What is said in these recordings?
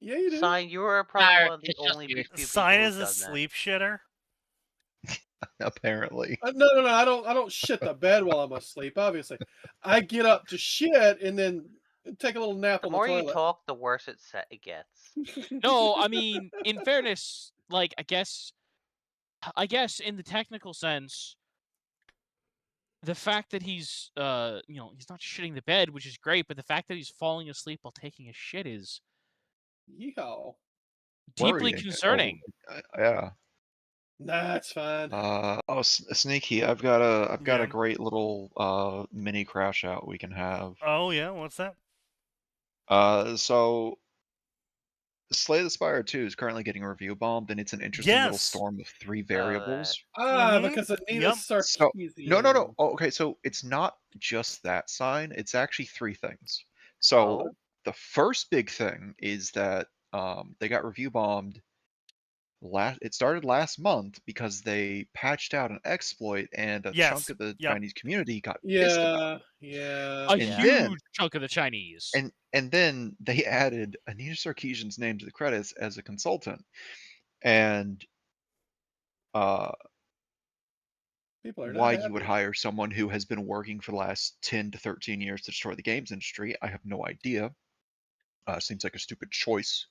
Yeah, you do. Sign, you are probably one of the It's just only you. few people Sign who've is a done that. sleep shitter. Apparently. No, I don't shit the bed while I'm asleep. Obviously, I get up to shit and then take a little nap The on the more you toilet. talk, the worse it gets. No, I mean, in fairness, like, I guess in the technical sense, the fact that he's, he's not shitting the bed, which is great, but the fact that he's falling asleep while taking a shit is Yeehaw. deeply Worrying. concerning. Yeah. Nah, it's fine. Sneaky, I've got a Yeah. great little mini crash out we can have. Oh yeah, what's that? So Slay the Spire 2 is currently getting review bombed, and it's an interesting little Yes. storm of 3 variables. Because Anita's Yep. Sarkeesian. No. Oh, okay, so it's not just that sign. It's actually 3 things. So the first big thing is that they got review bombed. It started last month because they patched out an exploit, and a chunk of the Chinese community got pissed about it. Yeah. A huge chunk of the Chinese. And then they added Anita Sarkeesian's name to the credits as a consultant. And People are why not you would happy. hire someone who has been working for the last 10 to 13 years to destroy the games industry, I have no idea. Seems like a stupid choice,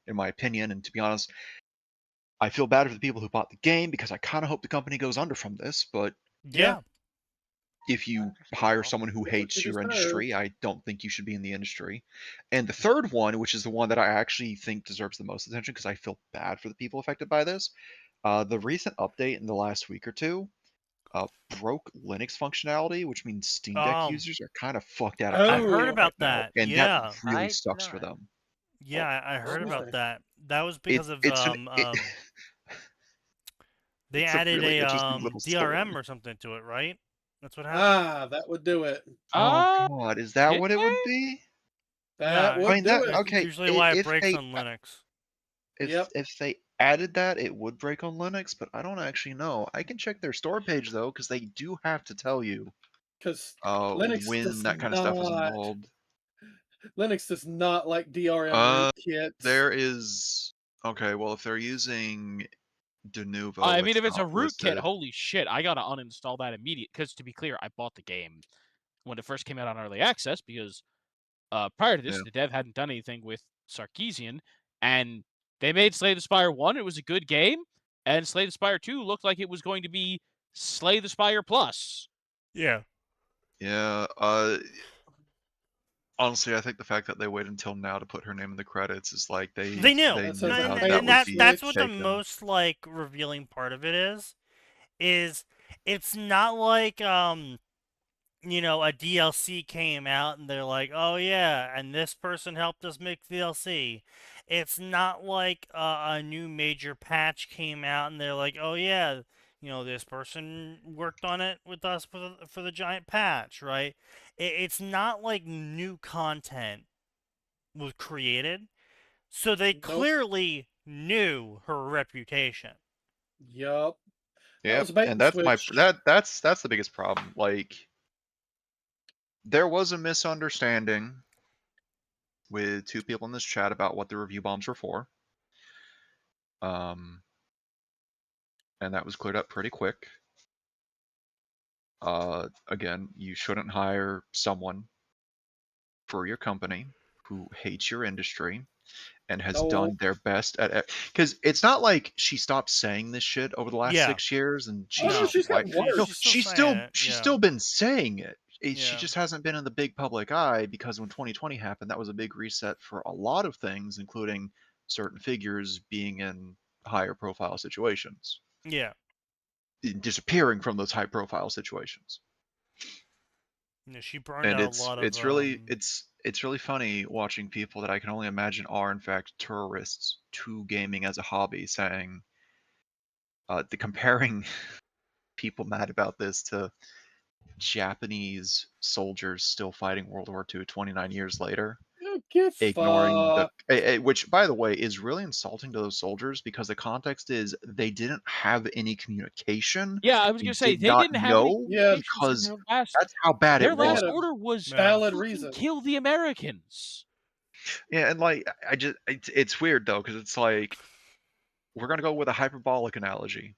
in my opinion. And to be honest, I feel bad for the people who bought the game because I kind of hope the company goes under from this. But Yeah. if you hire someone who hates your industry, I don't think you should be in the industry. And the third one, which is the one that I actually think deserves the most attention because I feel bad for the people affected by this, the recent update in the last week or two broke Linux functionality, which means Steam Deck users are kind of fucked out of I heard about that. and Yeah. that really sucks for them. Yeah, I heard about that. That was because of they added really a little DRM story. or something to it, right? That's what happened. That would do it. Oh god, is that what it would be? That would do it. Okay, usually why it breaks on Linux. If they added that, it would break on Linux, but I don't actually know. I can check their store page though, because they do have to tell you Linux when that kind of stuff is involved. Linux does not like DRM rootkits. There is okay. Well, if they're using Denuvo, I mean, if it's a rootkit, holy shit, I gotta uninstall that immediately. Because to be clear, I bought the game when it first came out on early access because prior to this, the dev hadn't done anything with Sarkeesian, and they made Slay the Spire 1. It was a good game, and Slay the Spire 2 looked like it was going to be Slay the Spire Plus. Yeah. Yeah. Honestly, I think the fact that they waited until now to put her name in the credits is like they knew. They and that's what the most like revealing part of it is it's not like a DLC came out and they're like, oh yeah, and this person helped us make DLC. It's not like a new major patch came out and they're like, oh yeah, this person worked on it with us for the giant patch, right? It's not like new content was created, so they clearly knew her reputation. Yup. Yeah, and that's that's the biggest problem. Like, there was a misunderstanding with 2 people in this chat about what the review bombs were for. And that was cleared up pretty quick. Again, you shouldn't hire someone for your company who hates your industry and has done their best at because it's not like she stopped saying this shit over the last 6 years and she's still been saying it. She just hasn't been in the big public eye because when 2020 happened, that was a big reset for a lot of things, including certain figures being in higher profile situations. Yeah. Disappearing from those high profile situations. Yeah, she burned out a lot of it's really funny watching people that I can only imagine are in fact tourists to gaming as a hobby saying comparing people mad about this to Japanese soldiers still fighting World War II 29 years later. Ignoring which, by the way, is really insulting to those soldiers because the context is they didn't have any communication. Yeah, I was gonna say they didn't have any because that's how bad it was. Their last order was valid reason. kill the Americans. Yeah, and like it's weird though, because it's like we're gonna go with a hyperbolic analogy.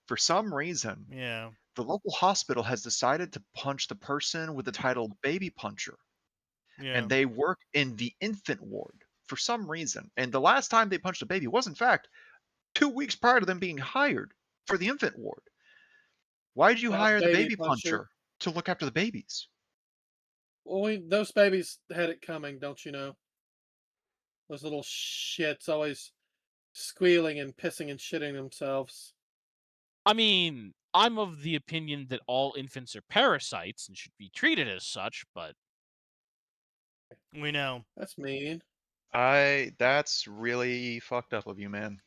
For some reason, Yeah. the local hospital has decided to punch the person with the title baby puncher, Yeah. and they work in the infant ward for some reason. And the last time they punched a baby was, in fact, 2 weeks prior to them being hired for the infant ward. Why did you hire the baby baby puncher. puncher to look after the babies? Well, those babies had it coming, don't you know? Those little shits always squealing and pissing and shitting themselves. I mean, I'm of the opinion that all infants are parasites and should be treated as such, but We know. That's mean. That's really fucked up of you, man.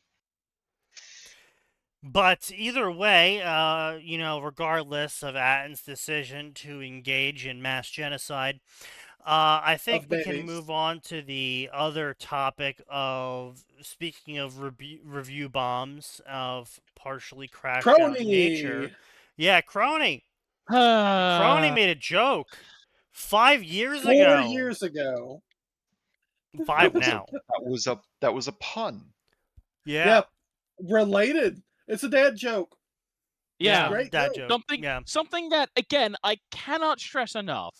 But either way, regardless of Atten's decision to engage in mass genocide, I think Of we can babies. move on to the other topic of, speaking of review bombs of partially crashed out nature. Crony! Yeah, Crony. Crony made a joke 5 years 4 ago. years ago. 5 now. That was a pun. Yeah. Yep. Related. It's a dad joke. yeah, Great dad joke. joke. something that again I cannot stress enough.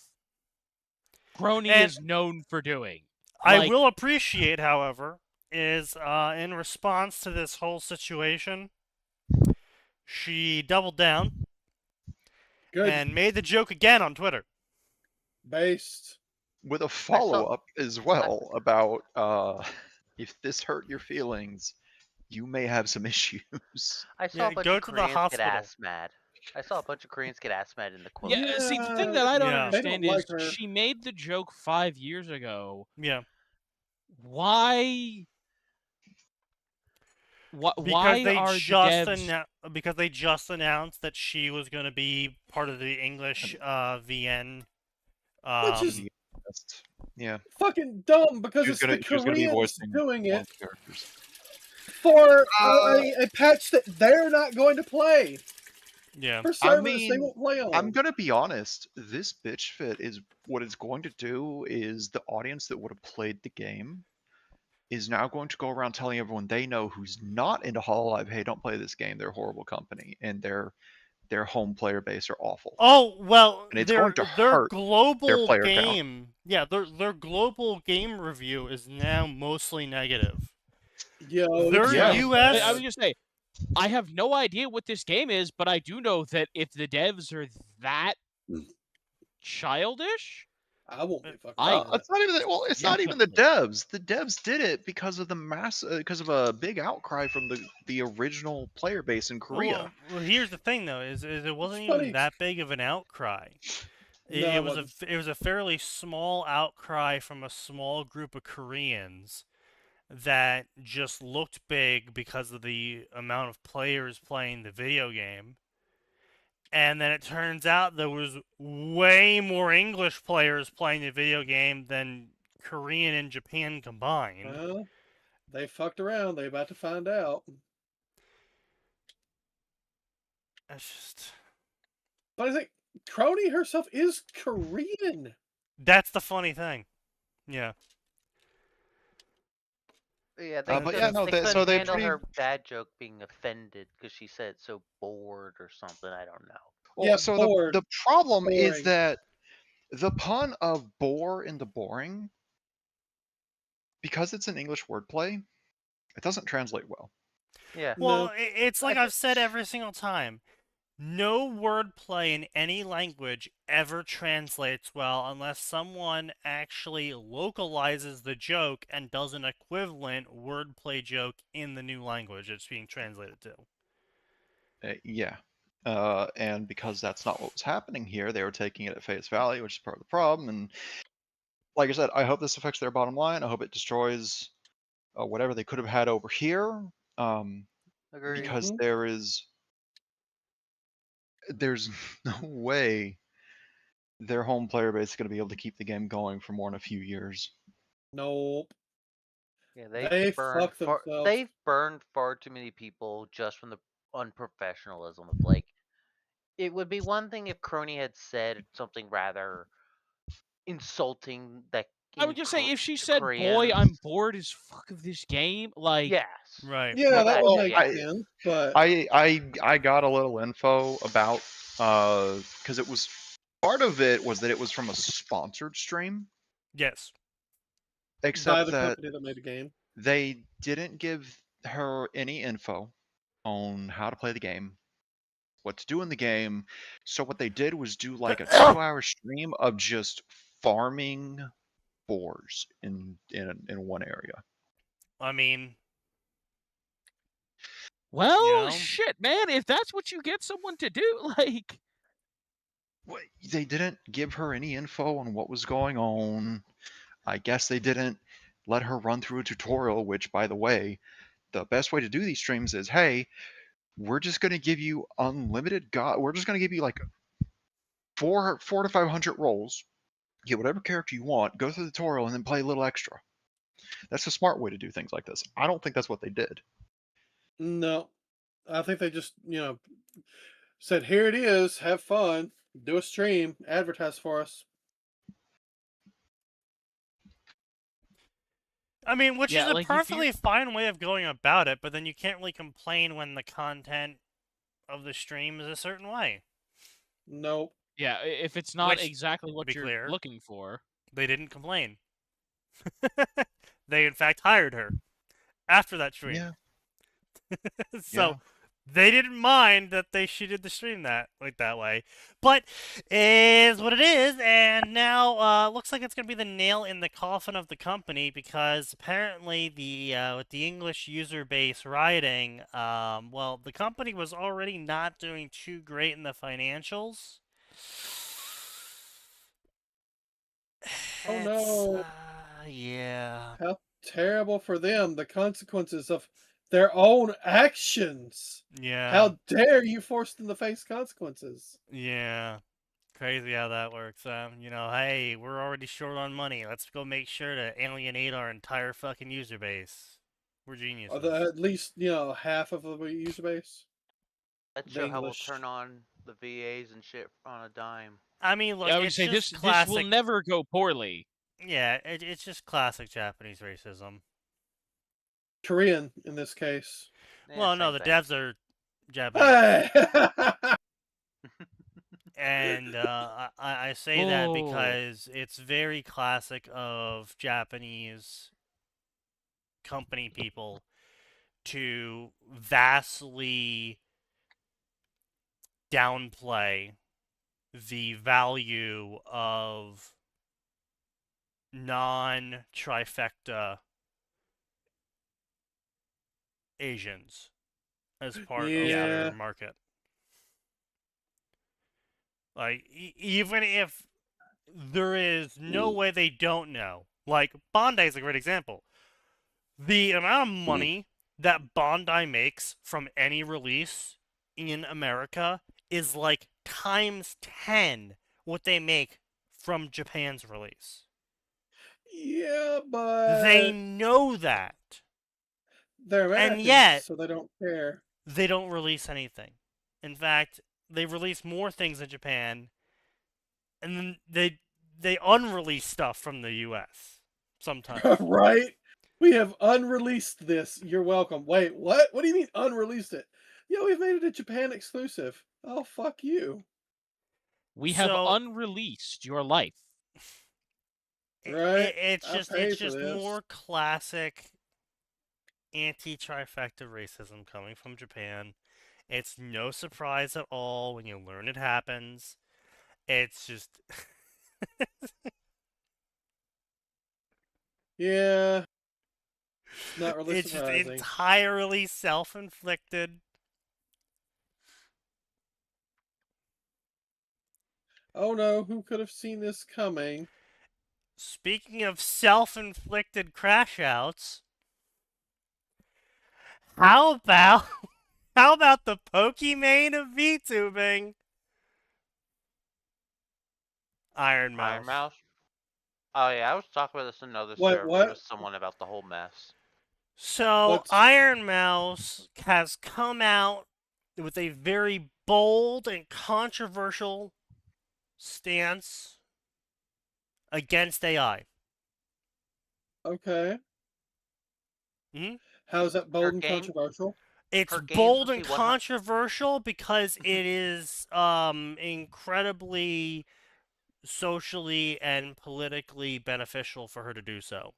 Crony And- is known for doing. I Like, will appreciate, however, is in response to this whole situation, she doubled down Good. and made the joke again on Twitter. Based. With a follow-up as well about if this hurt your feelings, you may have some issues. I saw Yeah, a bunch go of to the Koreans get hospital. ass mad. I saw a bunch of Koreans get ass mad in the quote. yeah, see, the thing that I don't Yeah. They don't understand like is her. she made the joke 5 years ago. Yeah. Why? Because Why they are just the devs? because they just announced that she was going to be part of the English VN. Which is Yeah. fucking dumb because it's the She was gonna be Koreans voicing doing one it of the characters. for a patch that they're not going to play. Yeah. For servers they mean, won't play on. I'm gonna be honest. This bitch fit is what it's going to do is the audience that would have played the game is now going to go around telling everyone they know who's not into Hololive, hey, don't play this game. They're a horrible company, and their home player base are awful. Oh well, And it's their going to their hurt global player count. game, yeah, their global game review is now mostly negative. Yo, Their Yeah. US, I was just say, I have no idea what this game is, but I do know that if the devs are that childish, I won't be fucking. It's not even well. It's not even the devs. The devs did it because of because of a big outcry from the original player base in Korea. well, here's the thing though, is it wasn't It's funny. even that big of an outcry. No, It it was wasn't. it was a fairly small outcry from a small group of Koreans that just looked big because of the amount of players playing the video game. And then it turns out there was way more English players playing the video game than Korean and Japan combined. Well, they fucked around. They about to find out. It's just... But I think Crony herself is Korean. That's the funny thing. Yeah. Yeah, they but couldn't, yeah, no, they they- couldn't so they handle pretty- her dad joke being offended because she said so bored or something. I don't know. Well, Yeah, so bored. the problem is Boring. that the pun of bore into boring, because it's an English wordplay, it doesn't translate well. Yeah. Well, No. it's like I've said every single time. No wordplay in any language ever translates well unless someone actually localizes the joke and does an equivalent wordplay joke in the new language it's being translated to. Yeah. And because that's not what was happening here, they were taking it at face value, which is part of the problem. And like I said, I hope this affects their bottom line. I hope it destroys whatever they could have had over here. Agreed. Because Mhm. there's no way their home player base is going to be able to keep the game going for more than a few years. Nope. Yeah, They fucked themselves. they've burned far too many people just from the unprofessionalism of like. It would be one thing if Crony had said something rather insulting that I would just say if she said, "Boy, Koreans. I'm bored as fuck of this game," like, Yes. Right. Yeah, Well, that that- would make yeah. sense. But I got a little info about because it was part of it was that it was from a sponsored stream, Yes. by except the that company that made the game. they didn't give her any info on how to play the game, what to do in the game. So what they did was do like a 2-hour stream of just farming boars in one area. I mean, well, know? shit, man. If that's what you get someone to do, like, They didn't give her any info on what was going on. I guess they didn't let her run through a tutorial, which, by the way, the best way to do these streams is, hey, we're just going to give you unlimited we're just going to give you like 4 to 500 rolls, get whatever character you want, go through the tutorial, and then play a little extra. That's a smart way to do things like this. I don't think that's what they did. No, I think they just said, "Here it is. Have fun. Do a stream. Advertise for us." I mean, which Yeah, is a like, if you- perfectly fine way of going about it, but then you can't really complain when the content of the stream is a certain way. Nope. yeah, if it's not Which, exactly to what be you're clear, looking for. They didn't complain. They, in fact, hired her after that stream. Yeah. So Yeah. they didn't mind that she did the stream that way. But is what it is, and now looks like it's gonna be the nail in the coffin of the company, because apparently with the English user base rioting, well, the company was already not doing too great in the financials. Oh, no. Yeah. How terrible for them. The consequences of their own actions. Yeah. How dare you force them to face consequences? Yeah. Crazy how that works. Hey, we're already short on money. Let's go make sure to alienate our entire fucking user base. We're Or geniuses. at least, half of the user base. Let's The show how we'll English. turn on the VAs and shit on a dime. I mean, look, I would it's say just this classic. will never go poorly. Yeah, it's just classic Japanese racism. Korean, in this case. Yeah, Well, no, same the thing. devs are Japanese. Hey! And I say that because it's very classic of Japanese company people to vastly downplay the value of non-trifecta Asians as part of their market. Like, even if there is no way they don't know. Like, Bandai is a great example. The amount of money that Bandai makes from any release in America is like times 10 what they make from Japan's release. Yeah, but They know that. they're Americans, And yet, so they don't care. they don't release anything. In fact, they release more things in Japan, and then they unrelease stuff from the US sometimes. Right? We have unreleased this. You're welcome. Wait, what? What do you mean unreleased it? Yeah, we've made it a Japan exclusive. Oh, fuck you. We have So- unreleased your life. Right? It's I'll just pay it's for just this. more classic anti-trifecta racism coming from Japan. It's no surprise at all when you learn it happens. It's just Yeah. Not really it's just surprising. entirely self-inflicted. Oh no, who could have seen this coming? Speaking of self-inflicted crash outs, how about the Pokimane of VTubing? Iron Mouse. Iron Mouse. Oh yeah, I was talking about this in another What, server what? with someone about the whole mess. So What's- Iron Mouse has come out with a very bold and controversial stance against AI. Okay. Mhm. How is that bold and game- controversial? It's Her games bold must and be 100 controversial because it is incredibly socially and politically beneficial for her to do so.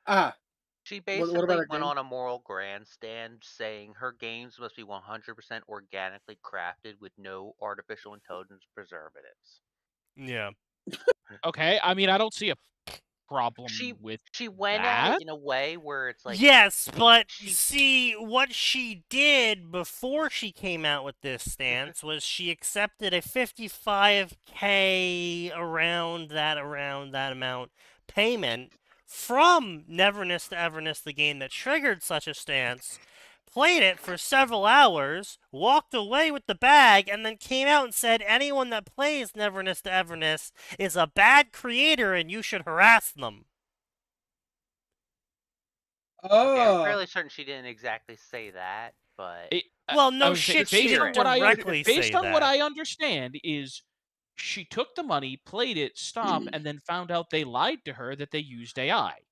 Ah, She what about basically her went game? on a moral grandstand saying her games must be 100% organically crafted with no artificial intelligence preservatives. Yeah. Okay, I mean, I don't see a problem She with she went at that. it in a way where it's like Yes, but she see, what she did before she came out with this stance was she accepted a 55K around that amount payment from Neverness to Everness, the game that triggered such a stance, played it for several hours, walked away with the bag, and then came out and said anyone that plays Neverness to Everness is a bad creator and you should harass them. Okay, I'm Oh, fairly certain she didn't exactly say that, but Well, I no would say shit, she based didn't on what I directly say based on what that. I understand is she took the money, played it, stopped, and then found out they lied to her that they used AI.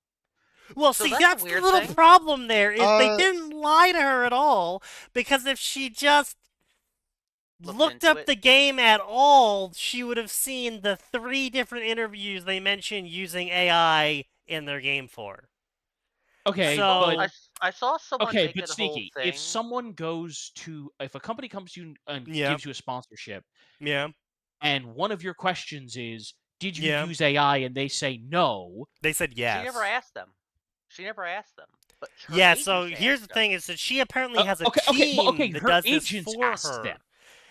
Well, So see, that's a that's the weird little thing. problem there, is they didn't lie to her at all, because if she just looked into up it. the game at all, she would have seen the 3 different interviews they mentioned using AI in their game for. Okay, So, but I saw someone okay, make but it a whole Sneaky, thing. if a company comes to you and Yeah. gives you a sponsorship, yeah, and one of your questions is, "Did you Yeah. use AI?" and they say no, they said yes. She never asked them. But her Yeah, agents so here's the asked them. thing, is that she apparently has a okay, team that her does this agents for asked her. them.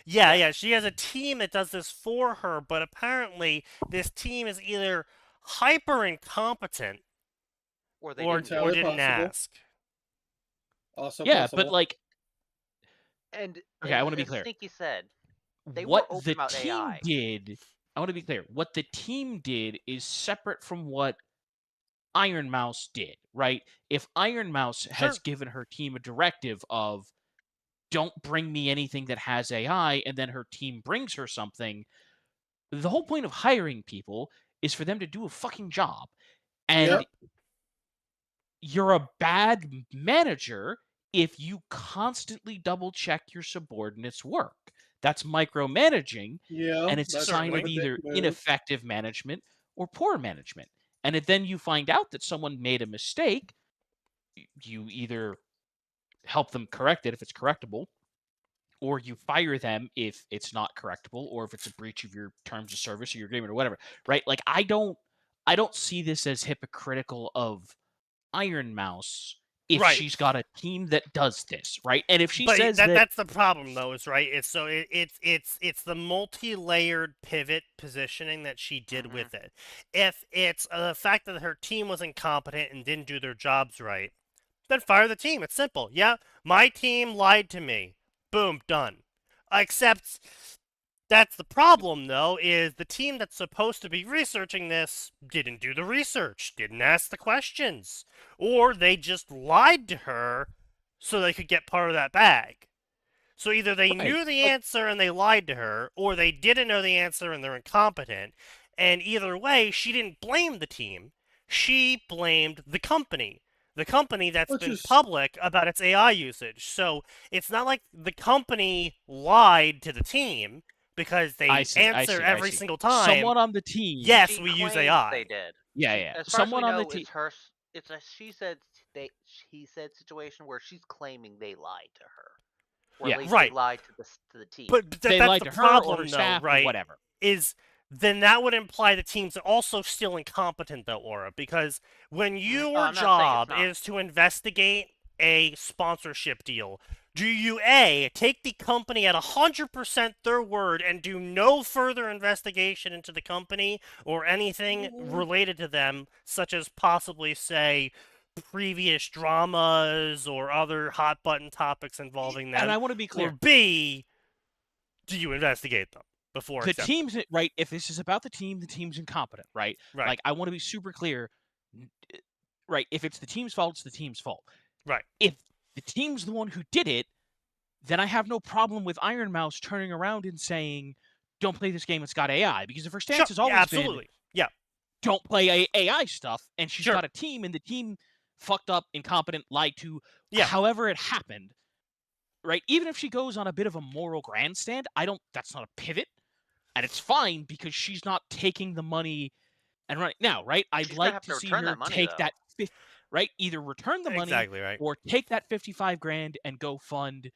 Yeah, she has a team that does this for her, but apparently this team is either hyper incompetent Or they or didn't Entirely get it. didn't possible. ask. Also Yeah, possible. but like, And okay, I want to be as clear. Sneaky said, they were What open the about team AI. did, I want to be clear. What the team did is separate from what Iron Mouse did, right? If Iron Mouse has Sure. given her team a directive of don't bring me anything that has AI, and then her team brings her something, the whole point of hiring people is for them to do a fucking job. And Yep. you're a bad manager if you constantly double check your subordinates' work. That's micromanaging, Yeah, and it's a that's sign Certainly. of a dick either move. ineffective management or poor management. And if then you find out that someone made a mistake, you either help them correct it if it's correctable, or you fire them if it's not correctable, or if it's a breach of your terms of service or your agreement or whatever, right? Like I don't see this as hypocritical of Iron Mouse if Right. she's got a team that does this, right? And if she But says that that's the problem, though, is right. It's so it's the multi-layered pivot positioning that she did with it. If it's the fact that her team was incompetent and didn't do their jobs right, then fire the team. It's simple. Yeah, my team lied to me. Boom, done. Except that's the problem, though, is the team that's supposed to be researching this didn't do the research, didn't ask the questions, or they just lied to her so they could get part of that bag. So either they Right. knew the answer and they lied to her, or they didn't know the answer and they're incompetent. And either way, she didn't blame the team. She blamed the company. The company that's Which been is- public about its AI usage. So it's not like the company lied to the team because they I see, answer every see. single time. Someone on the team, Yes, She we use claims AI. They did. yeah, As far as we someone on the know, team. it's a she said he said situation where she's claiming they lied to her, or Yeah. at least Right. they lied to the team. But They that's lied the to her or problem, her though, staff right? or whatever. Is then that would imply the team's also still incompetent, though, Aura, because when your I'm not saying it's job not. is to investigate a sponsorship deal, do you A, take the company at 100% their word and do no further investigation into the company or anything related to them, such as possibly, say, previous dramas or other hot button topics involving them? And I want to be clear. Or B, do you investigate them before The accepting? team's right. If this is about the team's incompetent, right? Right. Like I want to be super clear. Right. If it's the team's fault, it's the team's fault. Right. If the team's the one who did it, then I have no problem with Iron Mouse turning around and saying, "Don't play this game. It's got AI." Because if her stance has always been, absolutely. Yeah. don't play AI stuff, and she's Sure. got a team, and the team fucked up, incompetent, lied to, Yeah. however it happened, right? Even if she goes on a bit of a moral grandstand, that's not a pivot, and it's fine because she's not taking the money and running. Now, right? I'd She's gonna like have to to see return her that money, take though. that right? Either return the money Exactly right. or take that 55 grand and go fund,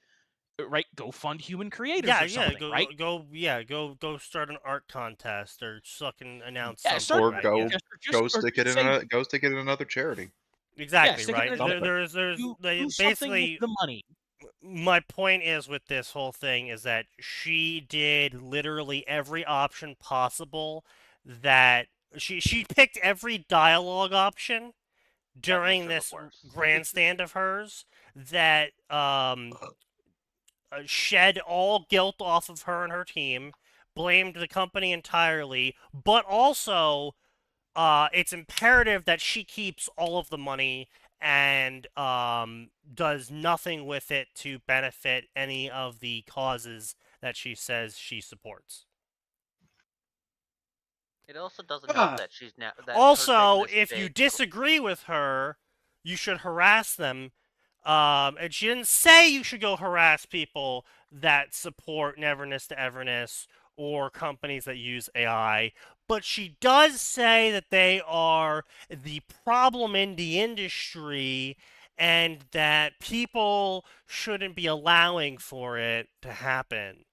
right? Go fund human creators Yeah, or something, go, right? go start an art contest or fucking announce Yeah, something, start Or right? go Yeah. go or stick it in say, go stick it in another charity. Exactly stick it right. in a- There's do something with basically the money. my point is with this whole thing is that she did literally every option possible that she picked every dialogue option during her look this worse. grandstand of hers that shed all guilt off of her and her team, blamed the company entirely, but also it's imperative that she keeps all of the money and does nothing with it to benefit any of the causes that she says she supports. It also doesn't help Ah. that she's now that her Also, taking this if you big- disagree with her, you should harass them. And she didn't say you should go harass people that support Neverness to Everness or companies that use AI, but she does say that they are the problem in the industry and that people shouldn't be allowing for it to happen.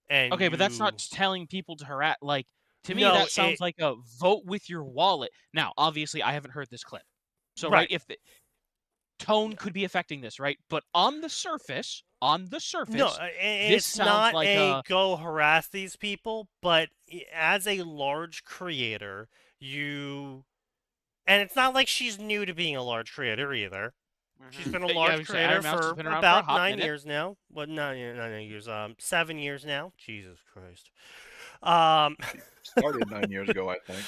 And Okay, but that's not telling people to harass. Like, to me, No, that sounds like a vote with your wallet. Now, obviously, I haven't heard this clip. So, right, if the tone could be affecting this, right? But on the surface, no, this it's sounds not like a go harass these people, but as a large creator, and it's not like she's new to being a large creator either. She's been a Yeah, I large would say creator Iron Mouse has for been around for a about hot 9 minute. years now. What, 9 years, 7 years now. Jesus Christ. Started 9 years ago, I think.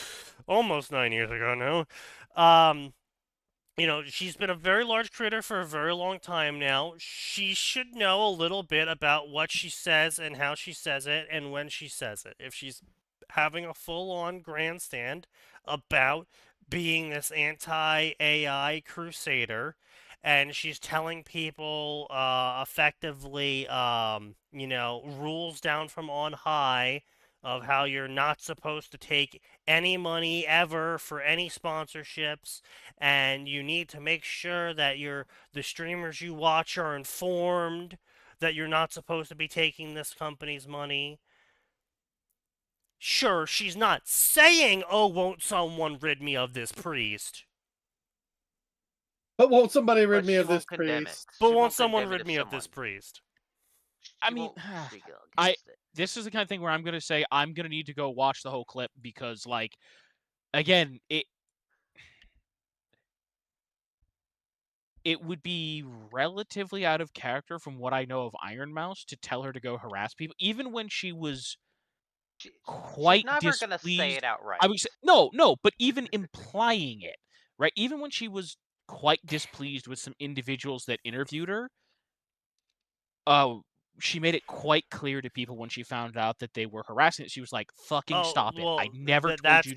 Almost 9 years ago now. She's been a very large creator for a very long time now. She should know a little bit about what she says and how she says it and when she says it. If she's having a full-on grandstand about being this anti-AI crusader, and she's telling people effectively, rules down from on high of how you're not supposed to take any money ever for any sponsorships, and you need to make sure that the streamers you watch are informed that you're not supposed to be taking this company's money. Sure, she's not saying, "Oh, won't someone rid me of this priest?" But won't somebody rid But me she of this won't condemn it. priest? But She won't won't someone condemn it rid if me of this someone- priest? I she mean, won't speak against it. this is the kind of thing where I'm gonna say I'm gonna need to go watch the whole clip because, like, again, it would be relatively out of character from what I know of Iron Mouse to tell her to go harass people, even when she was quite She's never gonna say displeased. it outright. I would say no, but even implying it, right? Even when she was quite displeased with some individuals that interviewed her, she made it quite clear to people when she found out that they were harassing it. She was like, "Fucking stop it! I never told you to do that." That's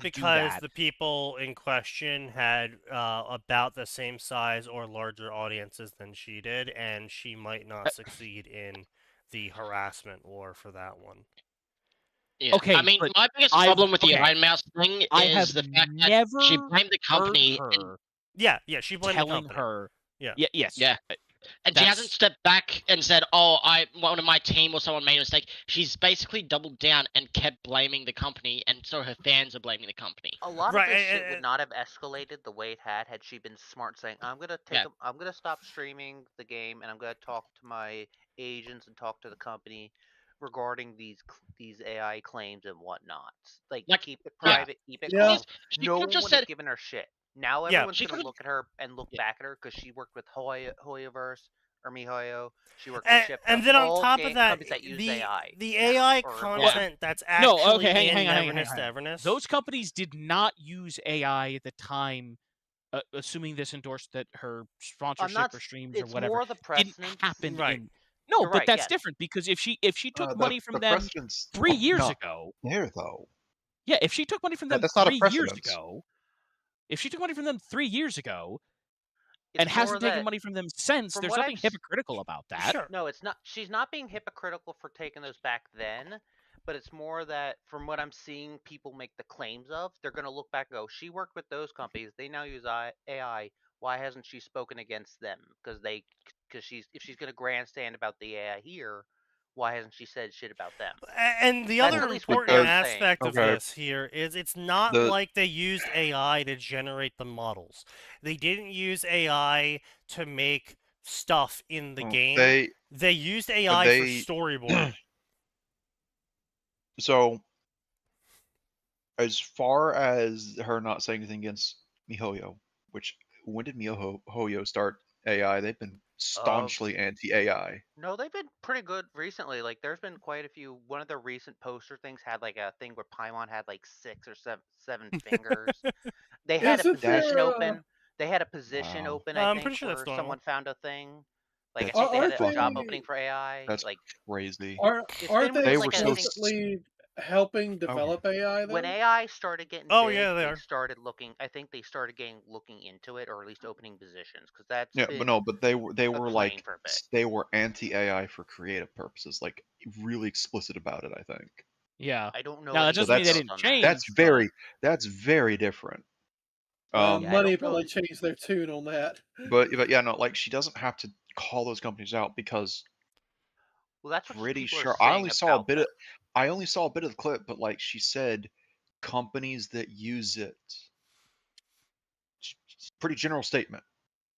because the people in question had about the same size or larger audiences than she did, and she might not succeed in the harassment war for that one. Yeah. Okay, I mean, but my biggest problem with the okay. Iron Mouse thing I have is the fact that never she blamed the company heard and her Yeah, she blamed the telling company. her. Yeah. Yes. Yeah. And she hasn't That's- stepped back and said, "Oh, one of my team or someone made a mistake." She's basically doubled down and kept blaming the company, and so her fans are blaming the company. A lot Right, of this shit would not have escalated the way it had she been smart, saying, "I'm gonna stop streaming the game, and I'm gonna talk to my agents and talk to the company regarding these AI claims and whatnot. Like keep it private, keep it calm." She No could one have just would said, have given her shit. Now Yeah, everyone's she gonna could've- look at her and look back at her because she worked with Hoyoverse or MiHoYo. She worked with and, Shift. and then on all top of that, companies that use AI the now, AI or content that's No, actually okay, in hang on. Neverness to Everness. Those companies did not use AI at the time, assuming this endorsed that her sponsorship or streams or It's whatever more the didn't precedent. happen Right. in. No, You're but right, that's yes. different because if she took The- money from the them precedent's 3 years not ago, there though. Yeah, if she took money from them That's not a 3 years precedence. ago, if she took money from them 3 years ago and It's more hasn't taken that money from them since, from there's what nothing hypocritical about that. Sure. No, it's not. She's not being hypocritical for taking those back then, but it's more that from what I'm seeing people make the claims of, they're going to look back and go, she worked with those companies. They now use AI. Why hasn't she spoken against them? Because if she's going to grandstand about the AI here, why hasn't she said shit about them? And the That's other at least what important they're saying. aspect of Okay. this here is it's not The- like they used AI to generate the models. They didn't use AI to make stuff in the game. They used AI for storyboarding. So, as far as her not saying anything against MiHoYo, which when did MiHoYo start AI? They've been staunchly anti-AI. No, they've been pretty good recently. Like, there's been quite a few. One of the recent poster things had like a thing where Paimon had like 6 or 7 fingers. They had a Isn't position there, open. They had a position Wow. open, I'm I pretty think, sure that's where someone normal. found a thing. Like, I That's think they had aren't a job they- opening for AI. That's Like, crazy. aren't it's aren't been they with, were like, I so think explicitly helping develop AI though? when AI started getting Oh, big, yeah, they they are. started looking. I think they started looking into it, or at least opening positions, because that's Yeah, been but no, but they were a like claim for a bit. they were anti-AI for creative purposes, like really explicit about it, I think. Yeah. I don't know. Now, that any doesn't mean they details didn't on change. that. That's very different. Yeah, I Money don't probably know. changed their tune on that. But yeah, no, like she doesn't have to call those companies out because Well, that's what pretty people are sure saying about them. I only saw a bit of the clip, but like she said, companies that use it. It's a pretty general statement.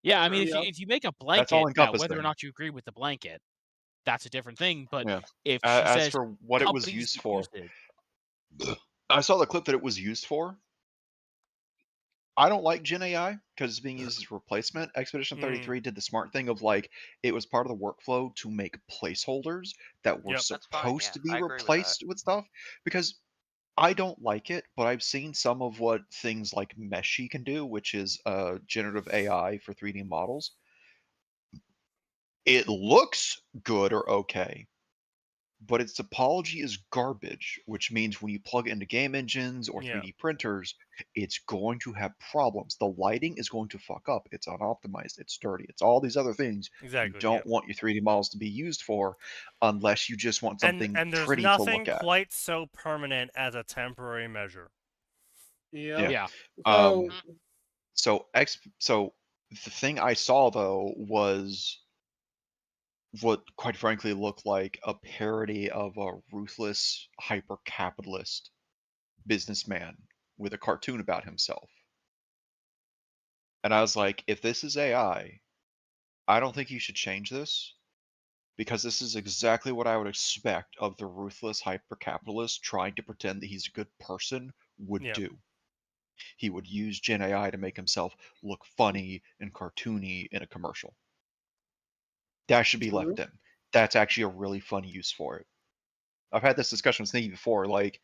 Yeah, I mean, Yeah. if you make a That's blanket, all now encompassing. whether or not you agree with the blanket, that's a different thing. But Yeah. if she As says for what it was companies used that for, use it, I saw the clip that it was used for. I don't like Gen AI because it's being used as a replacement. Expedition 33 did the smart thing of like it was part of the workflow to make placeholders that were Yep. That's fine, supposed yeah, to be I agree with that. replaced with stuff because I don't like it, but I've seen some of what things like Meshi can do, which is generative AI for 3D models. It looks good or okay, but its topology is garbage, which means when you plug it into game engines or Yeah. 3D printers, it's going to have problems. The lighting is going to fuck up. It's unoptimized. It's dirty. It's all these other things Exactly. you don't want your 3D models to be used for unless you just want something And there's pretty to nothing look at. quite so permanent as a temporary measure. Yeah. yeah. So So the thing I saw though was what quite frankly looked like a parody of a ruthless hyper-capitalist businessman with a cartoon about himself. And I was like, if this is AI, I don't think you should change this because this is exactly what I would expect of the ruthless hyper-capitalist trying to pretend that he's a good person would Yeah. do. He would use Gen AI to make himself look funny and cartoony in a commercial. That should be left in. That's actually a really fun use for it. I've had this discussion with Sneaky before. Like,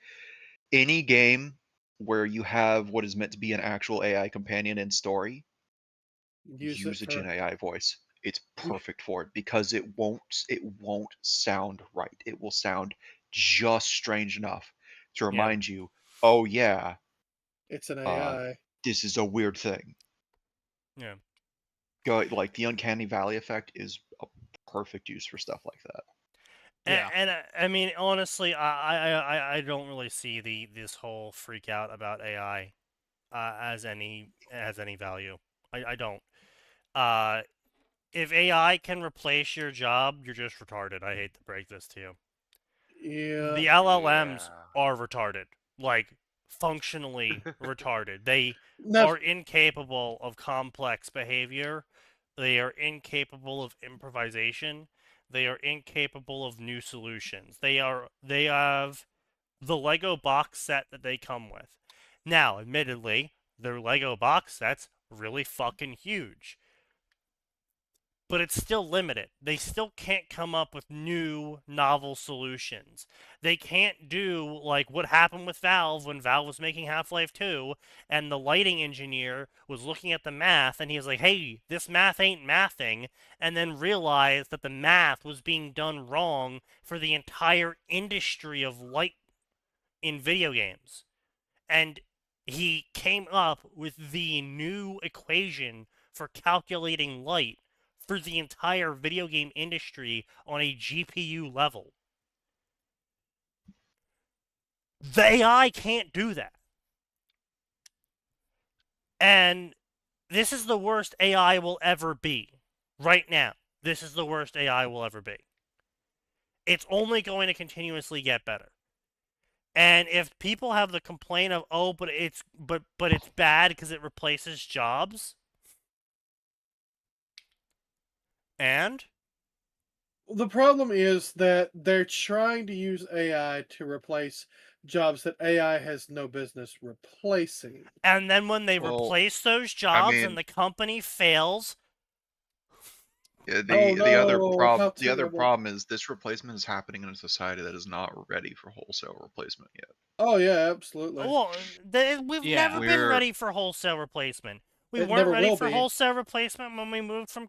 any game where you have what is meant to be an actual AI companion in story, use a Gen AI voice. It's perfect for it because it won't sound right. It will sound just strange enough to remind you, oh yeah, it's an AI. this is a weird thing. Yeah. Like the uncanny valley effect is a perfect use for stuff like that. Yeah. And I mean, honestly, I don't really see this whole freak out about AI as any value. I don't. If AI can replace your job, you're just retarded. I hate to break this to you. Yeah. The LLMs Yeah. are retarded, like functionally retarded. They No, are incapable of complex behavior. They are incapable of improvisation. They are incapable of new solutions. They have the Lego box set that they come with. Now, admittedly, their Lego box set's really fucking huge. But it's still limited. They still can't come up with new, novel solutions. They can't do like what happened with Valve when Valve was making Half-Life 2, and the lighting engineer was looking at the math, and he was like, hey, this math ain't mathing, and then realized that the math was being done wrong for the entire industry of light in video games. and he came up with the new equation for calculating light for the entire video game industry on a GPU level. The AI can't do that. And this is the worst AI will ever be. Right now, this is the worst AI will ever be. It's only going to continuously get better. And if people have the complaint of, oh, but it's bad because it replaces jobs, and The problem is that they're trying to use AI to replace jobs that AI has no business replacing. and then when they Well, replace those jobs mean- and the company fails, Yeah, Oh, the other no, problem how terrible. is this replacement is happening in a society that is not ready for wholesale replacement yet. Oh yeah, absolutely. well, we've Yeah. never been We're- ready for wholesale replacement. We It weren't never ready will for be. wholesale replacement when we moved from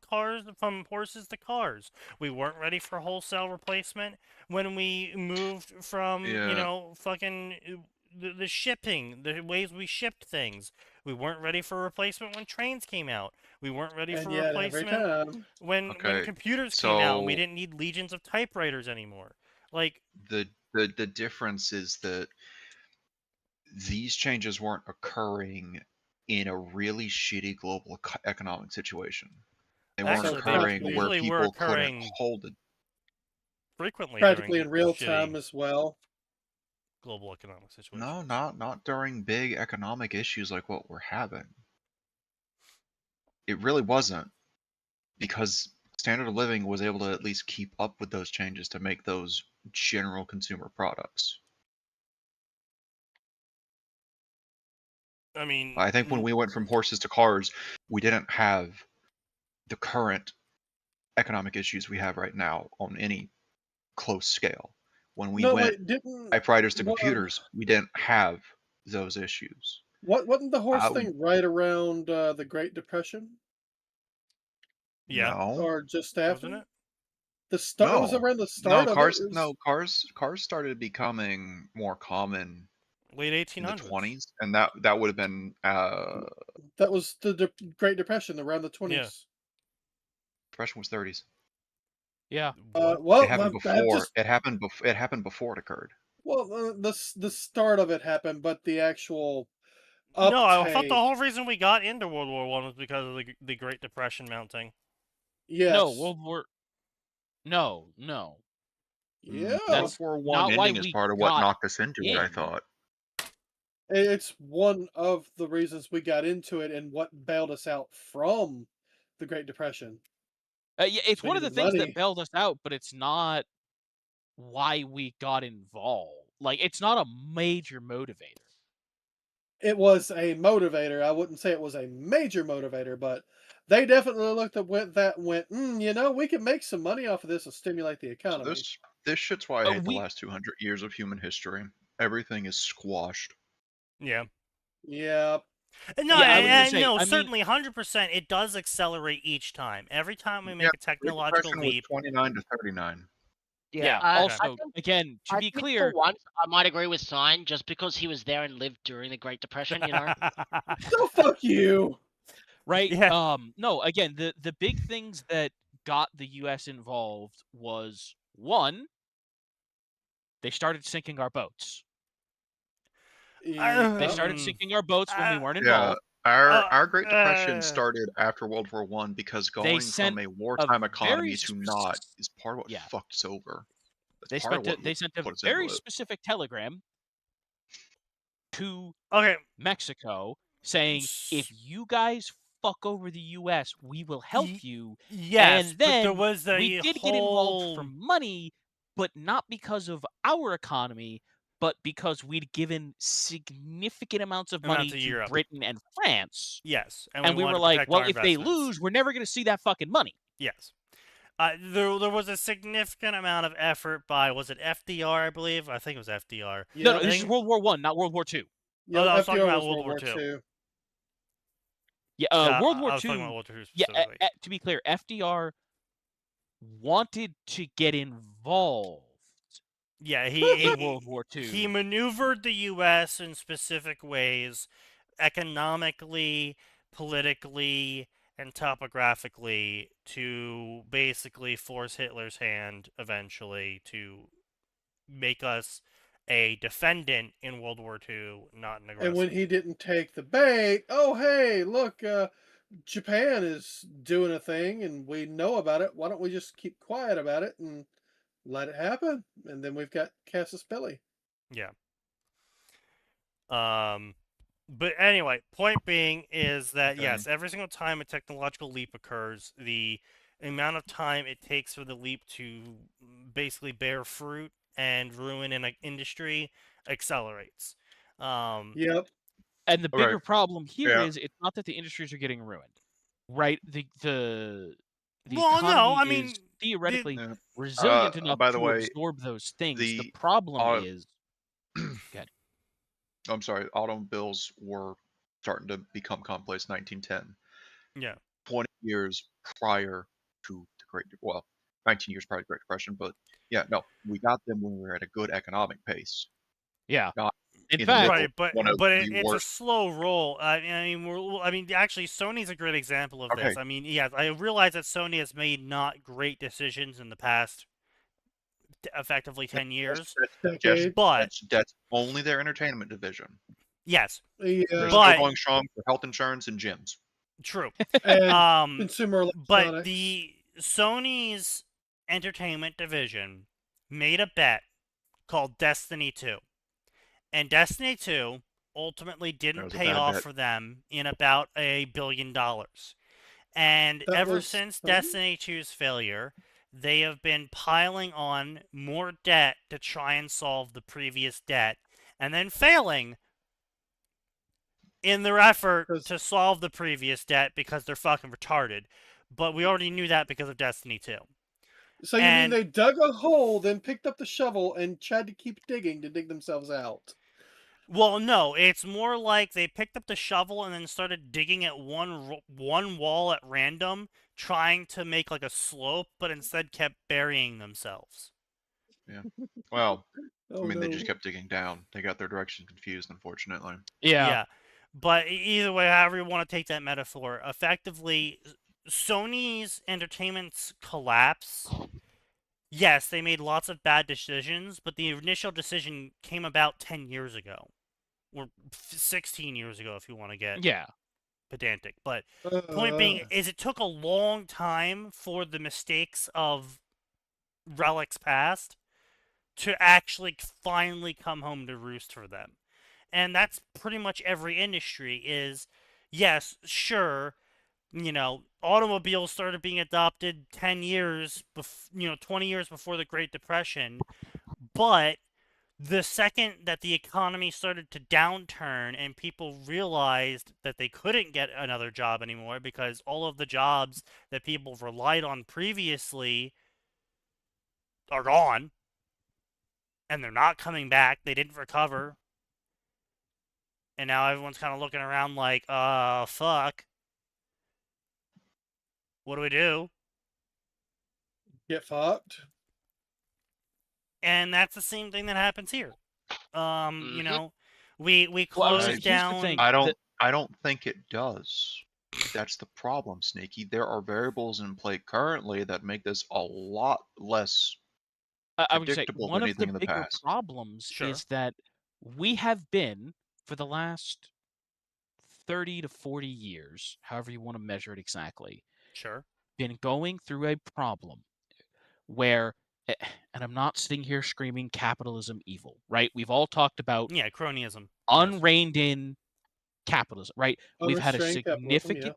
horses to cars. We weren't ready for wholesale replacement when we moved from Yeah. fucking the shipping, the ways we shipped things. We weren't ready for replacement when trains came out. We weren't ready And for yet every replacement time. when Okay, computers came out and we so- didn't need legions of typewriters anymore. Like, The difference is that these changes weren't occurring in a really shitty global economic situation. They weren't Actually, they occurring where usually were people couldn't occurring hold it. frequently Practically during in real shitty time as well. global economic situations. No, not during big economic issues like what we're having. It really wasn't, because standard of living was able to at least keep up with those changes to make those general consumer products. I mean, I think when we went from horses to cars, we didn't have the current economic issues we have right now on any close scale. When we No, went wait, didn't typewriters to well, computers, we didn't have those issues. wasn't the horse I- thing right around the Great Depression? yeah, No, Or just after? wasn't it? The start. It was no, around the start of cars. it. It was- No, cars started becoming more common Late in the 1800s. 20s, and that would have been That was the Great Depression around the 20s. depression was 30s. Yeah. Well, It happened that before. just It happened before it occurred. well, the start of it happened, but the actual No, I thought the uptake. whole reason we got into World War One was because of the Great Depression mounting. Yes. No, No. Yeah. That's World not War I why ending is we part of what got knocked us into it, I in. thought. It's one of the reasons we got into it and what bailed us out from the Great Depression. Yeah, it's We one of the needed things money. that bailed us out, but it's not why we got involved. Like, it's not a major motivator. It was a motivator. I wouldn't say it was a major motivator, but they definitely looked at that and went, we can make some money off of this and stimulate the So economy. this shit's why I hate the we- last 200 years of human history. Everything is squashed. Yeah. Yeah. No, Yeah, I was gonna say, no, I mean- certainly 100%. It does accelerate each time. Every time we make a Great technological Depression was leap. 29 to 39. Yeah, I also, think- again, to I be think clear, for once, I might agree with Sign just because he was there and lived during the Great Depression. You know. So fuck you. right? Yeah. No, again, the big things that got the US involved was, one, they started sinking our boats. They started sinking our boats when we weren't involved. Our Great Depression started after World War I because going sent from a wartime economy very to not is part of what yeah. fucked us over. They That's part of what they sent a put us very into it. specific telegram to Okay. Mexico saying, if you guys fuck over the US, we will help you. Yes, and but then there was a we did get involved for money, but not because of our economy, but because we'd given significant amounts of money to to Europe. Britain and France. Yes, And we wanted were to like, protect well, our if they investments. lose, we're never going to see that fucking money. Yes. There was a significant amount of effort by, was it FDR, I believe? I think it was FDR. No, Yeah. this is World War I, not World War II. Yeah, no, I was talking FDR about was World War II. II. Yeah, World War I was talking II. about World War II Yeah, specifically. to be clear, FDR wanted to get involved. Yeah, in World War II. He maneuvered the U.S. in specific ways, economically, politically, and topographically, to basically force Hitler's hand eventually to make us a defendant in World War II, not an aggressor. And when he didn't take the bait, oh hey, look, Japan is doing a thing, and we know about it. Why don't we just keep quiet about it and let it happen? And then we've got Casus Belli. Yeah. But anyway, point being is that Okay. yes, every single time a technological leap occurs, the amount of time it takes for the leap to basically bear fruit and ruin an industry accelerates. Yep. And the Okay. bigger problem here Yeah. is it's not that the industries are getting ruined, right? The Well, economy no, I is mean, theoretically Yeah. resilient enough By to the way, absorb those things. The the problem au- is, good. I'm sorry, automobiles were starting to become commonplace in 1910. Yeah. 20 years prior to the Great, well, 19 years prior to the Great Depression, but yeah, no, we got them when we were at a good economic pace. Yeah. Not In in the fact, middle, Right, one of but the it's a worst. slow roll. I mean, actually, Sony's a great example of Okay. this. I mean, yes, I realize that Sony has made not great decisions in the past, effectively 10 years. Decade. But That's only their entertainment division. yes, Yeah. They're But- still going strong for health insurance and gyms. true. And consumer But electronics. the Sony's entertainment division made a bet called Destiny 2. And Destiny 2 ultimately That didn't was a pay bad off bet. for them in about $1 billion. And That ever was since Sony? Destiny 2's failure, they have been piling on more debt to try and solve the previous debt, and then failing in their effort 'Cause- to solve the previous debt because they're fucking retarded. But we already knew that because of Destiny 2. So you mean And- they dug a hole, then picked up the shovel and tried to keep digging to dig themselves out? Well, no, it's more like they picked up the shovel and then started digging at one wall at random, trying to make like a slope, but instead kept burying themselves. Well, Oh, I mean, no. they just kept digging down. They got their direction confused, unfortunately. yeah. But either way, however you want to take that metaphor, effectively, Sony's entertainment's collapse. Yes, they made lots of bad decisions, but the initial decision came about 10 years ago. Or 16 years ago, if you want to get Yeah. pedantic. But point being is it took a long time for the mistakes of Relic's past to actually finally come home to roost for them. And that's pretty much every industry is, yes, sure, automobiles started being adopted 10 years, 20 years before the Great Depression, but the second that the economy started to downturn and people realized that they couldn't get another job anymore because all of the jobs that people relied on previously are gone and they're not coming back, they didn't recover. And now everyone's kind of looking around like, fuck. What do we do? Get fucked. And that's the same thing that happens here. Mhm. We Well, close here's the down. thing. I don't think it does. That's the problem, Sneaky. There are variables in play currently that make this a lot less I would say predictable one than of the anything in the bigger past. problems Sure. is that we have been, for the last 30 to 40 years, however you want to measure it exactly, Sure. been going through a problem where, and I'm not sitting here screaming capitalism evil, right? We've all talked about Yeah, cronyism. unreined in capitalism, right? We've had a Unrestrained capitalism, significant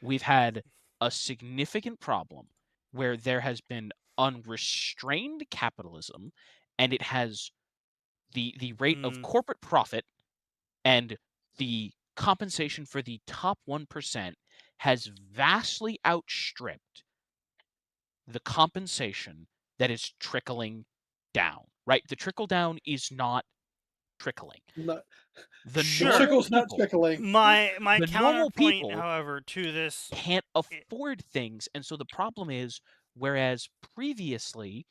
we've had a significant problem where there has been unrestrained capitalism, and it has the rate of corporate profit and the compensation for the top 1% has vastly outstripped the compensation that is trickling down, right? The trickle down is not trickling. Not, The Sure. the normal trickle's not people trickling. My The normal counterpoint, people however, to this, can't afford things, and so the problem is, whereas previously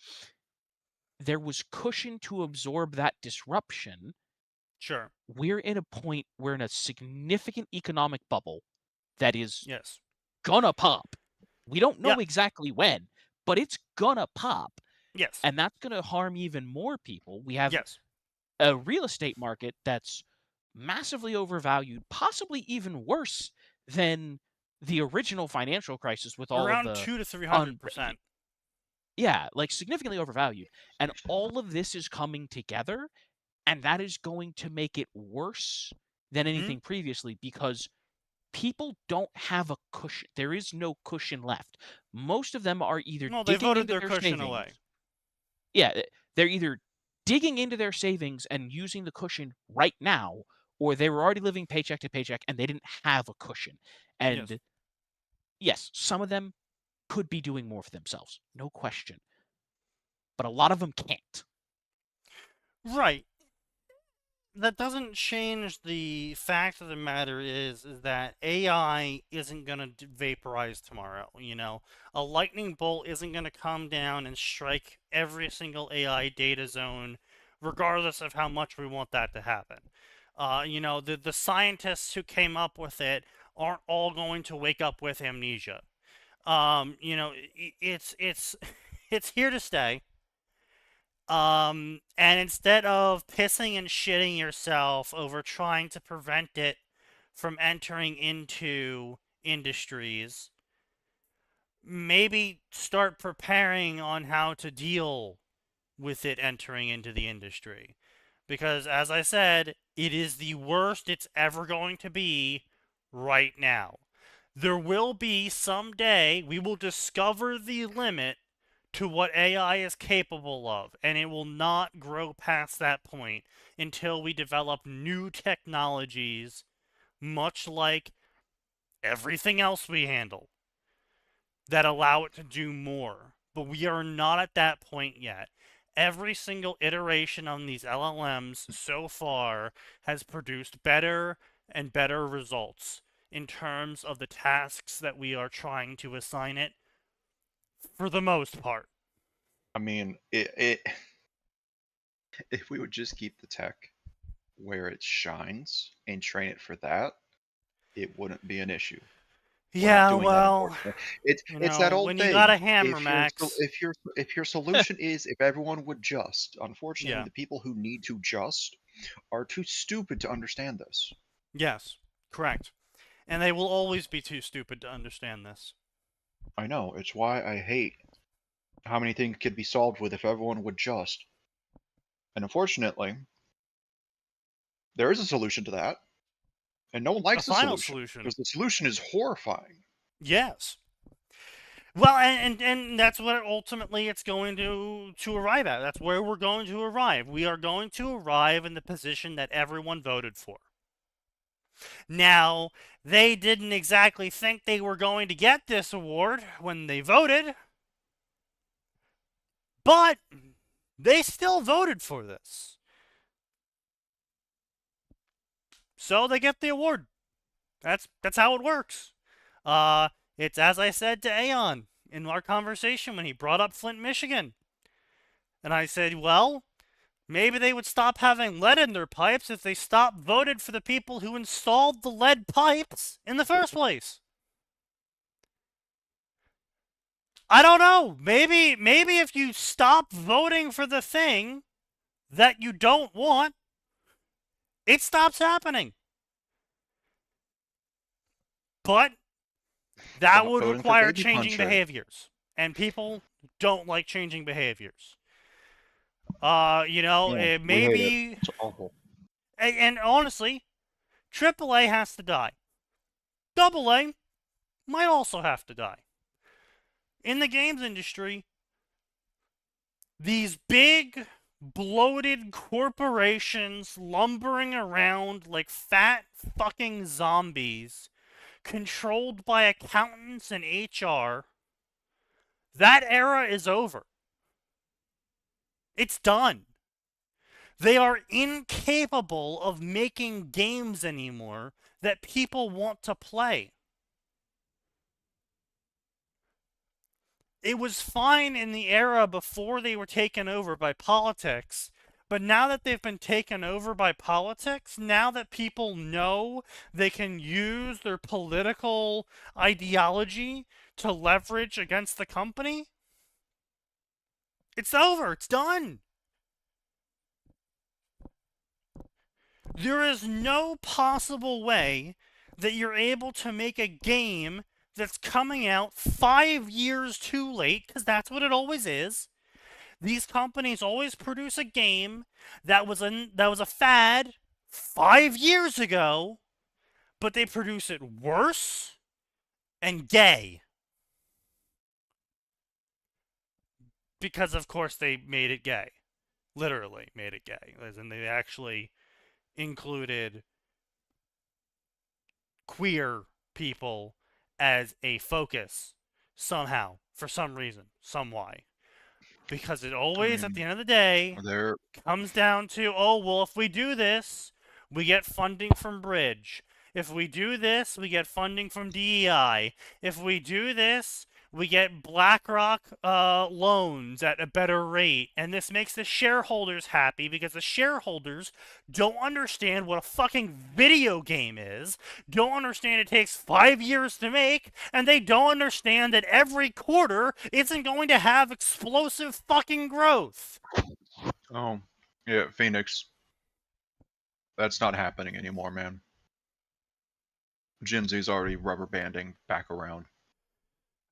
there was cushion to absorb that disruption. Sure. We're in a point, we're in a significant economic bubble that is Yes. gonna pop. We don't know Yep. exactly when, but it's gonna pop. Yes. And that's gonna harm even more people. We have Yes. a real estate market that's massively overvalued, possibly even worse than the original financial crisis with all of Around the 200 to 300%. yeah, like significantly overvalued. And all of this is coming together, and that is going to make it worse than anything previously because people don't have a cushion. There is no cushion left. Most of them are either No, they digging voted into their their cushion savings. away. Yeah, they're either digging into their savings and using the cushion right now, or they were already living paycheck to paycheck and they didn't have a cushion. And yes, some of them could be doing more for themselves, no question. But a lot of them can't. Right. That doesn't change the fact of the matter is that AI isn't going to vaporize tomorrow, you know? A lightning bolt isn't going to come down and strike every single AI data zone, regardless of how much we want that to happen. You know, the scientists who came up with it aren't all going to wake up with amnesia. You know, it's it's here to stay. And instead of pissing and shitting yourself over trying to prevent it from entering into industries, maybe start preparing on how to deal with it entering into the industry. Because, as I said, it is the worst it's ever going to be right now. There will be someday, we will discover the limit to what AI is capable of, and it will not grow past that point until we develop new technologies, much like everything else we handle, that allow it to do more. But we are not at that point yet. Every single iteration on these LLMs so far has produced better and better results in terms of the tasks that we are trying to assign it, for the most part. I mean, if we would just keep the tech where it shines and train it for that, it wouldn't be an issue. Yeah, well, it's that old when thing. you got a hammer, Max. If your solution is if everyone would just, unfortunately, Yeah. the people who need to just are too stupid to understand this. Yes, correct. And they will always be too stupid to understand this. I know. It's why I hate how many things could be solved with if everyone would just. And unfortunately, there is a solution to that. And no one likes the final solution. Because the solution is horrifying. Yes. Well, and that's what ultimately it's going to arrive at. That's where we're going to arrive. We are going to arrive in the position that everyone voted for. Now, they didn't exactly think they were going to get this award when they voted, but they still voted for this. So they get the award. That's how it works. It's as I said to Aeon in our conversation when he brought up Flint, Michigan. And I said, well, maybe they would stop having lead in their pipes if they stopped voted for the people who installed the lead pipes in the first place. I don't know. Maybe if you stop voting for the thing that you don't want, it stops happening. But that would require changing behaviors. And people don't like changing behaviors. You know, maybe... It's awful. And honestly, AAA has to die. AA might also have to die. In the games industry, these big, bloated corporations lumbering around like fat fucking zombies, controlled by accountants and HR, that era is over. It's done. They are incapable of making games anymore that people want to play. It was fine in the era before they were taken over by politics. But now that they've been taken over by politics, now that people know they can use their political ideology to leverage against the company, it's over. It's done. There is no possible way that you're able to make a game that's coming out 5 years too late, because that's what it always is. These companies always produce a game that was a fad 5 years ago, but they produce it worse and gay. Because of course they made it gay. Literally made it gay. As in they actually included queer people as a focus somehow, for some reason, some why. Because it always, at the end of the day, comes down to, oh, well, if we do this, we get funding from Bridge. If we do this, we get funding from DEI. If we do this, we get BlackRock loans at a better rate. And this makes the shareholders happy because the shareholders don't understand what a fucking video game is, don't understand it takes 5 years to make, and they don't understand that every quarter isn't going to have explosive fucking growth. Oh, yeah, Phoenix. That's not happening anymore, man. Gen Z's already rubber banding back around.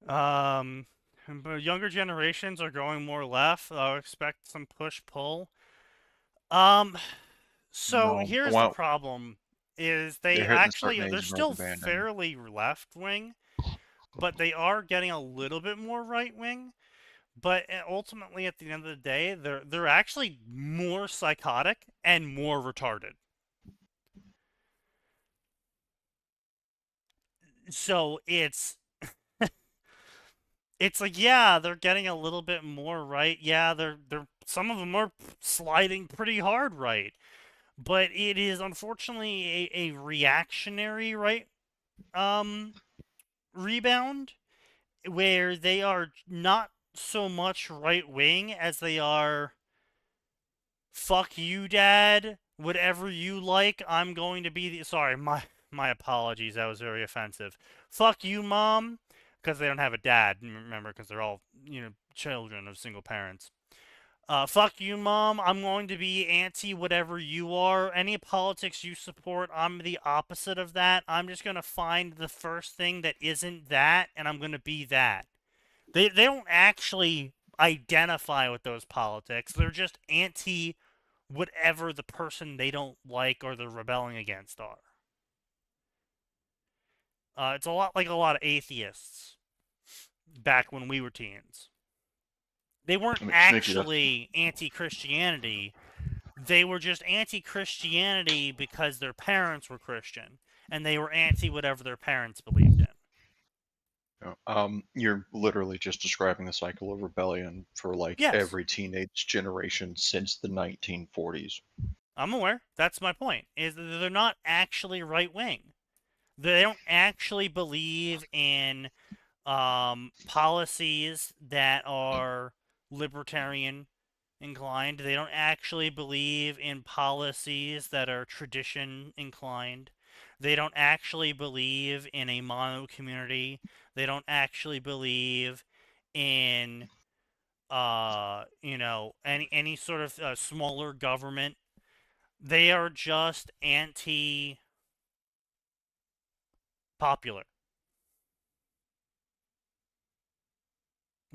But younger generations are going more left. I'll expect some push-pull. So No, here's the problem: is they're still fairly left-wing, but they are getting a little bit more right-wing. But ultimately, at the end of the day, they're actually more psychotic and more retarded. So it's like, yeah, they're getting a little bit more right. Yeah, they're some of them are sliding pretty hard right. But it is unfortunately a reactionary right rebound where they are not so much right wing as they are fuck you, dad, whatever you like, I'm going to be the sorry, my apologies, that was very offensive. Fuck you, mom, because they don't have a dad, remember, because they're all, children of single parents. Fuck you, mom, I'm going to be anti whatever you are. Any politics you support, I'm the opposite of that. I'm just going to find the first thing that isn't that, and I'm going to be that. They don't actually identify with those politics. They're just anti whatever the person they don't like or they're rebelling against are. It's a lot like a lot of atheists back when we were teens. They weren't actually anti-Christianity. They were just anti-Christianity because their parents were Christian, and they were anti whatever their parents believed in. You're literally just describing the cycle of rebellion for every teenage generation since the 1940s. I'm aware. That's my point. Is that they're not actually right-wing. They don't actually believe in policies that are libertarian inclined. They don't actually believe in policies that are tradition inclined. They don't actually believe in a mono community. They don't actually believe in any sort of smaller government. They are just anti-popular.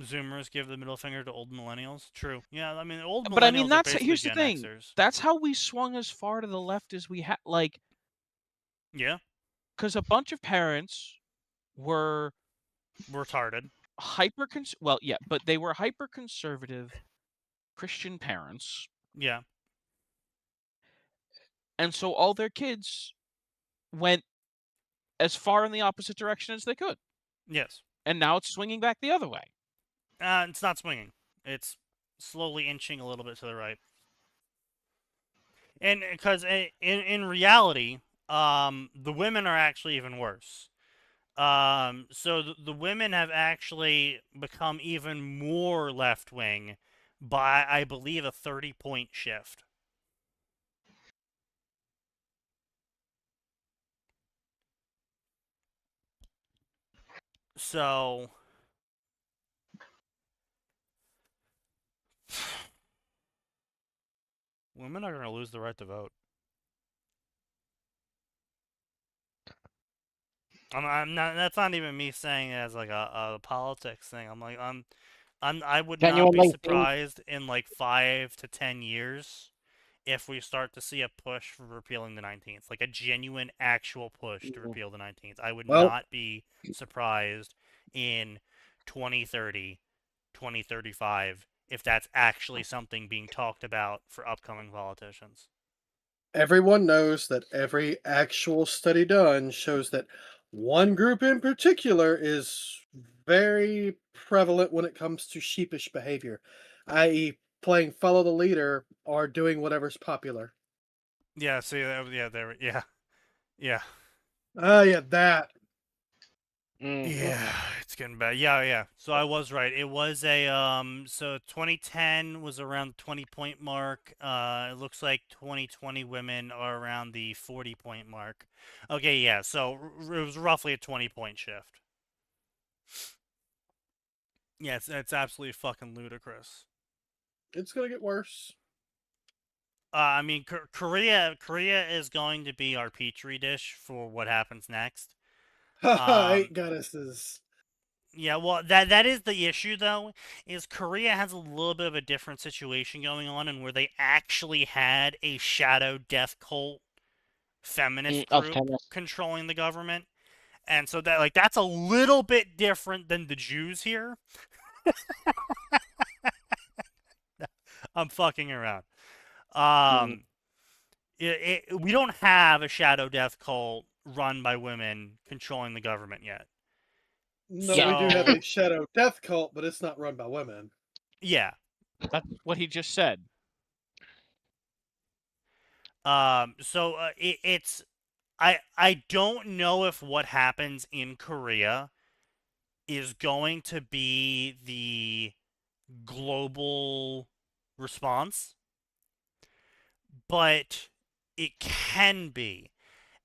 Zoomers give the middle finger to old millennials. True. Yeah, I mean, old millennials but I mean, that's here's the thing. Xers. That's how we swung as far to the left as we had. Yeah. Because a bunch of parents were retarded. But they were hyper-conservative Christian parents. Yeah. And so all their kids went as far in the opposite direction as they could. Yes. And now it's swinging back the other way. It's not swinging. It's slowly inching a little bit to the right. And because in reality, the women are actually even worse. So the women have actually become even more left wing by, I believe, a 30-point shift. So women are going to lose the right to vote. I'm not. That's not even me saying it as like a politics thing. I would not be Genuinely think surprised in like 5 to 10 years if we start to see a push for repealing the 19th, like a genuine, actual push to repeal the 19th. I would Well, not be surprised in 2030, 2035 if that's actually something being talked about for upcoming politicians. everyone knows that every actual study done shows that one group in particular is very prevalent when it comes to sheepish behavior, i.e., playing follow the leader or doing whatever's popular. Yeah, see, yeah. Ah, yeah, that. Yeah, it's getting bad. Yeah. So I was right. It was a so 2010 was around the 20-point mark. It looks like 2020 women are around the 40-point mark. Okay, yeah. So it was roughly a 20-point shift. Yeah, it's absolutely fucking ludicrous. It's gonna get worse. I mean, Korea is going to be our petri dish for what happens next. Haha, 8 goddesses. Yeah, well, that is the issue though, is Korea has a little bit of a different situation going on, and where they actually had a shadow death cult feminist of group feminists. controlling the government, and so that like that's a little bit different than the Jews here. I'm fucking around. Um, we don't have a shadow death cult run by women controlling the government yet. No, we do have So a shadow death cult, but it's not run by women. yeah. That's what he just said. So it's I don't know if what happens in Korea is going to be the global response, but it can be.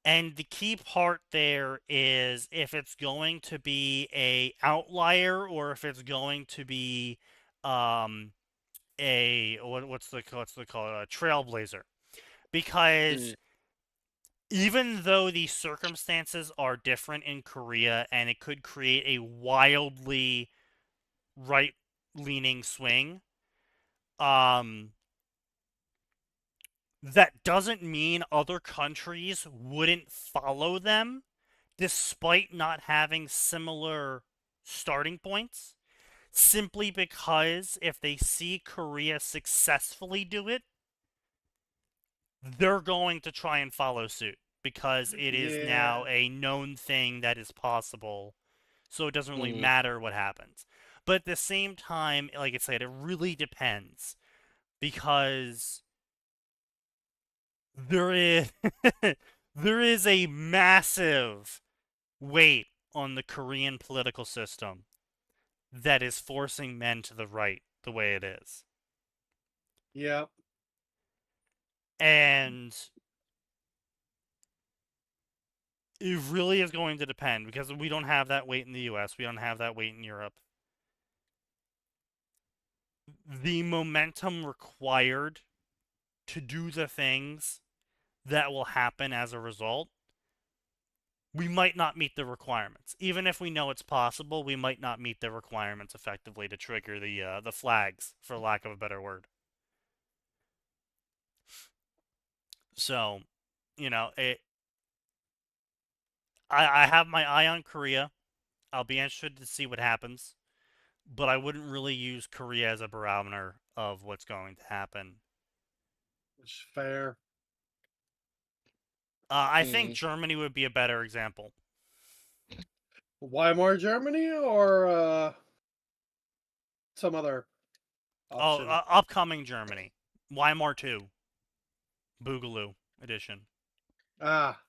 And the key part there is if it's going to be a outlier or if it's going to be a what's the call a trailblazer, because even though the circumstances are different in Korea and it could create a wildly right-leaning swing, that doesn't mean other countries wouldn't follow them despite not having similar starting points, simply because if they see Korea successfully do it, they're going to try and follow suit because it is Yeah. now a known thing that is possible. So it doesn't really matter what happens. But at the same time, like I said, it really depends because there is there is a massive weight on the Korean political system that is forcing men to the right the way it is. Yeah. And it really is going to depend because we don't have that weight in the US. We don't have that weight in Europe. The momentum required to do the things that will happen as a result, we might not meet the requirements. Even if we know it's possible, we might not meet the requirements effectively to trigger the flags, for lack of a better word. So, I have my eye on Korea. I'll be interested to see what happens, but I wouldn't really use Korea as a barometer of what's going to happen. Which is fair. I think Germany would be a better example. Weimar Germany or some other option? Upcoming Germany. Weimar 2. Boogaloo edition. Ah.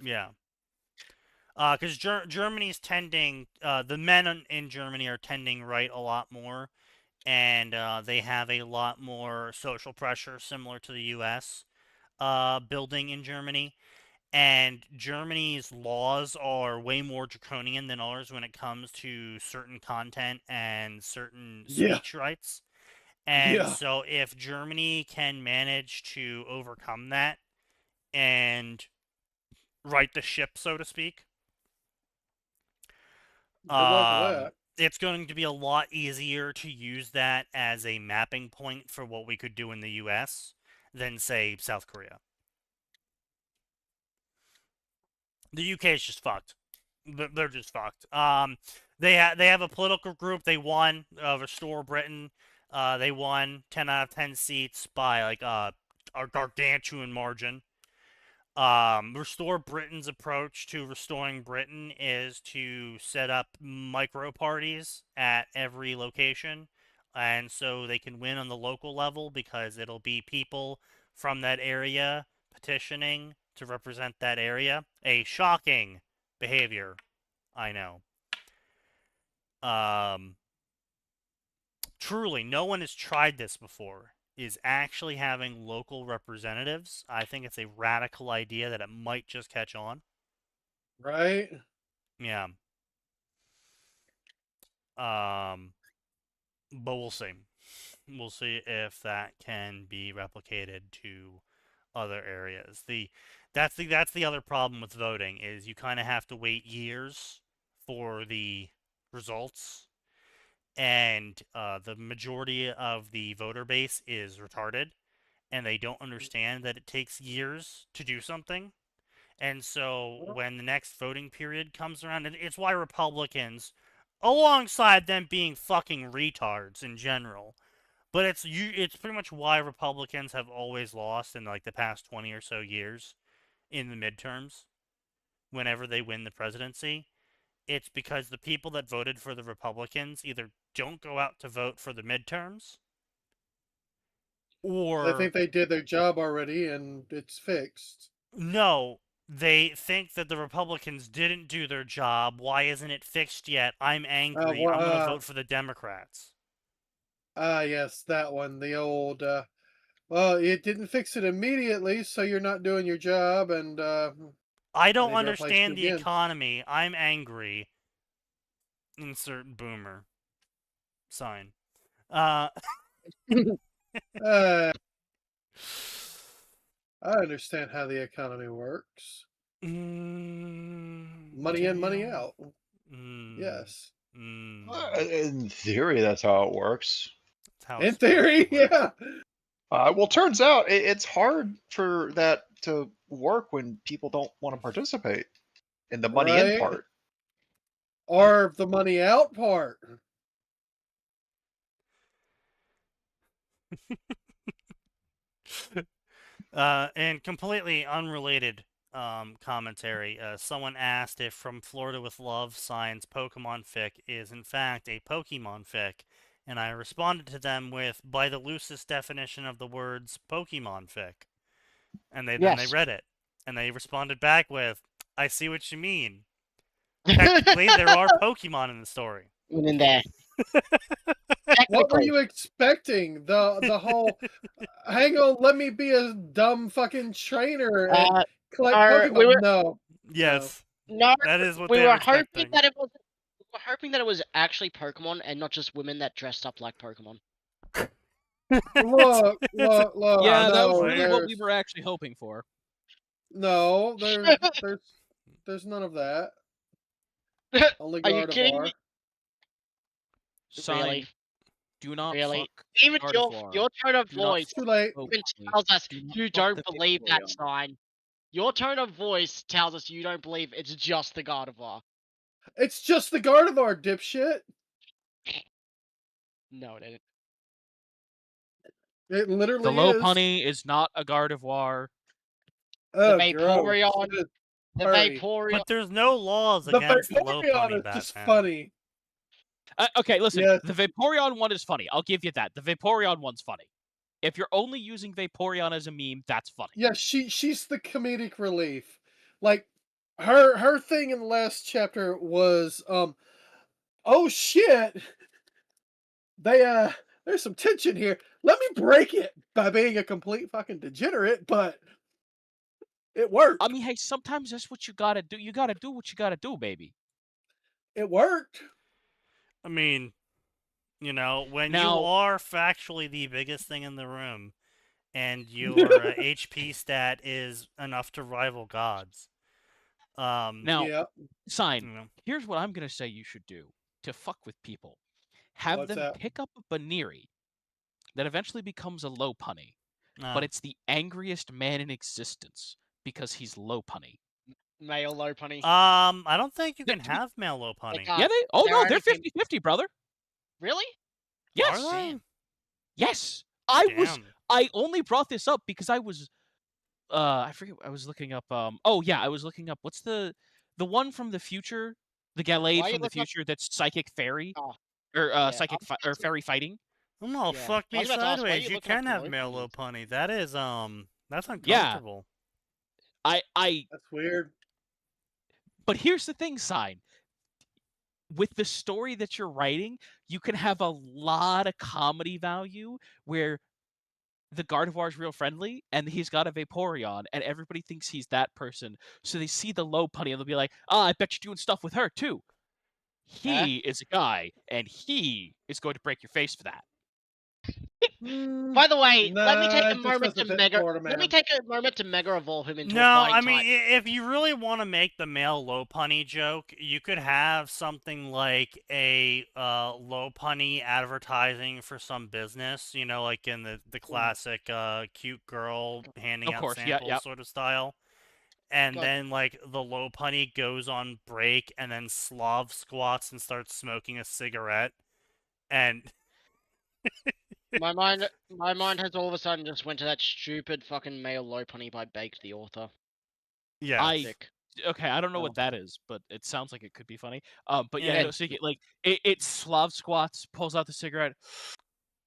Yeah. Because Germany's tending, the men in Germany are tending right a lot more, and they have a lot more social pressure similar to the U.S. Building in Germany. And Germany's laws are way more draconian than ours when it comes to certain content and certain Yeah. speech rights. And so if Germany can manage to overcome that and right the ship, so to speak, Good luck with that. it's going to be a lot easier to use that as a mapping point for what we could do in the US than, say, South Korea. The UK is just fucked. They're just fucked. They have a political group. They won Restore Britain. They won 10 out of 10 seats by like a gargantuan margin. Restore Britain's approach to restoring Britain is to set up micro parties at every location, and so they can win on the local level because it'll be people from that area petitioning to represent that area. A shocking behavior, I know. Truly, no one has tried this before, is actually having local representatives. I think it's a radical idea that it might just catch on. Right? Yeah. But we'll see. We'll see if that can be replicated to other areas. That's the other problem with voting is you kind of have to wait years for the results, and the majority of the voter base is retarded, and they don't understand that it takes years to do something. And so when the next voting period comes around, and it's why Republicans, alongside them being fucking retards in general, but it's pretty much why Republicans have always lost in like the past 20 or so years in the midterms whenever they win the presidency. It's because the people that voted for the Republicans either don't go out to vote for the midterms, or I think they did their job already and it's fixed. no, they think that the Republicans didn't do their job. Why isn't it fixed yet? I'm angry. I'm going to vote for the Democrats. Yes, that one. The old, well, it didn't fix it immediately, so you're not doing your job, and I don't need to replace you understand the again. economy. I'm angry. Insert boomer sign. Uh, I understand how the economy works. Money in, money out. Yes. In theory, that's how it works. In theory, yeah. Well, turns out it's hard for that to work when people don't want to participate in the money in part. Or the money out part. And completely unrelated commentary. Someone asked if From Florida with Love Signs Pokemon fic is in fact a Pokemon fic, and I responded to them with, by the loosest definition of the words, Pokemon fic. And then they read it, and they responded back with, I see what you mean. Technically, there are Pokemon in the story. In there. What were you expecting? The whole, hang on, let me be a dumb fucking trainer and collect Pokemon. No. Yes. No, that is what we they were expecting. hoping that it was. We were hoping that it was actually Pokemon and not just women that dressed up like Pokemon. Look. Yeah, that was really what we were actually hoping for. No, there's none of that. Only Are you kidding Gardevoir. me? Sign, really? Do not really? fuck Even Gardevoir. your tone of Do not voice Too late. even tells us you don't believe that sign. Your tone of voice tells us you don't believe it's just the Gardevoir. It's just the Gardevoir, dipshit. No, it isn't. It literally The is. Lopunny is not a Gardevoir. Oh, The Vaporeon. gross. The Vaporeon. But there's no laws The against the Vaporeon Lopunny, is just Batman. funny. Okay, listen. Yes. The Vaporeon one is funny. I'll give you that. The Vaporeon one's funny. If you're only using Vaporeon as a meme, that's funny. Yeah, she's the comedic relief. Like, her thing in the last chapter was oh shit, they there's some tension here. Let me break it by being a complete fucking degenerate, but it worked. I mean, hey, sometimes that's what you gotta do. You gotta do what you gotta do, baby. It worked. I mean, you know, when you Now, are factually the biggest thing in the room, and your HP stat is enough to rival gods. now, Yeah. Sign. You know, Here's what I'm gonna say you should do to fuck with people. Have What's them that? pick up a Baniri that eventually becomes a low punny, uh, but it's the angriest man in existence because he's low punny. Male low punny. I don't think you Yeah, can have male low They punny. can't. Yeah, they. Oh They're no, they're only 50-50, brother. Really? Yes. Are they? Damn. Yes. Damn. I only brought this up because I was I forget, I was looking up oh yeah, I was looking up what's the one from the future, the Gallade Why you from the look up? future that's psychic fairy Oh, or yeah. psychic or fairy fighting. No, Yeah. fuck I me was about to ask, why are sideways. you You looking up can the have low male low punnies? punny. That is that's Yeah. uncomfortable. I That's weird. but here's the thing, Sign. With the story that you're writing, you can have a lot of comedy value where the Gardevoir is real friendly and he's got a Vaporeon and everybody thinks he's that person. So they see the low punny and they'll be like, I bet you're doing stuff with her too. Huh? He is a guy and he is going to break your face for that. By the way, let me take Nah, a it just moment to doesn't fit mega. Florida Let me man. take a moment to mega evolve him into a No, fighting I mean, type. if you really want to make the male low punny joke, you could have something like a low punny advertising for some business, you know, like in the classic cute girl handing Of out course, yeah, samples yeah. sort of style. And God. then, like, the low punny goes on break and then Slav squats and starts smoking a cigarette. And My mind has all of a sudden just went to that stupid fucking male low punny by Baked the author. yeah, Sick. Okay, I don't know Oh. what that is, but it sounds like it could be funny. But yeah, Yeah. no, so like it Slav squats, pulls out the cigarette.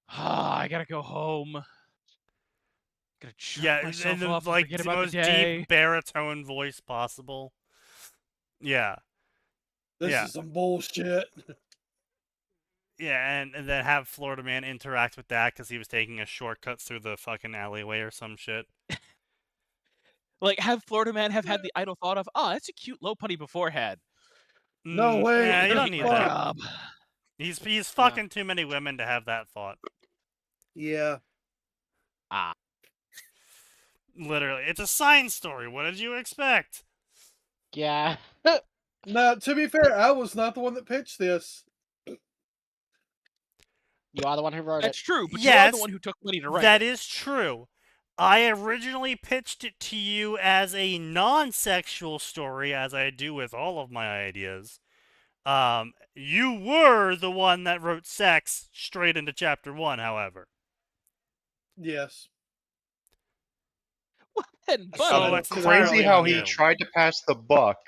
I gotta go home. Gotta jerk yeah, myself and off and like forget the about the most day. deep baritone voice possible. Yeah. This Yeah. is some bullshit. Yeah, and then have Florida Man interact with that because he was taking a shortcut through the fucking alleyway or some shit. Like have Florida Man have had the idle thought of, that's a cute low punny beforehand. No way. Yeah, you Gonna don't hate need my that. job. He's fucking too many women to have that thought. Yeah. Ah. Literally, it's a science story. What did you expect? Yeah. Now, to be fair, I was not the one that pitched this. You are the one who wrote That's it. true, but you are Yes, the one who took money to write that it. is true. I originally pitched it to you as a non-sexual story, as I do with all of my ideas. You were the one that wrote sex straight into chapter 1, however. Yes. And So buddy, it's Crazy entirely how on he you. tried to pass the buck.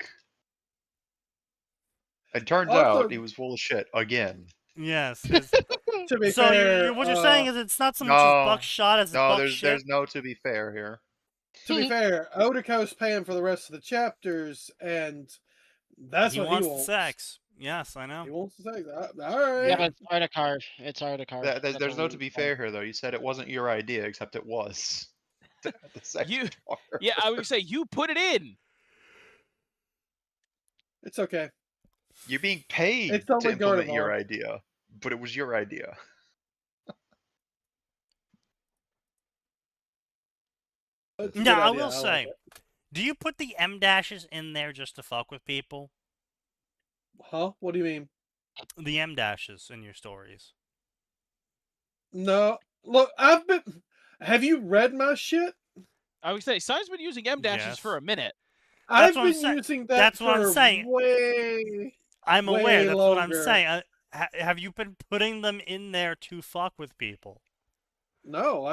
It turns Also- out he was full of shit again. Yes. To be So fair, what you're saying is it's not so much as No, buckshot as it's no, buck shit? there's no to be fair here. to be fair, Odako's paying for the rest of the chapters, and that's He what wants he the wants. sex. Yes, I know. He wants the sex. All right. Yeah, but it's Otakar. It's Otakar. There's no to be fair here, though. You said it wasn't your idea, except it was. The sex part. yeah, I would say you put it in. It's okay. You're being paid It's to only implement your Gardevoir. idea, but it was your idea. It's a Now, good I idea. will like say, it. do you put the M dashes in there just to fuck with people? Huh? What do you mean? The M dashes in your stories. No. Look, have you read my shit? I would say Sign's been using M dashes Yes. for a minute. I've That's what I'm been saying. using that That's what I'm for saying. way. I'm way aware. That's what I'm longer. saying. Have you been putting them in there to fuck with people? No,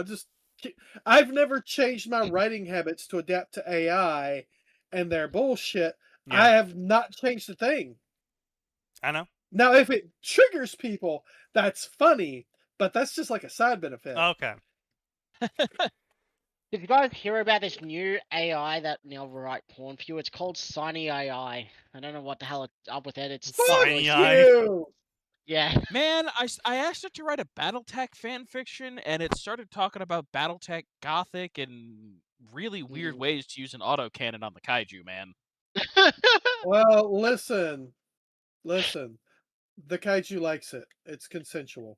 I've never changed my writing habits to adapt to AI and their bullshit. Yeah. I have not changed a thing. I know. Now, if it triggers people, that's funny, but that's just like a side benefit. Okay. Did you guys hear about this new AI that now write porn for you? It's called Sunny AI. I don't know what the hell it's up with it. It's Fuck really you! yeah. Man, I asked it to write a BattleTech fan fiction, and it started talking about BattleTech Gothic and really weird ways to use an autocannon on the kaiju, man. Well, listen. The kaiju likes it. It's consensual.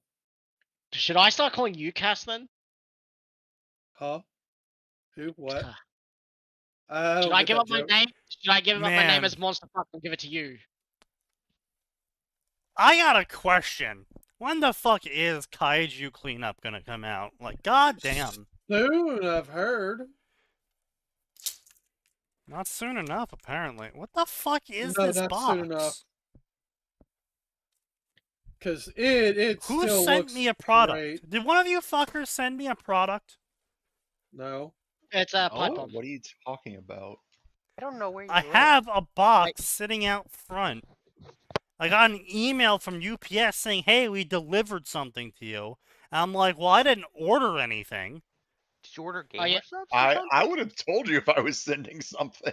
Should I start calling you Cass then? Huh? Who? What? Uh, I Should don't I get give that up my joke. name? Should I give up my name Man. as Monster Fuck and give it to you? I got a question. When the fuck is Kaiju Cleanup gonna come out? Like, goddamn. Soon, I've heard. Not soon enough, apparently. What the fuck is No, this not box? soon enough. Because it Who still sent looks me a product? great. Did one of you fuckers send me a product? No. It's a pipe Oh, bomb. what are you talking about? I don't know where you I live. have a box sitting out front. I got an email from UPS saying, hey, we delivered something to you. And I'm like, well, I didn't order anything. Did you order Oh, gamer yeah. subs? or I something? would have told you if I was sending something.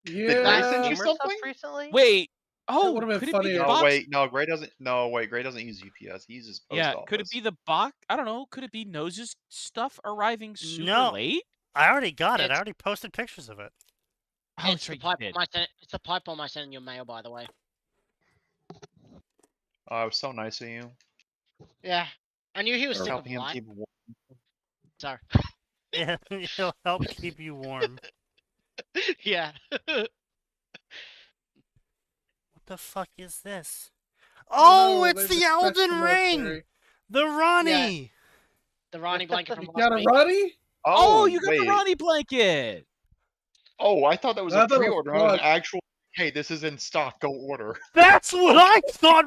Yeah. Gray Got send you gamer subs something? recently? Wait, would've been could it be the funnier. No, box? wait, no, Gray doesn't. No, wait, Gray doesn't use UPS. He uses post Yeah, office. could it be the box? I don't know. Could it be Nose's stuff arriving super No. late? I already got it. I It's- already posted pictures of it. Oh, It's that's the right, pipe you did. bomb it's the pipe bomb I sent in your mail, by the way. Oh, it was so nice of you. Yeah. I knew he was For sick of helping him life. keep warm. Sorry. Yeah, it'll help keep you warm. Yeah. What the fuck is this? Oh, Oh, no, it's they the dispatched Elden the Ring! military. The Ronnie! The Ronnie blanket from You last got a week. Ruddy? Oh, you got wait. the Ronnie blanket. Oh, I thought that was I a thought it was pre-order, not an plug. actual. Hey, this is in stock. Go order. That's what I thought!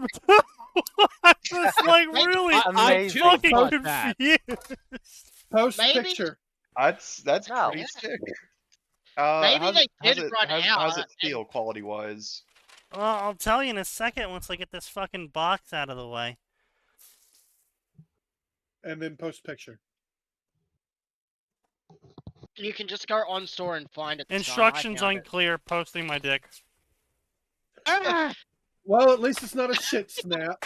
I was like Maybe- really I too fucking thought that. confused. Post Maybe- picture. That's No. pretty sick. Maybe how's they it, how's did it, run how's, out, how's it and- feel quality wise? Well, I'll tell you in a second once I get this fucking box out of the way. And then post picture. You can just go on store and find it. son. I Instructions found it. unclear, posting my dick. Ah! Well, at least it's not a shit snap.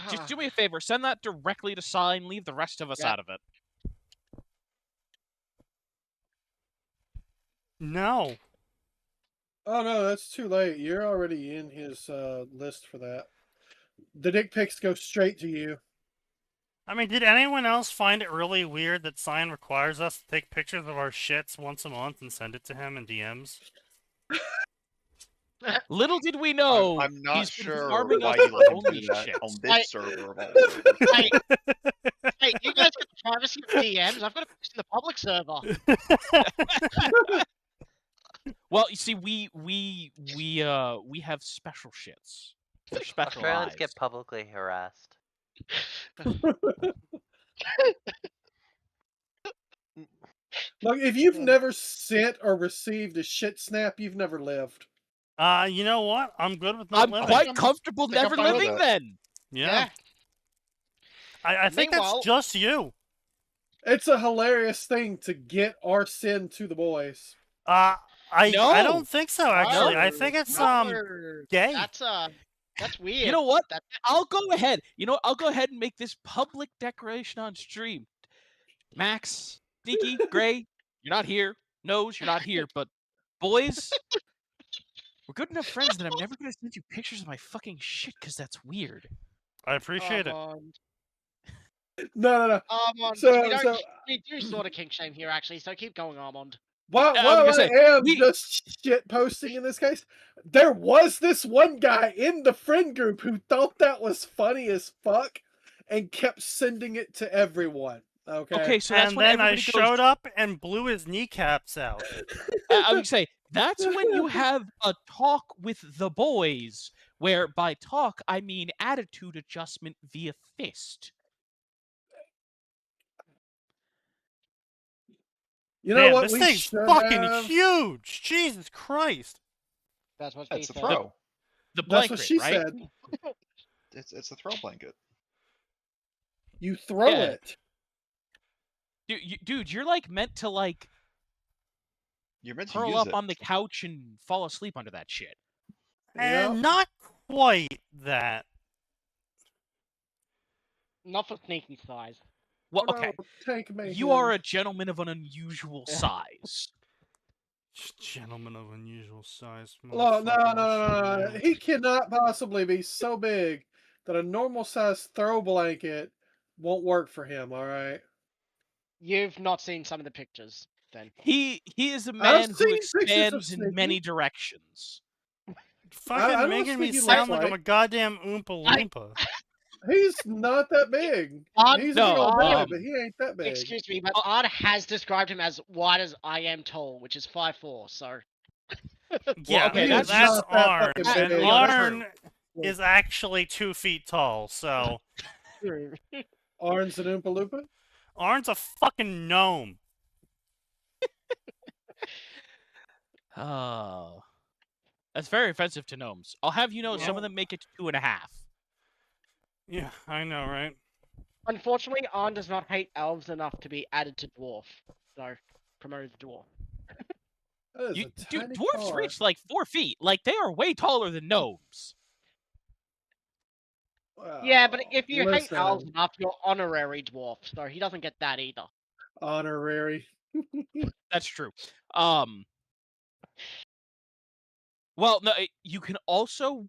Just do me a favor. Send that directly to Sign. Leave the rest of us Yeah. out of it. No. Oh no, that's too late. You're already in his list for that. The dick pics go straight to you. I mean, did anyone else find it really weird that Sign requires us to take pictures of our shits once a month and send it to him in DMs? Little did we know, I'm not he's been sure farming why us you for let him only do that shits. on I- this server of all servers. Hey, you guys get the privacy of DMs. I've got to post in the public server. Well, you see, we have special shits for special Australians eyes. get publicly harassed. Look, if you've never sent or received a shit snap, you've never lived. You know what? I'm good with not I'm living. quite comfortable think I'm never fine with living that. then. Yeah. I think that's Meanwhile- just you. It's a hilarious thing to get our sin to the boys. I No. don't think so actually. I No. think it's No, gay. That's weird. You know what? That- I'll go ahead. I'll go ahead and make this public declaration on stream. Max, Sneaky, Gray, you're not here. Nose, you're not here. But boys, we're good enough friends that I'm never gonna send you pictures of my fucking shit because that's weird. I appreciate it. No. Armand, So- we do sort of kink shame here, actually, so keep going, Armand. While I was gonna say, I am we- just shit posting in this case, there was this one guy in the friend group who thought that was funny as fuck and kept sending it to everyone. Okay, so that's And when then I everybody showed goes. up and blew his kneecaps out. I would say that's when you have a talk with the boys, where by talk I mean attitude adjustment via fist. You know Man, what? this We thing's should fucking have- huge. Jesus Christ. That's what That's she a said. throw. The That's blanket, what she right? said. It's a throw blanket. You throw Yeah. it. Dude, you're like meant to like You're meant to curl use up it. on the couch and fall asleep under that shit. And not quite that. Not for sneaky size. Well, Oh, okay. no, tank mayhem. You are a gentleman of an unusual size. Gentleman of unusual size. No, motherfucker. no. He cannot possibly be so big that a normal size throw blanket won't work for him, all right? You've not seen some of the pictures, then. He is a I've man who seen pictures of expands in Sneaky. many directions. I Fucking know what making me Sneaky sound looks like I'm a goddamn Oompa Loompa. He's not that big. Odd- He's No, a little boy, um, but he ain't that big. Excuse me, but Odd has described him as wide as I am tall, which is 5'4", so... Yeah, okay, He that's is that's not that Arn. fucking That- big. no, that's Arn true. is actually 2 feet tall, so Arn's an Oompa Loompa? Arn's a fucking gnome. Oh. That's very offensive to gnomes. I'll have you know, some of Well- them make it to 2.5. Yeah, I know, right? Unfortunately, Arn does not hate elves enough to be added to dwarf, so promoted to dwarf. That is a Dude, tiny dwarves car. reach like 4 feet. Like, they are way taller than gnomes. Yeah, but Wow. if you hate Listen, elves enough, you're honorary dwarf, so he doesn't get that either. honorary. That's true. Well, no, you can also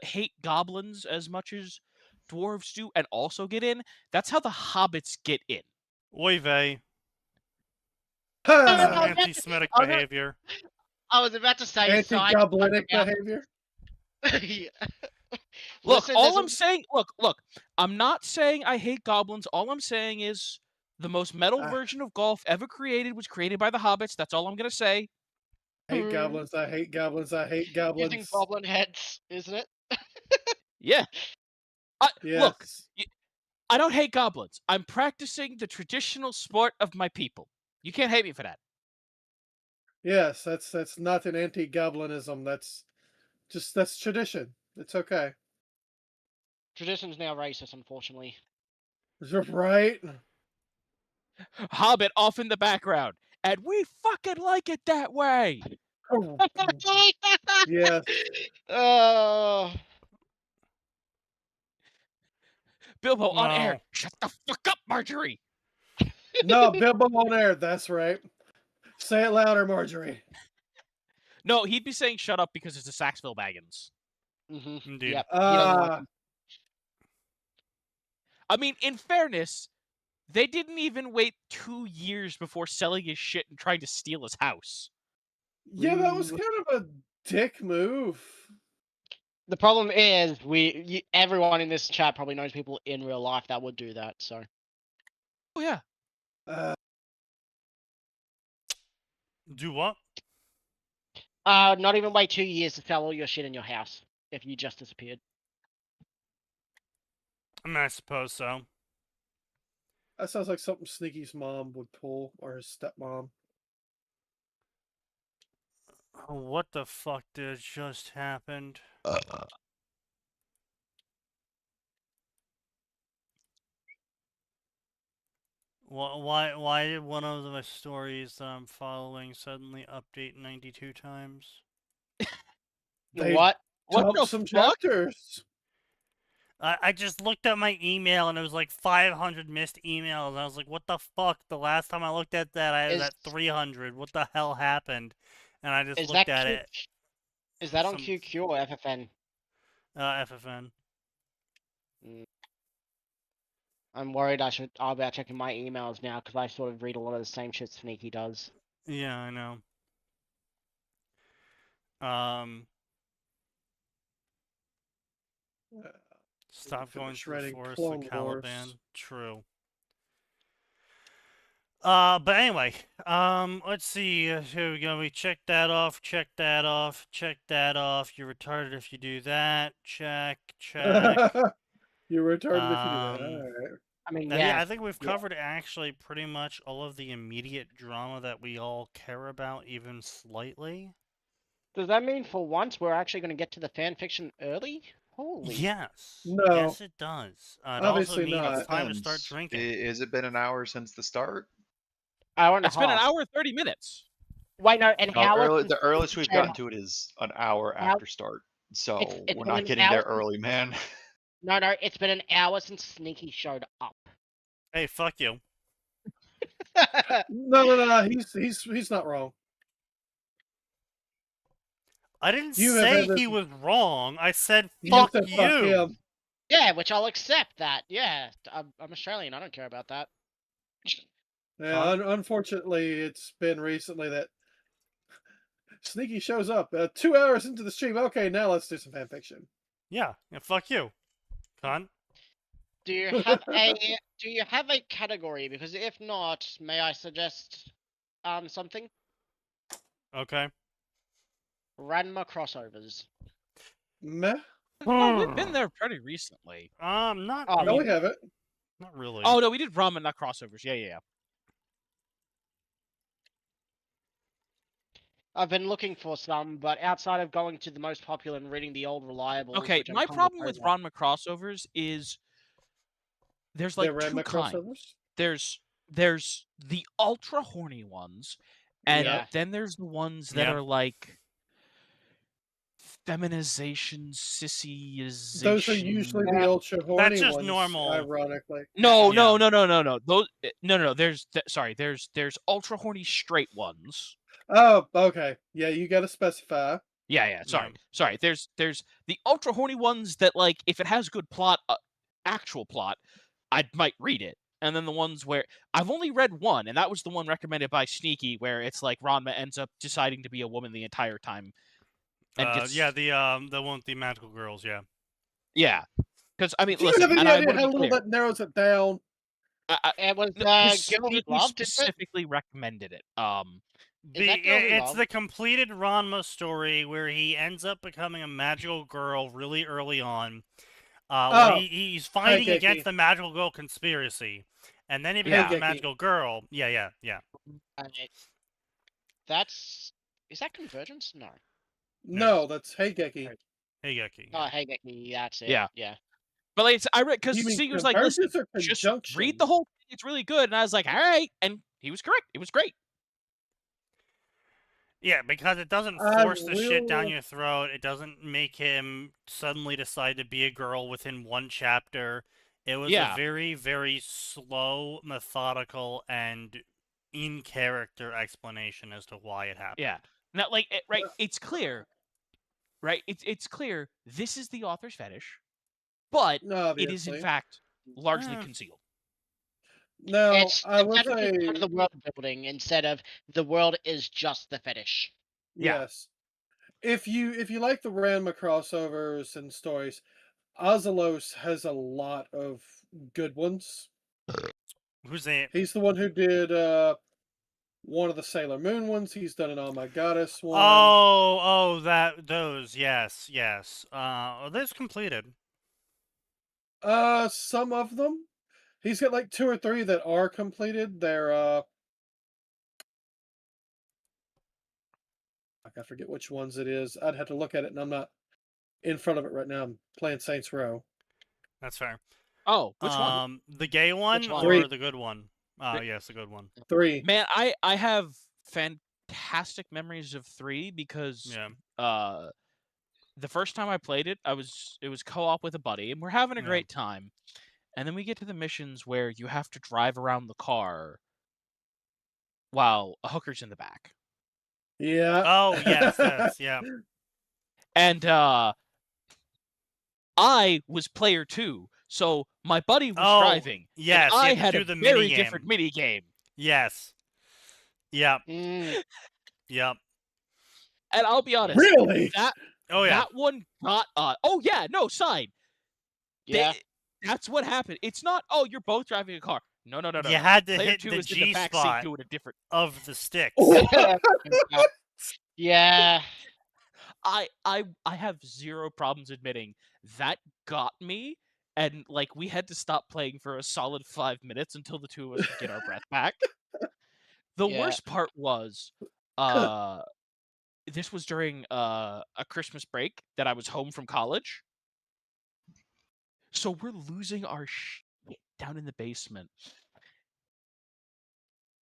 hate goblins as much as dwarves do, and also get in. That's how the hobbits get in. Oy vey. Ha! Anti-Semitic I was- behavior. I was about to say, Anti-goblinic behavior. Yeah. Look, Listen, all there's I'm saying, look, I'm not saying I hate goblins. All I'm saying is the most metal Ah. version of golf ever created was created by the hobbits. That's all I'm gonna say. I hate goblins. I hate goblins. I hate using goblins. goblin heads, isn't it? Yeah. Yes. Look, I don't hate goblins. I'm practicing the traditional sport of my people. You can't hate me for that. Yes, that's not an anti-goblinism. That's tradition. It's okay. Tradition's now racist, unfortunately. Right? Hobbit off in the background, and we fucking like it that way. Yes. Oh. Bilbo on air. No. Shut the fuck up, Marjorie. No, Bilbo on air. That's right. Say it louder, Marjorie. No, he'd be saying shut up because it's a Saxville Baggins. Mm-hmm. Indeed. Yep. He doesn't like them. I mean, in fairness, they didn't even wait 2 years before selling his shit and trying to steal his house. Yeah, that was kind of a dick move. The problem is, everyone in this chat probably knows people in real life that would do that. So. Oh yeah. Do what? Not even wait 2 years to sell all your shit in your house if you just disappeared. I mean, I suppose so. That sounds like something Sneaky's mom would pull, or his stepmom. Oh, what the fuck did just happened? Why did one of my stories that I'm following suddenly update 92 times? They What? What dumped the some fuck? chapters. I just looked at my email and it was like 500 missed emails. And I was like, what the fuck? The last time I looked at that, I was at 300. What the hell happened? And I just looked at it. Is that on Some- QQ or FFN? FFN. I'm worried I'll be checking my emails now because I sort of read a lot of the same shit Sneaky does. Yeah, I know. Stop going finish through the writing forest Clone of Caliban. Wars. True. But anyway, let's see. Here we go. We check that off. Check that off. Check that off. You're retarded if you do that. Check. Check. You're retarded if you do that. Um, All right. I mean, Now, yeah. I think we've covered actually pretty much all of the immediate drama that we all care about, even slightly. Does that mean for once we're actually going to get to the fan fiction early? Holy. Yes. No. Yes, it does. It Obviously also means not. it's time to start drinking. Is it been an hour since the start? Hour and a It's been an half. hour and 30 minutes. Wait, no, an hour. The earliest we've showed gotten up. to it is an hour Hour- after start. So it's we're been not an getting there hour- early, man. No, it's been an hour since Sneaky showed up. Hey, fuck you. No. He's not wrong. I didn't You have say had this- he was wrong. I said You fuck said fuck you. him. Yeah, which I'll accept that. Yeah, I'm Australian. I don't care about that. Yeah, unfortunately, it's been recently that Sneaky shows up 2 hours into the stream. Okay, now let's do some fan fiction. Yeah, fuck you, cunt. Do you have a category? Because if not, may I suggest something? Okay. Ranma crossovers. Meh. Oh, we've been there pretty recently. Not Oh, No, really. we haven't. Not really. Oh no, we did ramen, not crossovers. Yeah. I've been looking for some, but outside of going to the most popular and reading the old reliables. Okay, which I'm my kind of problem with over. Ranma crossovers is there's They're like two Ranma kinds. crossovers. There's the ultra horny ones, and Yeah. then there's the ones that Yeah. are like feminization, sissyization. Those are usually the ultra horny That's just ones. normal. Ironically. No. Those no. There's ultra horny straight ones. Oh, okay. Yeah, you got to specify. Yeah. Sorry. There's the ultra horny ones that like if it has good plot, actual plot, I might read it. And then the ones where I've only read one, and that was the one recommended by Sneaky, where it's like Ranma ends up deciding to be a woman the entire time. And Yeah, the one with the magical girls. Yeah. Yeah, because I mean, Do you listen, have any and I idea want how to be little clear. that narrows it down? It was No, Girl 'cause Who Sneaky Loved, isn't it? specifically recommended it. Is that Girl Who It's Loved? the completed Ranma story where he ends up becoming a magical girl really early on. Where he's fighting Higeki. against the magical girl conspiracy, and then he becomes a Higeki. magical girl. Yeah. Is that Convergence? No. No, that's Heigeki. Higeki. Oh, hey, that's it. Yeah. Yeah. But like, I read because You mean Sneaky was like, "Listen, convergence or just conjunction? read the whole thing; it's really good." And I was like, "All right," and he was correct. It was great. Yeah, because it doesn't I force the shit down will- your throat. It doesn't make him suddenly decide to be a girl within one chapter. It was Yeah. a very, very slow, methodical, and in character explanation as to why it happened. Yeah. Now, like, right? It's clear, right? It's clear. This is the author's fetish, but it is in Obviously. fact largely Yeah. concealed. No, It's I will part say of the world building instead of the world is just the fetish. Yeah. yes. If you like the Ranma crossovers and stories, Ozelos has a lot of good ones. Who's that? He's the one who did one of the Sailor Moon ones. He's done an All My Goddess one. Those, yes. Those completed. Some of them. He's got like 2 or 3 that are completed. They're I forget which ones it is. I'd have to look at it, and I'm not in front of it right now. I'm playing Saints Row. That's fair. Oh, which one? The gay one one? or 3. the good one? Yes, the good one. 3. Man, I have fantastic memories of 3 because Yeah. the first time I played it, it was co-op with a buddy, and we're having a Yeah. great time. And then we get to the missions where you have to drive around the car while a hooker's in the back. Yeah. Oh, yes, yeah. And I was player 2, so my buddy was driving. Yes, and I you had do a the very minigame. different mini game. Yes. Yep. And I'll be honest, Really? that one got oh yeah, no, side. Yeah. That's what happened. It's not, oh, you're both driving a car. No. You had to Player hit 2 the is in the G back seat spot doing a different. of the sticks. Yeah. I have zero problems admitting that got me, and like we had to stop playing for a solid 5 minutes until the two of us could get our breath back. The Yeah. worst part was, this was during a Christmas break that I was home from college, so we're losing our shit down in the basement.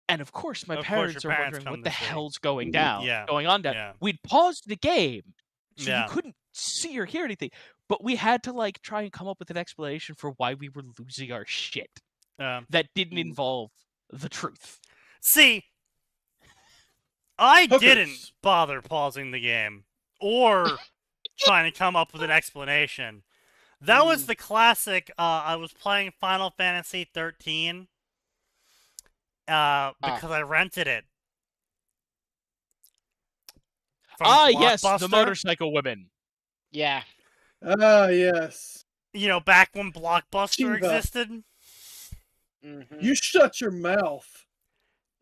And of course, my Of course parents your are parents wondering come what to the see. hell's going down, Yeah. going on down. Yeah. We'd paused the game, so you Yeah. couldn't see or hear anything. But we had to like try and come up with an explanation for why we were losing our shit that didn't involve the truth. See, I Hookers. didn't bother pausing the game or trying to come up with an explanation. That was the classic. I was playing Final Fantasy 13 because I rented it. From yes, the Blockbuster. motorcycle women. Yeah. Ah, yes. You know, back when Blockbuster Shiva. existed. You shut your mouth.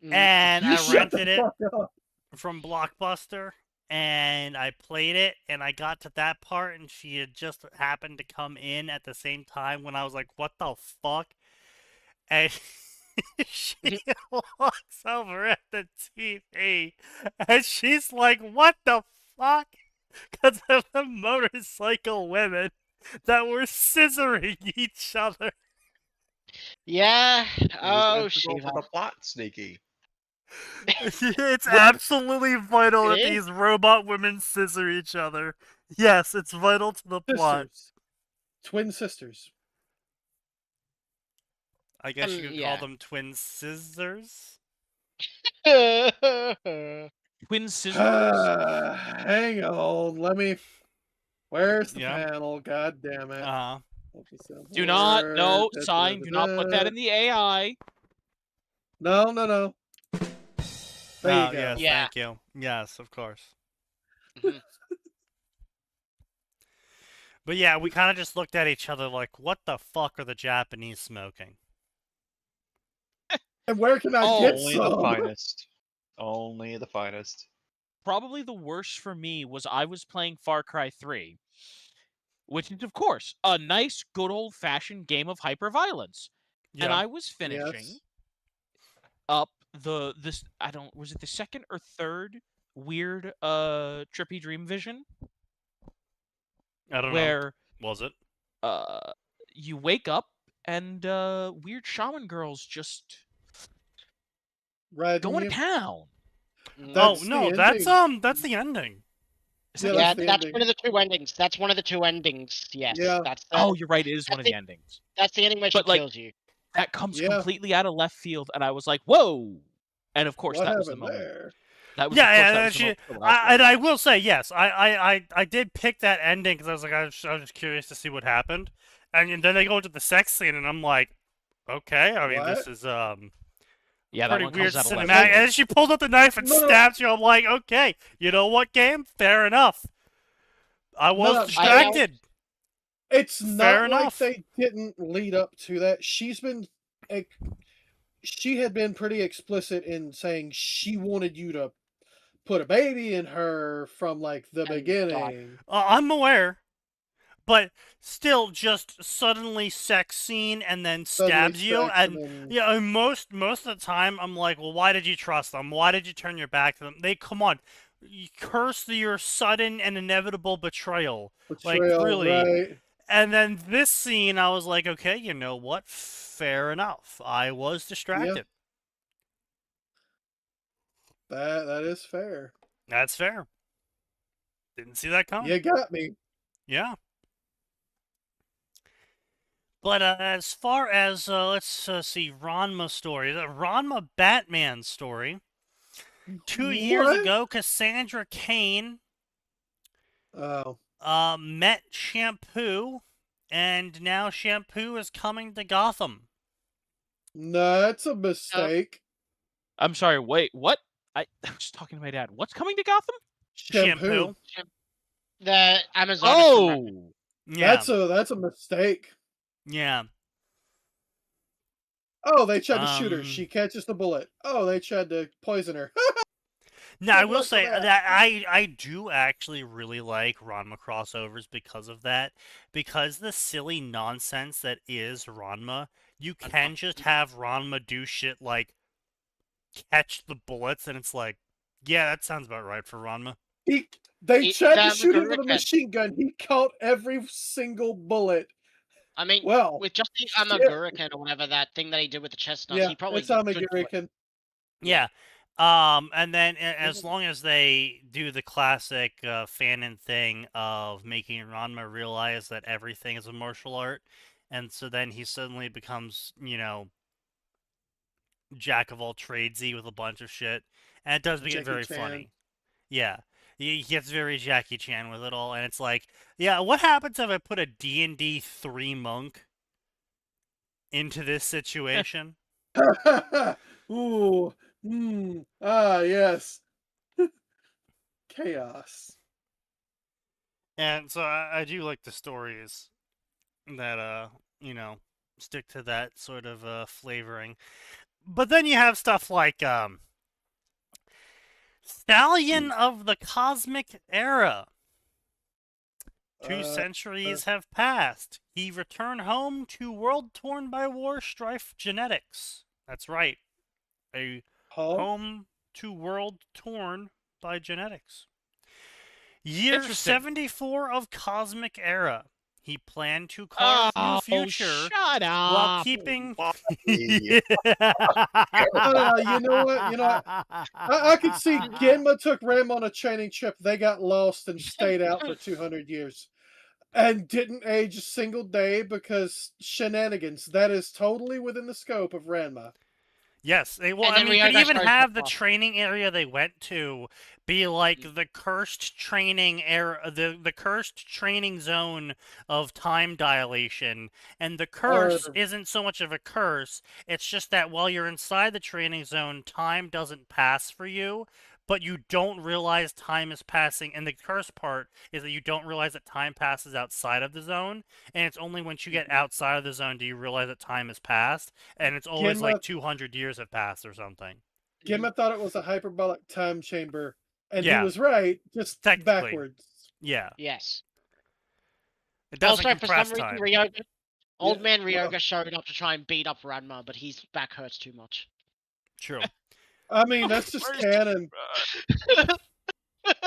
And You I shut rented the it fuck up. from Blockbuster, and I played it, and I got to that part, and she had just happened to come in at the same time when I was like, what the fuck? And she walks over at the TV, and she's like, what the fuck? Because of the motorcycle women that were scissoring each other. Yeah. Oh, It's integral Shiva. for the plot, Sneaky. It's absolutely vital that It these robot women scissor each other. Yes, it's vital to the plot. Sisters. Twin sisters. I guess you could yeah. call them twin scissors. Twin scissors. Hang on. Let me. Where's the Yeah. panel? God damn it. Do not, no, sign, do not put that in the AI. No. There you go. Yes, Yeah. thank you. Yes, of course. Mhm. But yeah, we kind of just looked at each other like, what the fuck are the Japanese smoking? And where can I get Only some? the finest. Only the finest. Probably the worst for me was I was playing Far Cry 3, which is, of course, a nice, good old-fashioned game of hyperviolence. Yeah. And I was finishing up was it the second or third weird trippy dream vision? I don't know. Where Was it? you wake up and weird shaman girls just Riding going you? to town. That's Oh no, the that's ending. that's the ending. Yeah, Yeah, the that's ending. one of the two endings. That's one of the two endings. Yes. Yeah. That's Oh, you're right. It is one of the endings. That's the ending where she But, like, kills you. That comes Yeah. completely out of left field, and I was like, "Whoa!" And of course, What that was the happened moment. there? That was, of course, Yeah, that was the she, moment when I was and I will say yes. I did pick that ending because I was like, I was just curious to see what happened, and then they go into the sex scene, and I'm like, okay. I mean, this What? is yeah, that pretty one weird comes out of left cinematic. field. And then she pulls out the knife and No. stabs you. I'm like, okay, you know what, game? Fair enough. I was No, distracted. It's Fair not like enough. they didn't lead up to that. She had been pretty explicit in saying she wanted you to put a baby in her from like the And beginning. I'm aware, but still, just suddenly sex scene and then stabs you, and then, yeah, and most of the time I'm like, well, why did you trust them? Why did you turn your back to them? They come on, you curse your sudden and inevitable betrayal. betrayal, really. right? And then this scene, I was like, okay, you know what? Fair enough. I was distracted. That is fair. That's fair. Didn't see that coming. You got me. Yeah. But as far as, let's see, Ranma story. The Ranma Batman story. 2 years What? ago, Cassandra Cain Oh. met Shampoo, and now Shampoo is coming to Gotham. No, that's a mistake. I'm sorry. Wait, what? I was talking to my dad. What's coming to Gotham? Shampoo. The Amazon. Oh, Yeah. That's a mistake. Yeah. Oh, they tried to shoot her. She catches the bullet. Oh, they tried to poison her. Now, I Good will luck say with that I do actually really like Ranma crossovers because of that. Because the silly nonsense that is Ranma, you can just have Ranma do shit like catch the bullets, and it's like, yeah, that sounds about right for Ranma. They tried to that shoot him with a Gurukhan. machine gun. He caught every single bullet. I mean, Well, with just the shit. Amagurikan or whatever that thing that he did with the chestnuts, Yeah, he probably it's could do it. Amagurikan. Yeah. And then as long as they do the classic fanon thing of making Ranma realize that everything is a martial art, and so then he suddenly becomes, jack of all tradesy with a bunch of shit, and it does get Jackie very Chan. funny. Yeah. He gets very Jackie Chan with it all, and it's like, yeah, what happens if I put a D&D 3 monk into this situation? Ooh. Yes. Chaos. And so I do like the stories that stick to that sort of flavoring. But then you have stuff like Stallion of the Cosmic Era. 2 centuries have passed. He returned home to world torn by war strife genetics. That's right. A home to world torn by genetics. Year 74 of Cosmic Era. He planned to carve new future while keeping. You know what? I could see Genma took Ram on a training trip. They got lost and stayed out for 200 years. And didn't age a single day because shenanigans. That is totally within the scope of Ranma. Yes, you could even have the training area they went to be like the cursed training area, the cursed training zone of time dilation. And the curse isn't so much of a curse, it's just that while you're inside the training zone, time doesn't pass for you, but you don't realize time is passing. And the curse part is that you don't realize that time passes outside of the zone, and it's only once you get outside of the zone do you realize that time has passed, and it's always like 200 years have passed or something. Genma thought it was a hyperbolic time chamber, and he was right, just backwards. Yeah. Yes. It doesn't also, for some reason, time. Old Man Ryoga showed up to try and beat up Ranma, but his back hurts too much. True. I mean, that's just canon.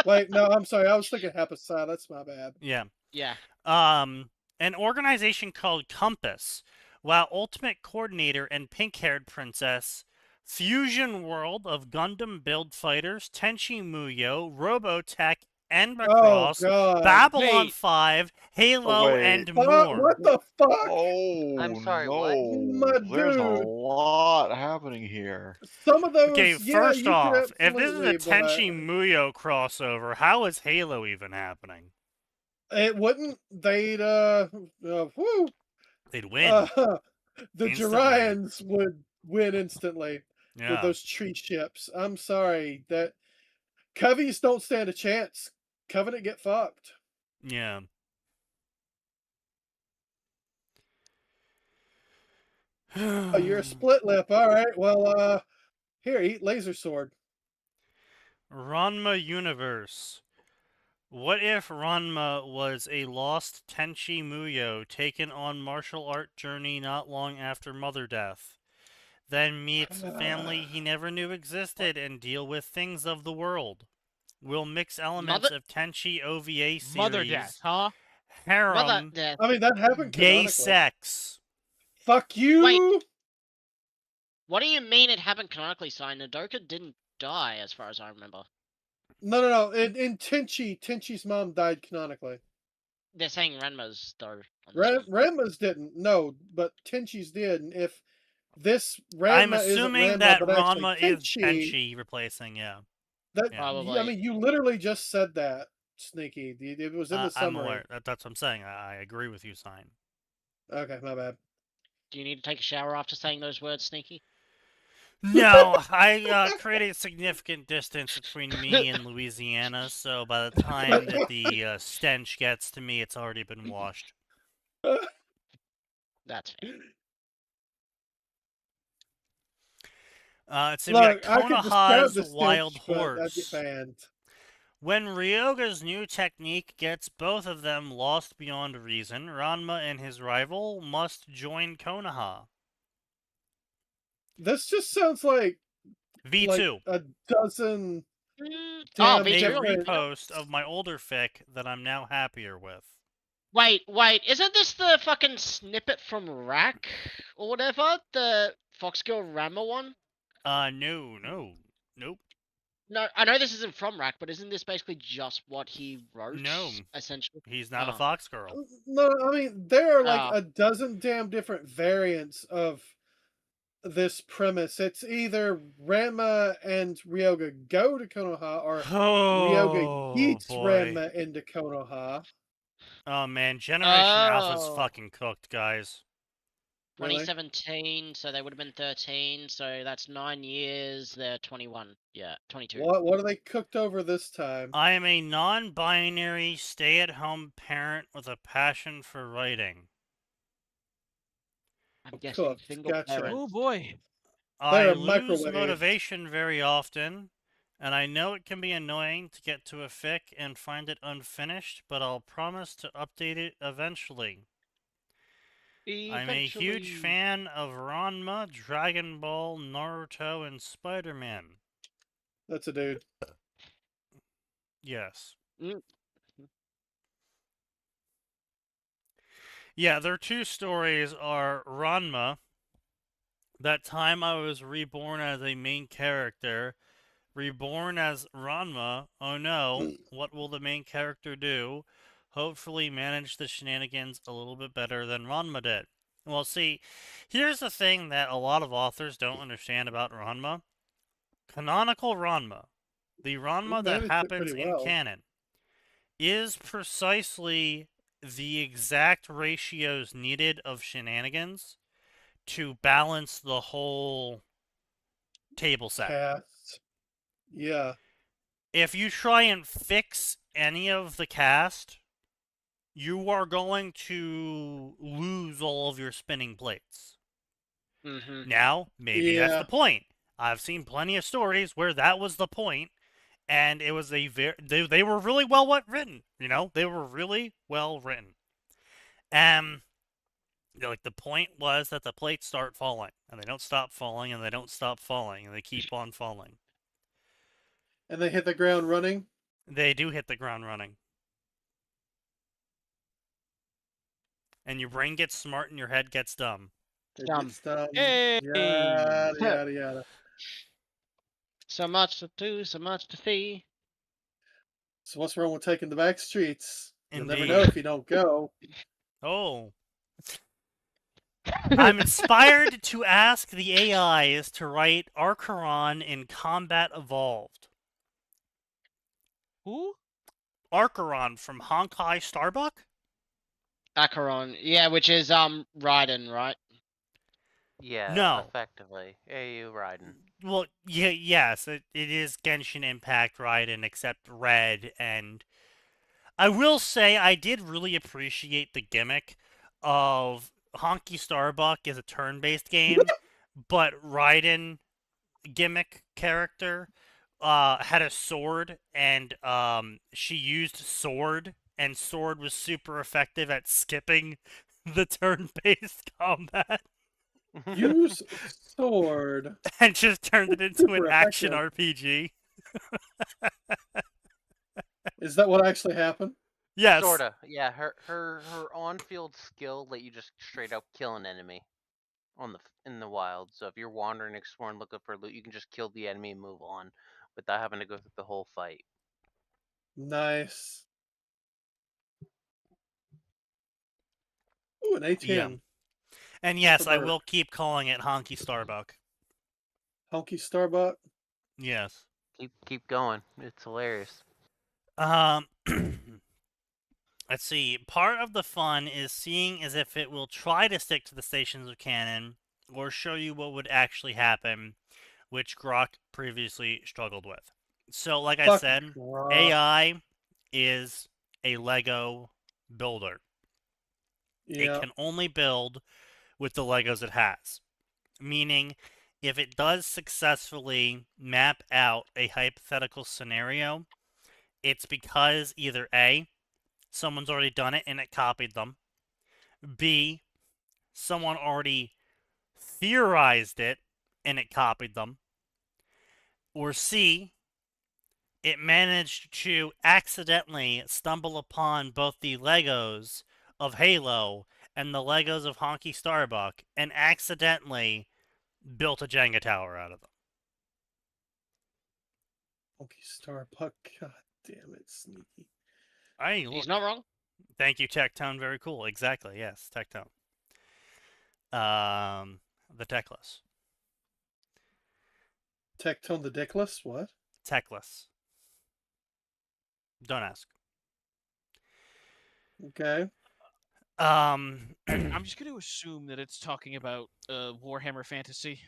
Wait, no, I'm sorry. I was thinking Hapasai. That's my bad. Yeah. Yeah. An organization called Compass, while Ultimate Coordinator and Pink-Haired Princess, Fusion World of Gundam Build Fighters, Tenchi Muyo, Robotech, and Macross, Babylon 5, Halo, and more. What the fuck? Oh, I'm sorry, what? There's a lot happening here. Some of those. Okay, first off, if this is a absolutely, Tenchi Muyo crossover, how is Halo even happening? It wouldn't. They'd whew. They'd win. The Jorians would win instantly Yeah. with those tree ships. I'm sorry, that Coveys don't stand a chance. Covenant get fucked. Yeah. Oh, you're a split lip. All right. Well, here, eat laser sword. Ranma Universe. What if Ranma was a lost Tenchi Muyo taken on martial art journey not long after mother death? Then meets family he never knew existed and deal with things of the world. Will mix elements of Tenchi OVA series. Mother death, huh? Harem. I mean, that happened gay sex. Fuck you. Wait. What do you mean it happened canonically, Sai? Nodoka didn't die, as far as I remember. No. In Tenchi's mom died canonically. They're saying Ranma's, though. Ranma's didn't, no, but Tenchi's did. And if this Ranma I'm assuming isn't Ranma, that but Ranma is Tenchi replacing, yeah. That, Probably. I mean, you literally just said that, Sneaky. It was in the summary. I'm aware. That's what I'm saying. I agree with you, Sign. Okay, my bad. Do you need to take a shower after saying those words, Sneaky? No, I created significant distance between me and Louisiana, so by the time that the stench gets to me, it's already been washed. That's fair. It's Konoha's Wild Horse. When Ryoga's new technique gets both of them lost beyond reason, Ranma and his rival must join Konoha. This just sounds like V2. Like a dozen. Made a repost of my older fic that I'm now happier with. Wait, isn't this the fucking snippet from Rack or whatever? The Fox Girl Ranma one? No, nope. No, I know this isn't from Rack, but isn't this basically just what he wrote? No. Essentially. He's not a Oh. fox girl. No, I mean there are like Oh. a dozen damn different variants of this premise. It's either Ranma and Ryoga go to Konoha, or Ryoga Oh, yeets boy. Ranma into Konoha. Oh, man. Generation Alpha's Oh. fucking cooked, guys. Really? 2017, so they would have been 13, so that's 9 years. They're 21. Yeah, 22. What are they cooked over this time? I am a non-binary, stay-at-home parent with a passion for writing. I'm guessing Cooked. single Gotcha. parent. Oh boy. I They're lose microwaved. motivation very often, and I know it can be annoying to get to a fic and find it unfinished, but I'll promise to update it eventually. I'm a huge fan of Ranma, Dragon Ball, Naruto, and Spider-Man. That's a dude. Yes. Mm. Yeah, their two stories are Ranma, that time I was reborn as a main character, reborn as Ranma, oh no, what will the main character do? Hopefully manage the shenanigans a little bit better than Ranma did. Well, see, here's the thing that a lot of authors don't understand about Ranma. Canonical Ranma, the Ranma that managed it happens pretty in well. canon, is precisely the exact ratios needed of shenanigans to balance the whole table set. Cast. Yeah. If you try and fix any of the cast, you are going to lose all of your spinning plates. Mm-hmm. Now, maybe that's Yeah. the point. I've seen plenty of stories where that was the point, and it was a they were really well written. You know, they were really well written. Like the point was that the plates start falling, and they don't stop falling, and they don't stop falling, and they keep on falling. And they hit the ground running. They do hit the ground running. And your brain gets smart and your head gets dumb. It Dumb. gets dumb. Hey! Yada yada yada. So much to do, so much to see. So what's wrong with taking the back streets? You'll never Indeed. know if you don't go. Oh. I'm inspired to ask the AIs to write Archeron in Combat Evolved. Who? Archeron from Honkai Starbuck? Acheron, yeah, which is Raiden, right? Yeah, No. effectively. AU Raiden. Well, yeah, yes, it is Genshin Impact Raiden, except red, and I will say I did really appreciate the gimmick of Honky Starbuck is a turn-based game, but Raiden gimmick character had a sword, and she used sword, and sword was super effective at skipping the turn-based combat, Use sword. and just turned it into an Super action effective. RPG. Is that what actually happened? Yes. Sorta. Yeah, her on-field skill let you just straight up kill an enemy in the wild. So if you're wandering, exploring, looking for loot, you can just kill the enemy and move on without having to go through the whole fight. Nice. Ooh, an ATM. Yeah. And yes, I Prefer- will keep calling it Honky Starbuck. Honky Starbuck. Yes. Keep going. It's hilarious. Let's see. Part of the fun is seeing as if it will try to stick to the stations of canon or show you what would actually happen, which Grok previously struggled with. So, like I Fuck said, Grok. AI is a Lego builder. Yeah. It can only build with the Legos it has. Meaning, if it does successfully map out a hypothetical scenario, it's because either A, someone's already done it and it copied them, B, someone already theorized it and it copied them, or C, it managed to accidentally stumble upon both the Legos of Halo and the Legos of Honky Starbuck and accidentally built a Jenga tower out of them. Monkey Star Puck. God damn it, Sneaky. He's not wrong. Thank you, Tectone. Very cool. Exactly. Yes, Tectone. The Techless. Tectone the Dickless? What? Techless. Don't ask. Okay. Um, I'm just going to assume that it's talking about Warhammer Fantasy.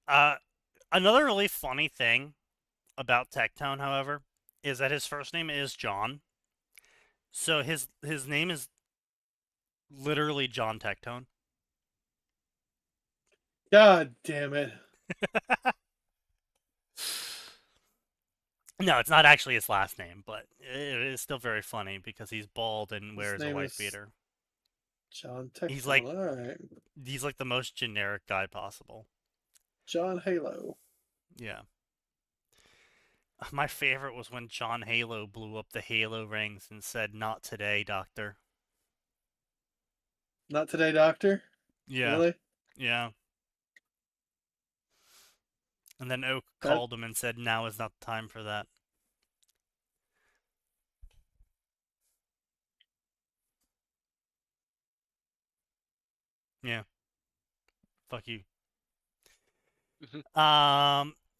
Another really funny thing about Tectone, however, is that his first name is John. So his name is literally John Tectone. God damn it. No, it's not actually his last name, but it is still very funny because he's bald and His wears a name white is beater. John Tectone. He's like- all right. He's like the most generic guy possible. John Halo. Yeah. My favorite was when John Halo blew up the Halo rings and said, "Not today, Doctor." Not today, Doctor? Yeah. Really? Yeah. And then Oak That- called him and said, "Now is not the time for that." Yeah. Fuck you.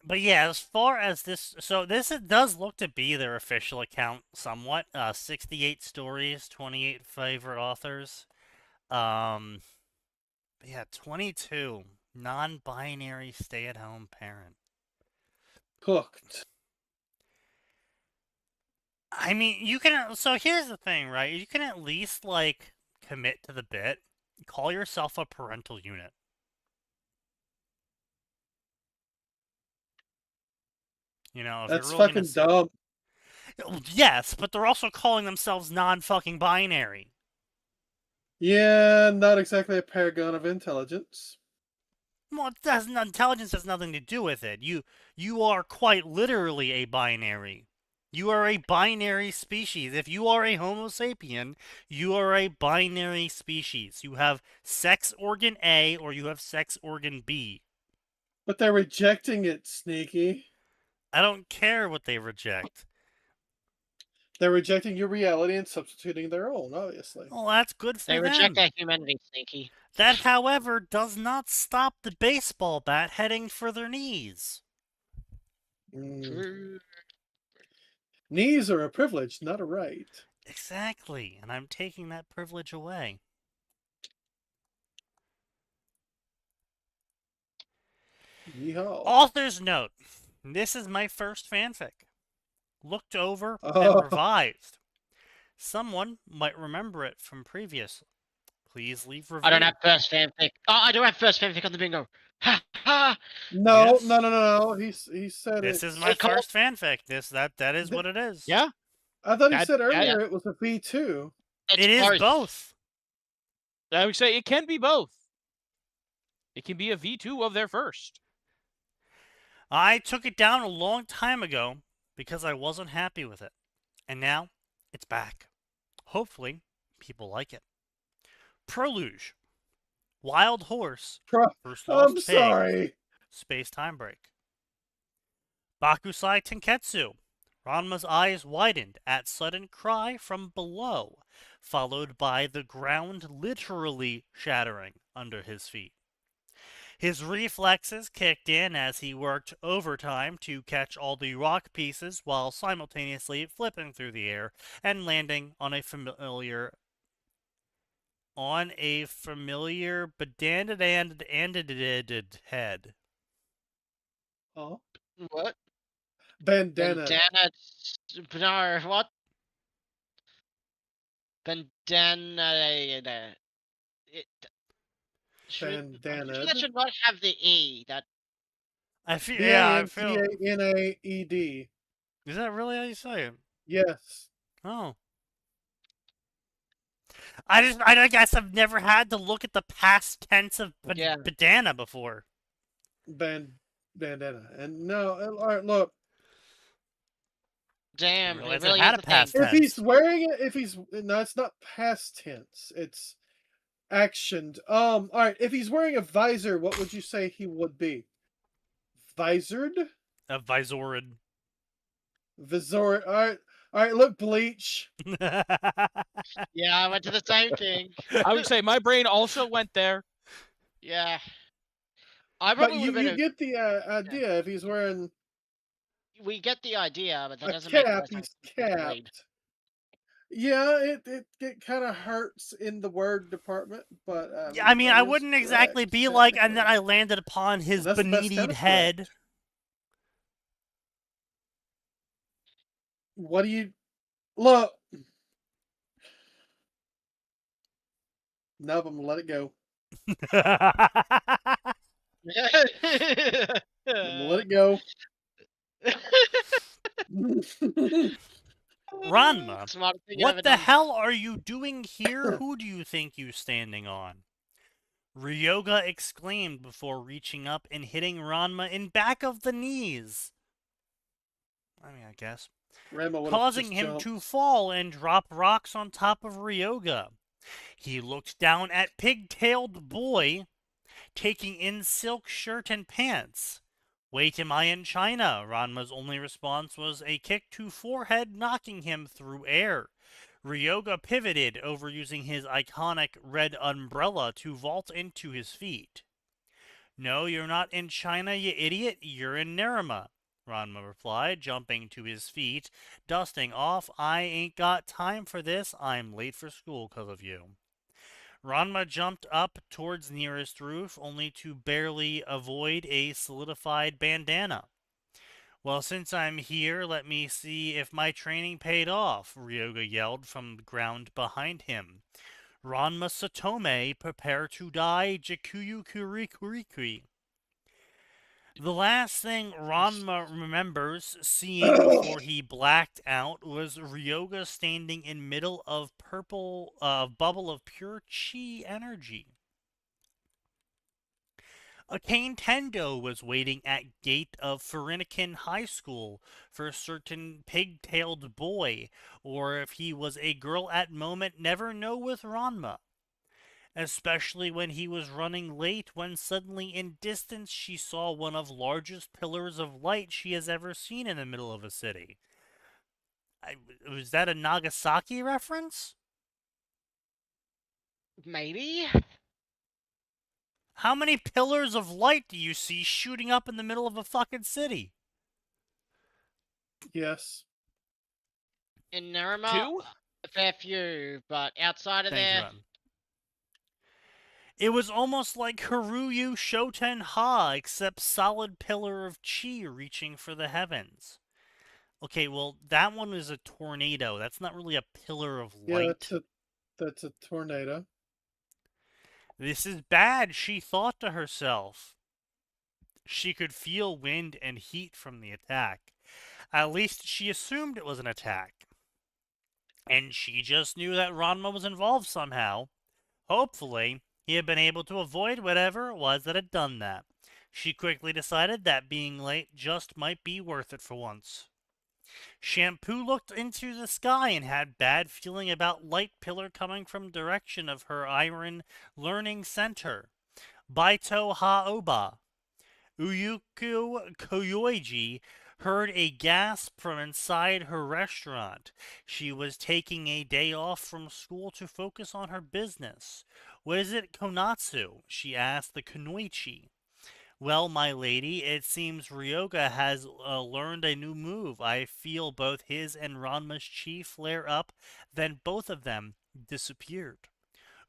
But yeah, as far as this, so this does look to be their official account somewhat. 68 stories, 28 favorite authors. Yeah, 22 non-binary stay-at-home parent. Hooked. I mean, you can. So here's the thing, right? You can at least like commit to the bit. Call yourself a parental unit. You know, if That's you're really fucking gonna dumb. Yes, but they're also calling themselves non-fucking binary. Yeah, not exactly a paragon of intelligence. Well, intelligence has nothing to do with it. You are quite literally a binary. You are a binary species. If you are a Homo sapien, you are a binary species. You have sex organ A or you have sex organ B. But they're rejecting it, Sneaky. I don't care what they reject. They're rejecting your reality and substituting their own, obviously. Well, that's good for They them. reject our humanity, Sneaky. That, however, does not stop the baseball bat heading for their knees. True. Knees are a privilege, not a right. Exactly, and I'm taking that privilege away. Yeehaw. Author's note. This is my first fanfic. Looked over Oh. and revised. Someone might remember it from previous. Please leave review. I don't have first fanfic. Oh, I do have first fanfic on the bingo. Ha ha! No, Yes. no. He said This it. is my Hey, Cole. first fanfic. That is what it is. Yeah, I thought he That- said yeah, earlier it was a V2. It is both. I would say it can be both. It can be a V2 of their first. I took it down a long time ago because I wasn't happy with it. And now it's back. Hopefully, people like it. Preluge. Wild Horse. First Lost I'm Pig. sorry. Space-time break. Bakusai Tenketsu. Ranma's eyes widened at sudden cry from below, followed by the ground literally shattering under his feet. His reflexes kicked in as he worked overtime to catch all the rock pieces while simultaneously flipping through the air and landing on a familiar bandana head. Oh. What? Bandana. No, what? Bandana. Bandana. That should not have the E. That I feel. I feel. B-A-N-T-A-N-A-E-D. Is that really how you say it? Yes. Oh. I guess I've never had to look at the past tense of Yeah. bandana before. Bandana. And no, all right, look. damn. Realize It really it had is a a past thing. If he's wearing it, no, it's not past tense. It's actioned. All right. If he's wearing a visor, what would you say he would be? Visored? A visorid. Visor. All right. Look, Bleach. Yeah, I went to the same thing. I would say my brain also went there. Yeah. I But probably would have you been get the idea if he's wearing we get the idea, but that a doesn't make cap, less sense he's with the blade. capped. Yeah, it kind of hurts in the word department, but I mean, that I is wouldn't exactly correct, be like, and then technically. I landed upon his That's the best kind benedied of head. correct. What do you look? Nub him, let it go. Let it go. Ranma, Smartest thing I've what ever the done. hell are you doing here? Who do you think you're standing on? Ryoga exclaimed before reaching up and hitting Ranma in back of the knees. I mean, I guess. Rambo would have Causing just him jumped. to fall and drop rocks on top of Ryoga. He looked down at pig-tailed boy, taking in silk shirt and pants. Wait, am I in China? Ranma's only response was a kick to forehead, knocking him through air. Ryoga pivoted over using his iconic red umbrella to vault into his feet. No, you're not in China, you idiot. You're in Nerima, Ranma replied, jumping to his feet, dusting off. I ain't got time for this. I'm late for school 'cause of you. Ranma jumped up towards nearest roof, only to barely avoid a solidified bandana. Well, since I'm here, let me see if my training paid off, Ryoga yelled from the ground behind him. Ranma Satome, prepare to die, Jikuyu Kurikurikui. The last thing Ranma remembers seeing before he blacked out was Ryoga standing in middle of purple bubble of pure chi energy. A Kane Tendo was waiting at gate of Pharinican High School for a certain pig-tailed boy, or if he was a girl at moment, never know with Ranma. Especially when he was running late, when suddenly in distance she saw one of largest pillars of light she has ever seen in the middle of a city. Was that a Nagasaki reference? Maybe? How many pillars of light do you see shooting up in the middle of a fucking city? Yes. In Nerima, 2? a fair few, but outside of Thanks, there, Ren. It was almost like Haruyu Shoten Ha, except solid pillar of chi reaching for the heavens. Okay, well, that one is a tornado. That's not really a pillar of Yeah, light. that's a tornado. This is bad, she thought to herself. She could feel wind and heat from the attack. At least she assumed it was an attack. And she just knew that Ranma was involved somehow. Hopefully, he had been able to avoid whatever it was that had done that. She quickly decided that being late just might be worth it for once. Shampoo looked into the sky and had bad feeling about light pillar coming from direction of her iron learning center. Baito Haoba. Uyuku Koyoiji heard a gasp from inside her restaurant. She was taking a day off from school to focus on her business. What is it, Konatsu? She asked the Kunoichi. Well, my lady, it seems Ryoga has learned a new move. I feel both his and Ranma's chi flare up, then both of them disappeared.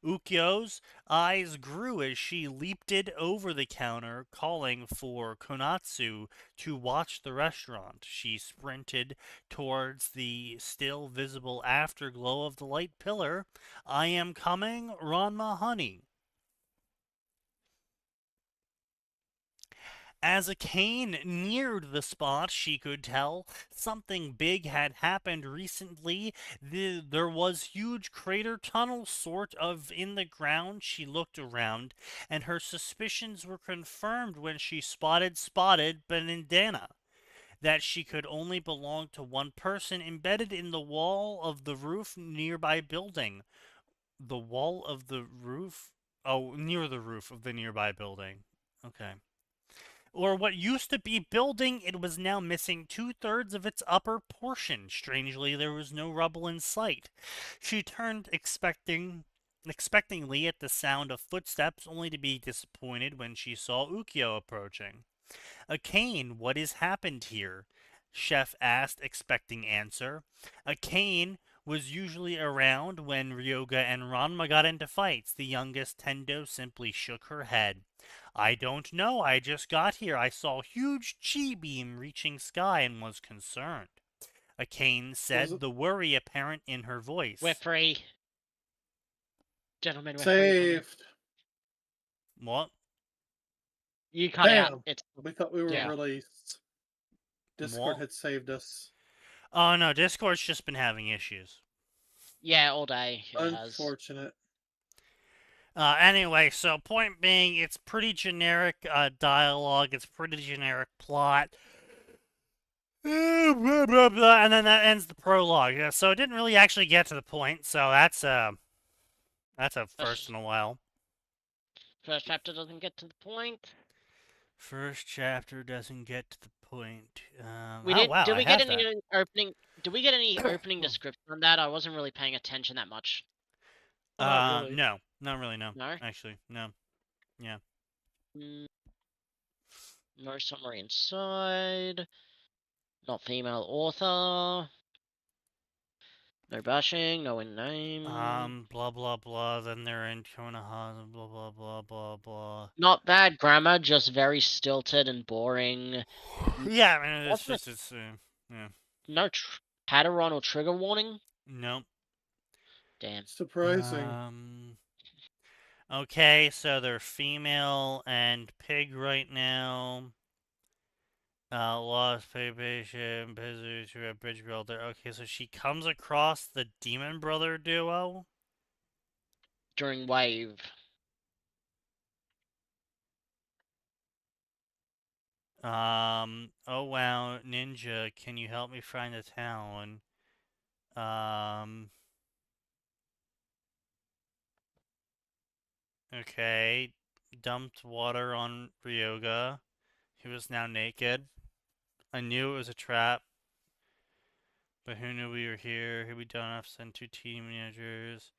Ukyo's eyes grew as she leaped it over the counter, calling for Konatsu to watch the restaurant. She sprinted towards the still visible afterglow of the light pillar. I am coming, Ranma honey. As a Kane neared the spot, she could tell something big had happened recently. There was huge crater tunnel sort of in the ground. She looked around, and her suspicions were confirmed when she spotted Benindana. That she could only belong to one person embedded in the wall of the roof nearby building. The wall of the roof? Oh, near the roof of the nearby building. Okay. or what used to be building, it was now missing 2/3 of its upper portion. Strangely, there was no rubble in sight. She turned expectingly at the sound of footsteps, only to be disappointed when she saw Ukyo approaching. Akane, what has happened here? Chef asked, expecting answer. Akane was usually around when Ryoga and Ranma got into fights. The youngest Tendo simply shook her head. I don't know, I just got here. I saw a huge chi beam reaching sky and was concerned. Akane said, the worry apparent in her voice. We're free. Gentlemen, we're free. Saved. What? You cut Damn. out. It's We thought we were Yeah. released. Discord What? had saved us. Oh no, Discord's just been having issues. Yeah, all day. It has. Unfortunate. Anyway, so point being, it's pretty generic dialogue, it's pretty generic plot. Blah, blah, blah, and then that ends the prologue. So it didn't really actually get to the point, so that's a first in a while. First chapter doesn't get to the point. First chapter doesn't get to the point. We oh, did. wow, Did we I get have any that. opening? Did we get any opening description on that? I wasn't really paying attention that much. Not really. No, not really. No, No? actually, no. Yeah. No summary inside. Not female author. No bashing. No in name. Blah blah blah. Then they're in Konoha. Blah blah blah blah blah. Not bad grammar, just very stilted and boring. Yeah, I mean, it's just yeah. No pattern or trigger warning. Nope. Damn. Surprising. Okay, so they're female and pig right now. Lost patient, busy to a bridge builder. Okay, so she comes across the Demon Brother duo during Wave. Oh wow, Ninja, can you help me find a town? Okay, dumped water on Ryoga. He was now naked. I knew it was a trap, but who knew we were here? Here we don't have to send 2 team managers.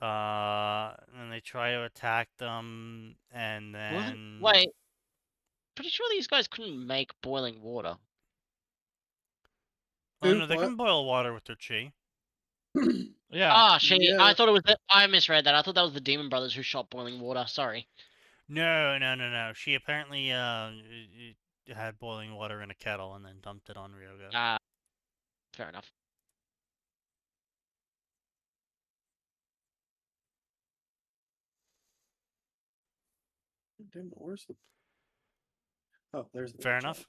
And they try to attack them, and then... Wait. Pretty sure these guys couldn't make boiling water. Oh no, they can boil water with their chi. Yeah. Ah, she. I thought it was. I misread that. I thought that was the Demon Brothers who shot boiling water. Sorry. No. She apparently had boiling water in a kettle and then dumped it on Ryoga. Fair enough. Damn, where's the... Oh, there's the... Fair enough.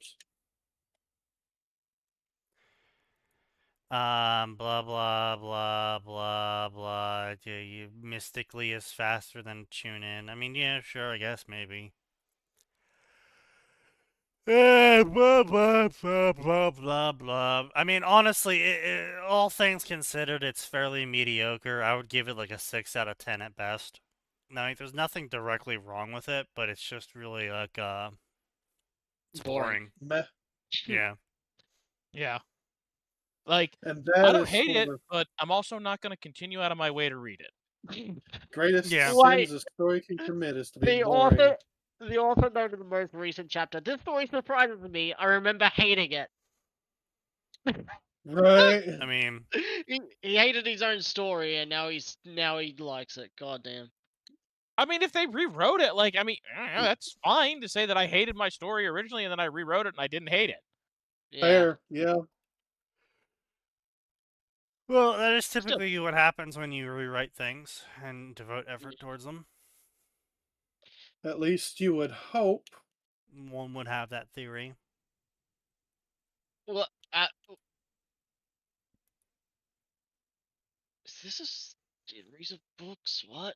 Blah blah blah blah blah. Yeah, you mystically is faster than tune in. I mean, yeah, sure, I guess maybe. Blah blah blah blah blah blah. I mean, honestly, all things considered, it's fairly mediocre. I would give it like a 6 out of 10 at best. Now, like, there's nothing directly wrong with it, but it's just really like it's boring. Meh. Yeah. Yeah. Like, and I don't hate it, but I'm also not going to continue out of my way to read it. Greatest Yeah. sins a story can commit is to be boring. The author noted the most recent chapter. This story surprises me. I remember hating it. Right. I mean, he hated his own story, and now he likes it. God damn. I mean, if they rewrote it, like, I mean, that's fine to say that I hated my story originally and then I rewrote it and I didn't hate it. Yeah. Fair, yeah. Well, that is typically what happens when you rewrite things and devote effort towards them. At least you would hope. One would have that theory. Well, is this a series of books? What?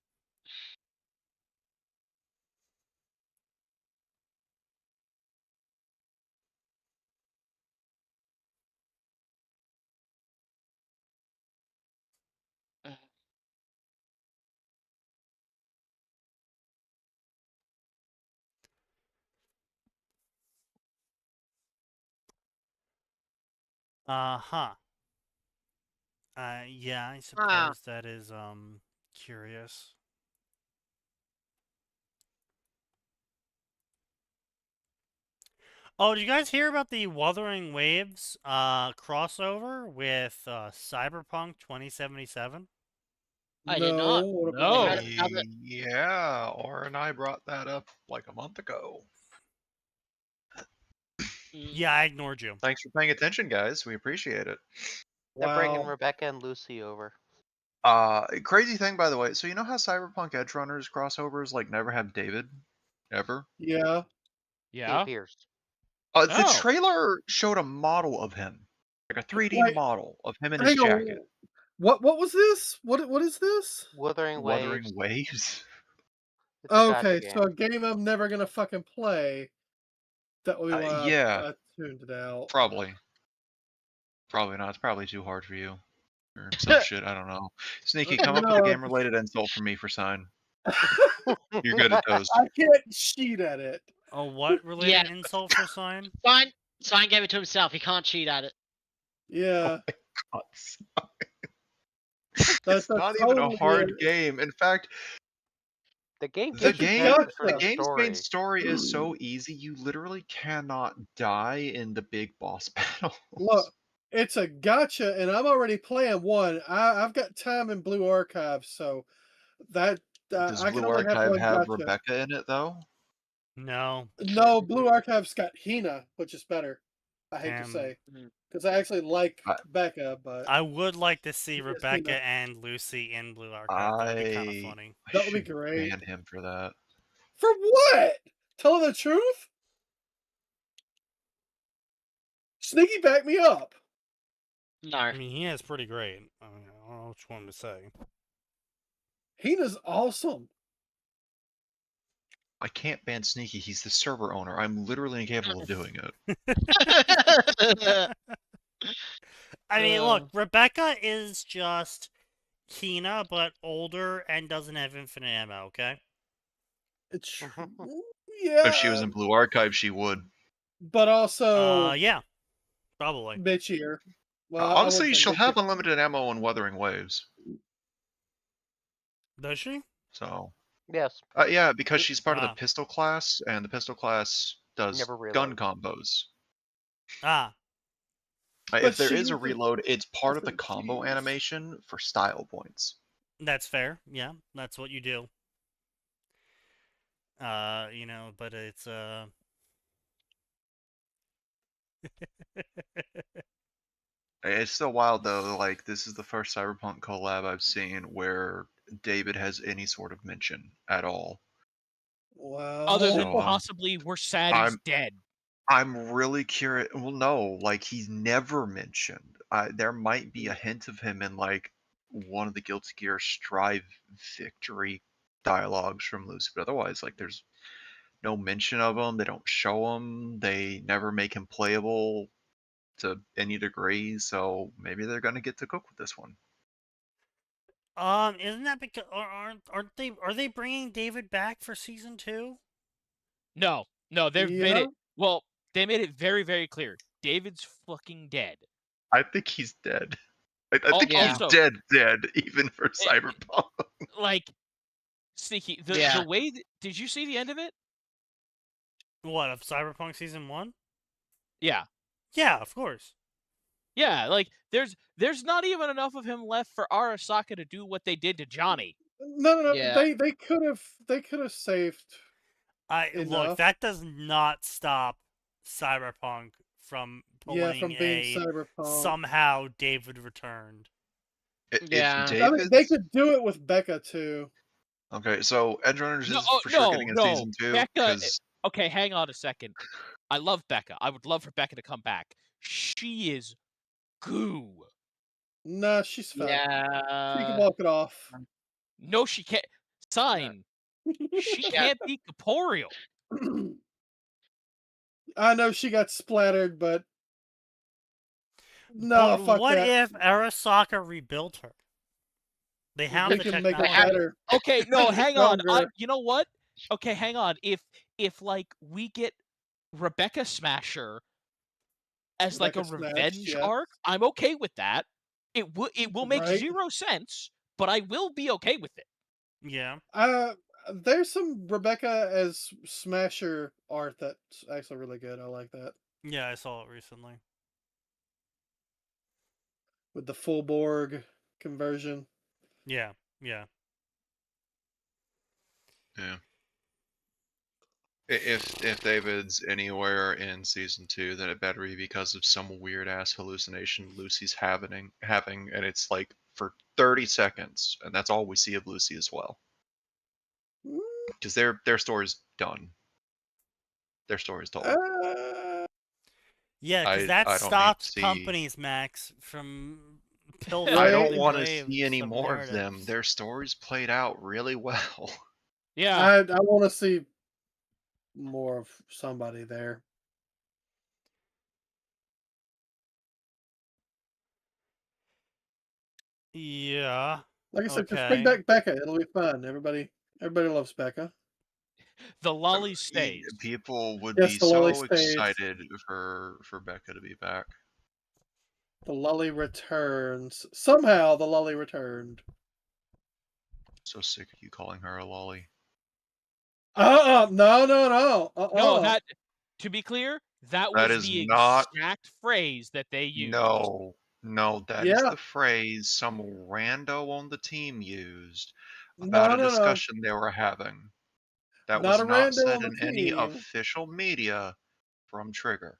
Huh. Yeah, I suppose that is curious. Oh, did you guys hear about the Wuthering Waves crossover with Cyberpunk 2077? I did not. No, what No. They about had that? another. Yeah, or and I brought that up like a month ago. Yeah, I ignored you. Thanks for paying attention, guys. We appreciate it. They're bringing Wow. Rebecca and Lucy over. Crazy thing, by the way. So you know how Cyberpunk Edge Runners crossovers like never have David, ever? Yeah. He Yeah. appears. The Oh. trailer showed a model of him, like a 3D Wait, model of him in his hang on. jacket. What was this? What is this? Wuthering Wuthering Waves. Waves. It's a gacha Okay, game. so a game I'm never gonna fucking play. That we Yeah, I tuned it out. probably. Probably not. It's probably too hard for you. Or some shit, I don't know. Sneaky, come up with a No. game-related insult for me for Sign. You're good at those. I can't cheat at it. Oh, what related insult for Sign? Sign gave it to himself. He can't cheat at it. Yeah. God, That's it's not even a totally hard it. game. In fact, The game the takes advantage for the game's main story. story is so easy, you literally cannot die in the big boss battles. Look, it's a gotcha, and I'm already playing one. I've got time in Blue Archive, so that Does I can Blue only have Archive one have gotcha. Rebecca in it, though? No. No, Blue Archive's got Hina, which is better. I hate to say, because I actually like Becca, but I would like to see Yes, Rebecca Hina. and Lucy in Blue Archive. That would be kind of funny. I That would be should great. ban him for that. For what? Tell her the truth? Sneaky, back me up. No. I mean, he is pretty great. I don't know which one to say. Hina's awesome. I can't ban Sneaky. He's the server owner. I'm literally incapable of doing it. I mean, look, Rebecca is just Hina, but older and doesn't have infinite ammo, okay? It's true. Yeah. If she was in Blue Archive, she would. But also, yeah, probably. bitchier. Well, Honestly, she'll have unlimited ammo in Wuthering Waves. Does she? So. Yes. Yeah, because she's part of the pistol class, and the pistol class does gun combos. If there is a reload, it's part of the combo animation for style points. That's fair. Yeah, that's what you do. You know, but it's It's still wild though. Like, this is the first Cyberpunk collab I've seen where David has any sort of mention at all. Wow. Other than possibly we're sad he's dead. I'm really curious. Well, no, like he's never mentioned. There might be a hint of him in like one of the Guilty Gear Strive victory dialogues from Lucy, but otherwise, like there's no mention of him. They don't show him. They never make him playable to any degree. So maybe they're gonna get to cook with this one. Isn't that because are they bringing David back for season 2? No, they've made it. Well, they made it very, very clear. David's fucking dead. I think he's dead. I think he's dead, even for Cyberpunk. Like, Sneaky, the way... Did you see the end of it? What, of Cyberpunk Season 1? Yeah. Yeah, of course. Yeah, like, there's not even enough of him left for Arasaka to do what they did to Johnny. No. Yeah. They could have saved. Look, that does not stop Cyberpunk from pulling being Cyberpunk. Somehow David returned. They could do it with Becca too. Okay, so Edgerunners is for sure getting a season 2. Becca, okay, hang on a second. I love Becca. I would love for Becca to come back. She is goo. Nah, she's fine. Yeah. She can walk it off. No, she can't. Sign. She can't be corporeal. I know she got splattered, but no, fuck what that. if Arasaka rebuilt her? They have the technology. Make it better. Okay, no, hang on. You know what? Okay, hang on. If like we get Rebecca Smasher as like a Rebecca snatched, revenge yeah. arc, I'm okay with that. It will make Right. 0 sense, but I will be okay with it. Yeah. There's some Rebecca as Smasher art that's actually really good. I like that. Yeah, I saw it recently. With the full Borg conversion. Yeah. Yeah. Yeah. If David's anywhere in season 2, then it better be because of some weird ass hallucination Lucy's having, and it's like for 30 seconds, and that's all we see of Lucy as well. Because their story's done. Their story's told. Yeah, because I that don't need stopped to see- companies, Max, from I Right. don't want to waves see any of more of them. narratives. Their stories played out really well. Yeah. I want to see more of somebody there. Yeah. Like I said, just bring back Becca. It'll be fun. Everybody loves Becca. The lolly stays. People would Yes, be the lolly so stays. excited for Becca to be back. The lolly returns. Somehow the lolly returned. So sick of you calling her a lolly. No. No, that, to be clear, that That was is the not- exact phrase that they used. No, that is Yeah. the phrase some rando on the team used No, about a no. discussion they were having. That Not was a not rando said on the in any team. official media from Trigger.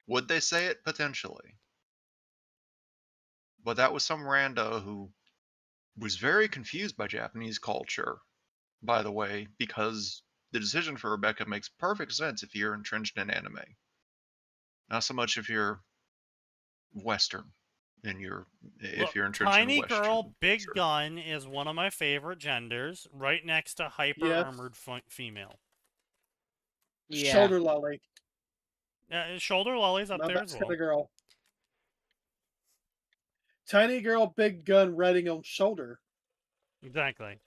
Would they say it? Potentially. But that was some rando who was very confused by Japanese culture, by the way, because the decision for Rebecca makes perfect sense if you're entrenched in anime. Not so much if you're Western. If you're entrenched Tiny in Western girl, big culture. gun is one of my favorite genders, right next to hyper armored female. Yeah. Shoulder lolly. Shoulder lolly's up Now there that's as well. the girl. Tiny girl, big gun, riding on shoulder. Exactly.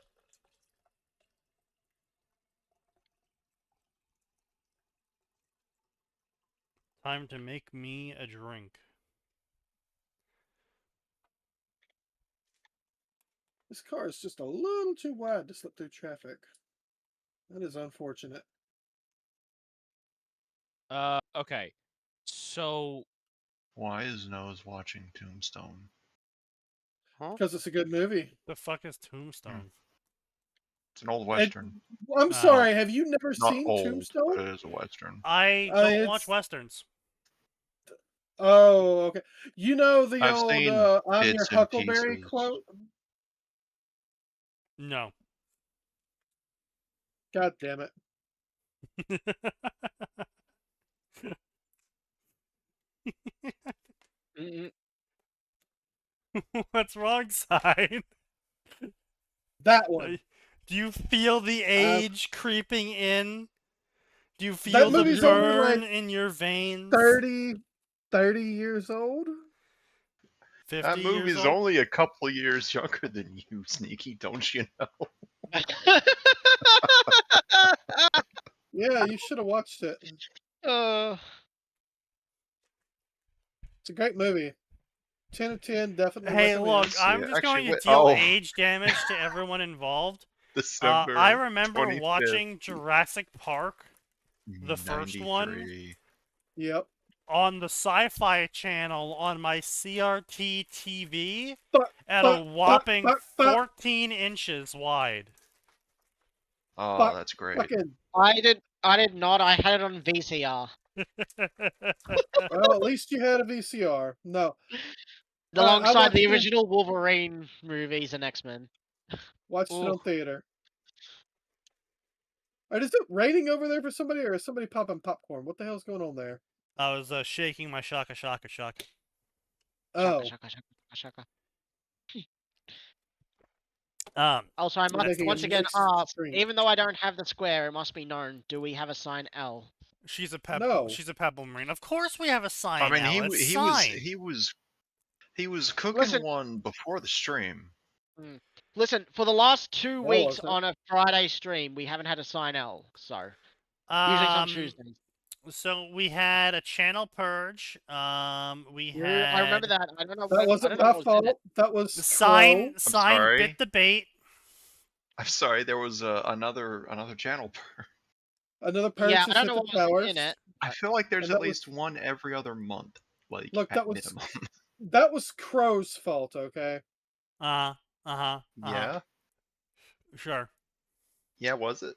Time to make me a drink. This car is just a little too wide to slip through traffic. That is unfortunate. Okay. So Why is Nose watching Tombstone? Because it's a good movie. The fuck is Tombstone? It's an old Western. I'm sorry, have you never Not seen old, Tombstone? but it is a Western. I don't watch Westerns. Oh, okay. You know the I've old seen I'm your bits and Huckleberry pieces. quote? No. God damn it. What's wrong, Side? That one. Do you feel the age creeping in? Do you That feel the movie's only burn like in your veins? 30 years old? 50 That years movie's old? only a couple of years younger than you, Sneaky, don't you know? Yeah, you should have watched it. It's a great movie. 10 of 10, definitely Hey, recommend. look, I'm just going to deal age damage to everyone involved. December I remember 25th. watching Jurassic Park, the first one, 93. Yep. on the Sci-Fi Channel on my CRT TV at a whopping 14 inches wide. Oh, that's great. I did not. I had it on VCR. Well, at least you had a VCR. No. Alongside the original Wolverine movies and X-Men. Watched it on theater. Alright, is it raining over there for somebody, or is somebody popping popcorn? What the hell's going on there? I was shaking my shaka. Oh. Shaka. Also, I must once again ask, even though I don't have the square, it must be known, do we have a sign L? She's a Pebble Marine. Of course we have a sign I mean, L. he was cooking one before the stream. Listen, for the last 2 weeks on a Friday stream, we haven't had a sign L, so usually it's on Tuesdays. So we had a channel purge. We Yeah, I remember had that. I don't know. That I wasn't don't know my what was in it. fault. That was sign Crow. sign bit sorry. the bait. I'm sorry. There was another channel. Another Yeah, purge I has don't hit know the what was in towers. it. I feel like there's And at that was least one every other month, like look. at That was minimum. that was Crow's fault. Okay. Uh huh. Yeah. Sure. Yeah. Was it?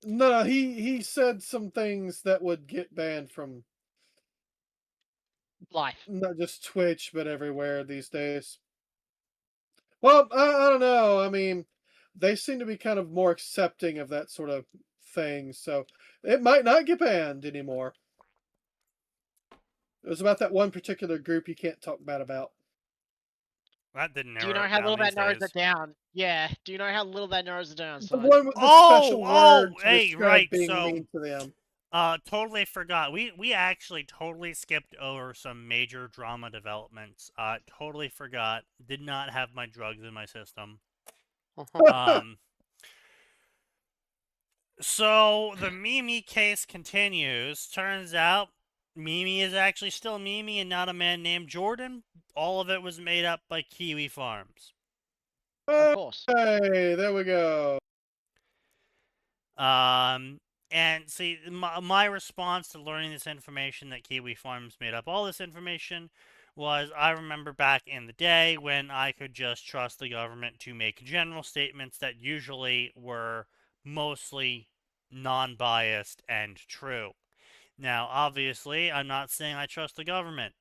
No, he said some things that would get banned from Life. not just Twitch but everywhere these days. Well, I don't know. I mean, they seem to be kind of more accepting of that sort of thing, so it might not get banned anymore. It was about that one particular group you can't talk bad about. That didn't Do you narrow know it how down little these that narrows days. it down? Yeah. Do you know how little that narrows it down, The son? one with the Oh, special word to hey, describe right. being So, mean to them. totally forgot. We actually totally skipped over some major drama developments. Totally forgot. Did not have my drugs in my system. Um, so the Mimi case continues. Turns out Mimi is actually still Mimi and not a man named Jordan. All of it was made up by Kiwi Farms. Of course. Hey, there we go. And see, my response to learning this information that Kiwi Farms made up all this information was I remember back in the day when I could just trust the government to make general statements that usually were mostly non-biased and true. Now, obviously, I'm not saying I trust the government,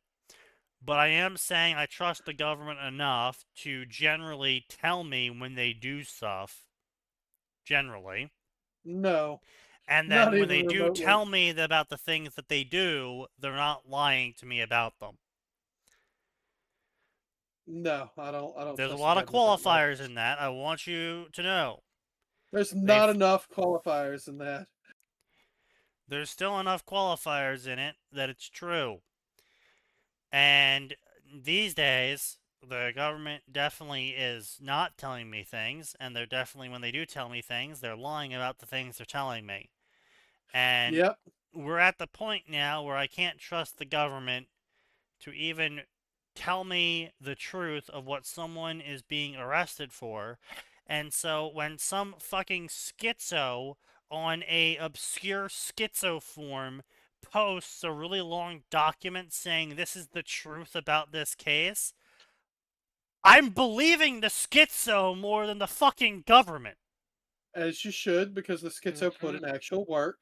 but I am saying I trust the government enough to generally tell me when they do stuff, generally. No, And not then when even they do remotely. tell me about the things that they do, they're not lying to me about them. No, I don't There's a trust the lot of government that much. qualifiers in that. I want you to know. There's not They've enough qualifiers in that. there's still enough qualifiers in it that it's true. And these days, the government definitely is not telling me things, and they're definitely, when they do tell me things, they're lying about the things they're telling me. And Yep. we're at the point now where I can't trust the government to even tell me the truth of what someone is being arrested for. And so when some fucking schizo on a obscure schizo form posts a really long document saying this is the truth about this case, I'm believing the schizo more than the fucking government. As you should, because the schizo put in actual work.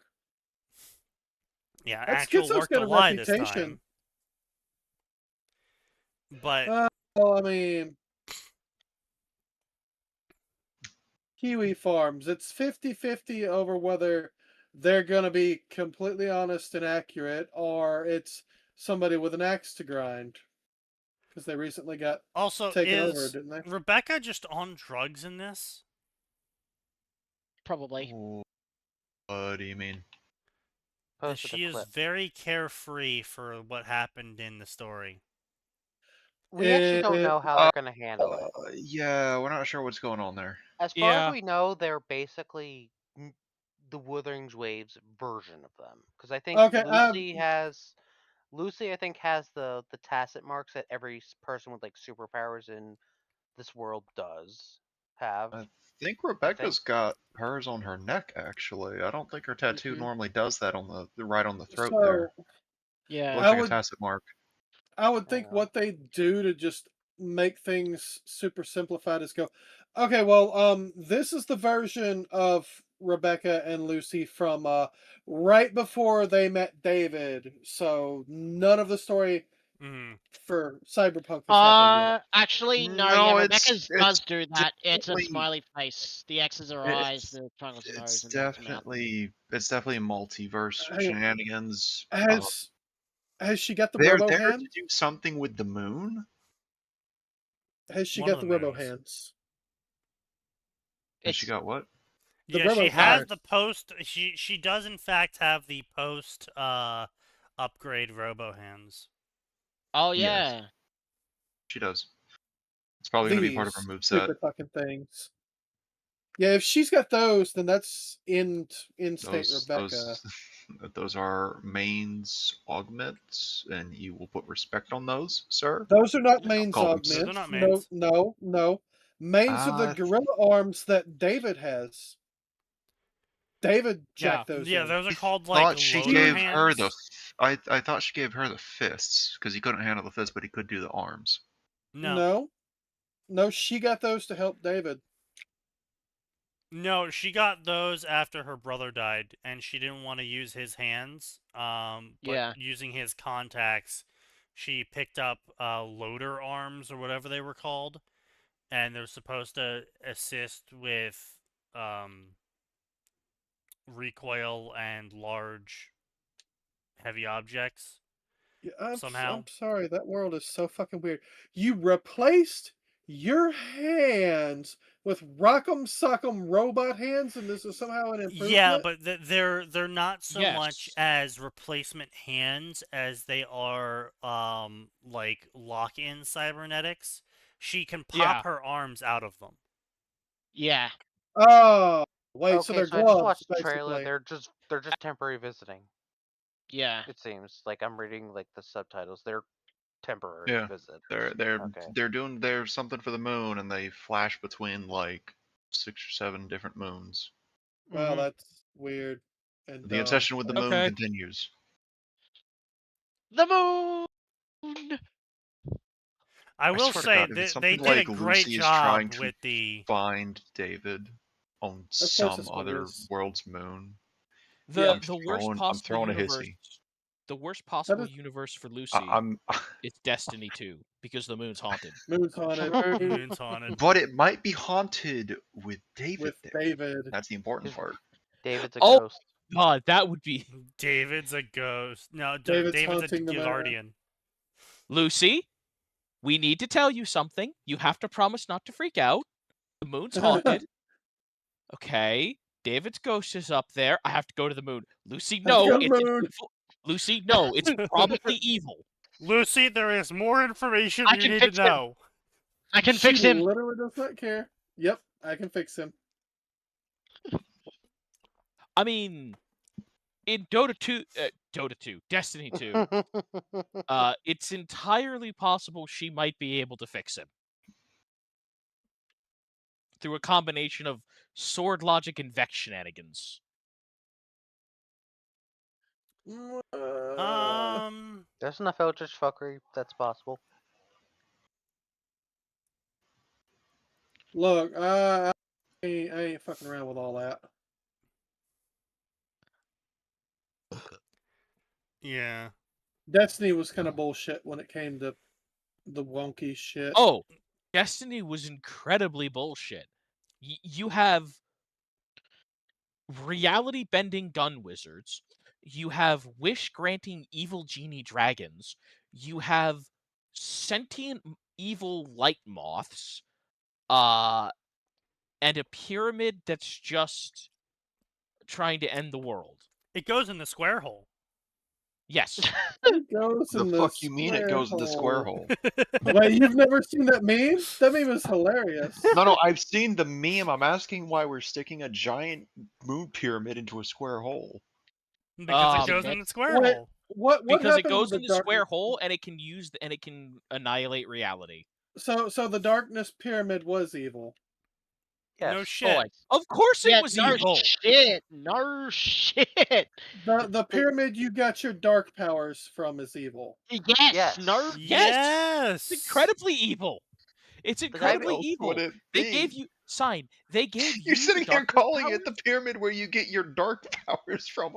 Yeah, That actual schizo's work got to a lie this reputation. time. But Well, I mean, Kiwi Farms, it's 50-50 over whether they're going to be completely honest and accurate or it's somebody with an axe to grind. Because they recently got also, taken over, is didn't they? Rebecca just on drugs in this? Probably. What do you mean? Posted a She is clip. very carefree for what happened in the story. We actually don't know how they're going to handle it. Yeah, we're not sure what's going on there. As far as Yeah. we know, they're basically the Wuthering's Waves version of them. Because I think Okay, Lucy, I think, has the tacit marks that every person with like superpowers in this world does have. I think Rebecca's got hers on her neck. Actually, I don't think her tattoo normally does that on the right on the throat there. so Yeah. Looks I like a would tacit mark. think what they do to just make things super simplified is go, okay, well, this is the version of Rebecca and Lucy from right before they met David. So none of the story for Cyberpunk has happened yet. Actually, no, yeah, No, Rebecca's does do that. It's a definitely smiley face. The X's are eyes, the triangles are nose, and that's mouth. it's definitely multiverse Hey, shenanigans. Has she got the They're robo there to hand? do something with the moon. Has she One got of the the robo moons. hands? And she got what? The Yeah, robo she has hands. the post. She does in fact have the post upgrade robo hands. Oh Yes. yeah. She does. It's probably going to be part of her These moveset. stupid fucking things. Yeah, if she's got those, then that's in-state Rebecca. Those are mains augments, and you will put respect on those, sir. Those are not mains Call them augments. Those are not No, mains. no, no. Mains are the gorilla arms that David has. David jacked those Yeah, in. those are called thought like she loader gave hands. her the. I thought she gave her the fists because he couldn't handle the fists, but he could do the arms. No, she got those to help David. No, she got those after her brother died, and she didn't want to use his hands. But Yeah. using his contacts, she picked up loader arms or whatever they were called, and they're supposed to assist with recoil and large, heavy objects. Yeah, somehow. I'm sorry. That world is so fucking weird. You replaced your hands with Rock'em Sock'em robot hands, and this is somehow an improvement? Yeah, but they're not so much Yes. as replacement hands as they are like lock-in cybernetics. She can pop Yeah. her arms out of them. Yeah. Oh, wait, so Okay, they're so I just gloves, watched the trailer. basically. They're just temporary visiting. Yeah. It seems like I'm reading like the subtitles. They're temporary Yeah. visit. They're something for the moon, and they flash between like 6 or 7 different moons. Well, that's weird. And The obsession with the moon Okay. continues. The moon. I will swear to say God, if they it's did something a like great Lucy is trying job to with the. find David on course some that's what it other is. world's moon. Yeah. The worst I'm possible throwing a universe. hissy. The worst possible is- universe for Lucy. I'm It's Destiny 2 because the moon's haunted. Moon's haunted. Moon's haunted. but it might be haunted with David With there. David. That's the important part. David's a Oh! ghost. God, that would be David's a ghost. No, David's David's a haunting the man. guardian. Lucy. We need to tell you something. You have to promise not to freak out. The moon's haunted. Okay. David's ghost is up there. I have to go to the moon. Lucy, no, it's moon. evil. Lucy, no, it's probably evil. Lucy, there is more information I you can need to fix him. know. I can She fix him. literally does not care. Yep, I can fix him. I mean, in Destiny 2, it's entirely possible she might be able to fix him. Through a combination of sword logic and Vex shenanigans. There's enough Eldritch fuckery that's possible. Look, I ain't fucking around with all that. Yeah. Destiny was kind of bullshit when it came to the wonky shit. Oh, Destiny was incredibly bullshit. You have reality-bending gun wizards. You have wish-granting evil genie dragons. You have sentient evil light moths. And a pyramid that's just trying to end the world. It goes in the square hole. Yes. It goes The in fuck you mean it goes in the square hole? hole? Wait, you've never seen that meme? That meme is hilarious. No, I've seen the meme. I'm asking why we're sticking a giant moon pyramid into a square hole. Because it goes in the square hole. What because it happened goes to in the square hole and it can annihilate reality. So the darkness pyramid was evil. Yes. No shit. Of course it was no evil. Shit. No shit. The pyramid you got your dark powers from is evil. Yes. No. Yes. It's incredibly evil. It's incredibly evil. They gave you They gave you. You're sitting here calling it the pyramid where you get your dark powers from.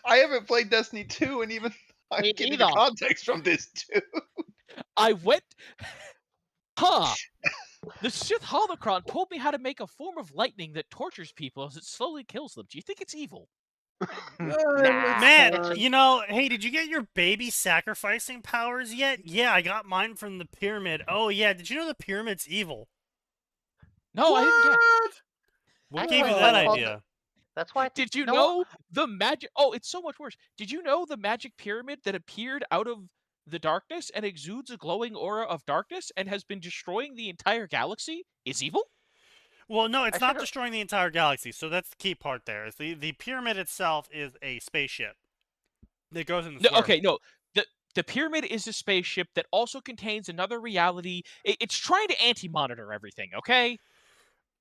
I haven't played Destiny 2, and even I'm getting the context from this too. I went. The Sith holocron told me how to make a form of lightning that tortures people as it slowly kills them. Do you think it's evil? Man, you know, hey, did you get your baby sacrificing powers yet? Yeah, I got mine from the pyramid. Oh yeah, did you know the pyramid's evil? No, I didn't get. What gave you that idea? That's why. Did you know the magic? Oh, it's so much worse. Did you know the magic pyramid that appeared out of the darkness and exudes a glowing aura of darkness and has been destroying the entire galaxy is evil? Well, no, it's I not should've- destroying the entire galaxy. So that's the key part there. Is the pyramid itself is a spaceship that goes in the No, swirl. okay, no. The pyramid is a spaceship that also contains another reality. It's trying to anti-monitor everything, okay?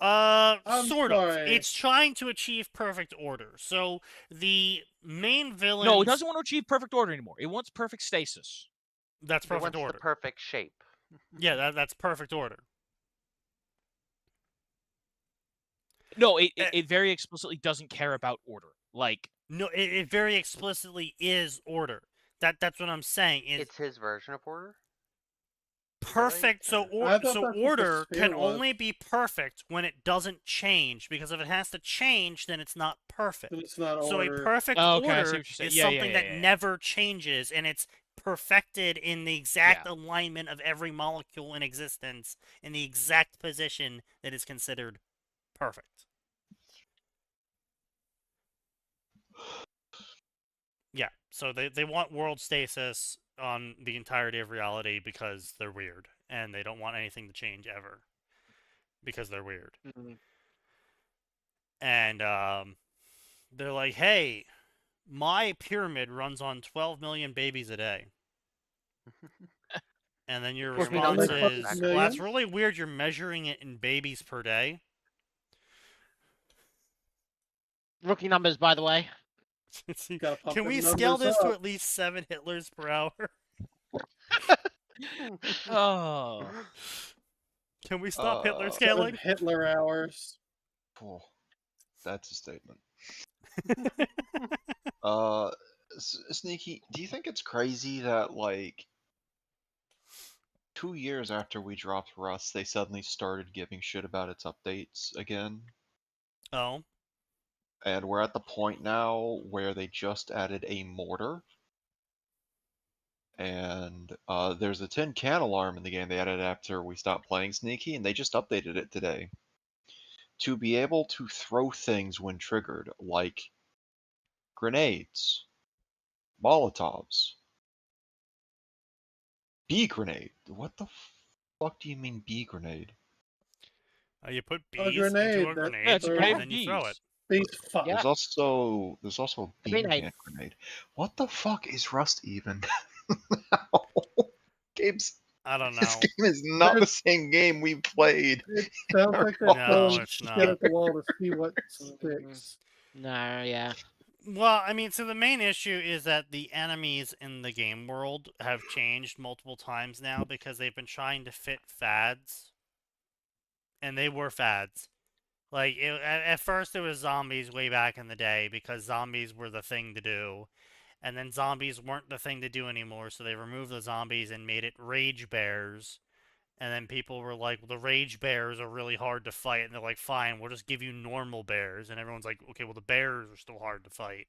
Sort of. sorry. It's trying to achieve perfect order. So the main villain. No, it doesn't want to achieve perfect order anymore. It wants perfect stasis. That's It perfect wants order. the perfect shape. Yeah, that's perfect order. No, it very explicitly doesn't care about order. Like, no, it very explicitly is order. That's what I'm saying. It's his version of order. Perfect. Right? I thought that's what the Order sphere can was. only be perfect when it doesn't change. Because if it has to change, then it's not perfect. Then it's not So a order. perfect Oh, okay, I see order what you're saying. is Yeah, something yeah, that yeah. never changes, and it's perfected in the exact alignment of every molecule in existence in the exact position that is considered perfect. Yeah, so they want world stasis on the entirety of reality because they're weird, and they don't want anything to change ever because they're weird. Mhm. And they're like, hey, my pyramid runs on 12 million babies a day. And then your Pyramid response only runs is, back. well, that's really weird. You're measuring it in babies per day. Rookie numbers, by the way. Can we scale this to at least 7 Hitlers per hour? Oh. Can we stop Hitler scaling? Hitler hours. Oh, that's a statement. Sneaky, do you think it's crazy that, like, 2 years after we dropped Rust, they suddenly started giving shit about its updates again? Oh. And we're at the point now where they just added a mortar. And there's a tin can alarm in the game they added after we stopped playing Sneaky, and they just updated it today. To be able to throw things when triggered, like grenades, Molotovs, bee grenade. What the fuck do you mean bee grenade? You put A bees grenade. into a grenade, Yeah, it's a grenade and of then you throw it. Bees fuck. Yeah. There's also a bean Grenade. can grenade. What the fuck is Rust even? Games. I don't This know. game is not the same game we played. It sounds like they're No, throwing it's shit not. at the wall to see what sticks. No, yeah. Well, I mean, so the main issue is that the enemies in the game world have changed multiple times now because they've been trying to fit fads. And they were fads. Like, at first it was zombies way back in the day because zombies were the thing to do. And then zombies weren't the thing to do anymore, so they removed the zombies and made it rage bears. And then people were like, well, the rage bears are really hard to fight. And they're like, fine, we'll just give you normal bears. And everyone's like, okay, well, the bears are still hard to fight.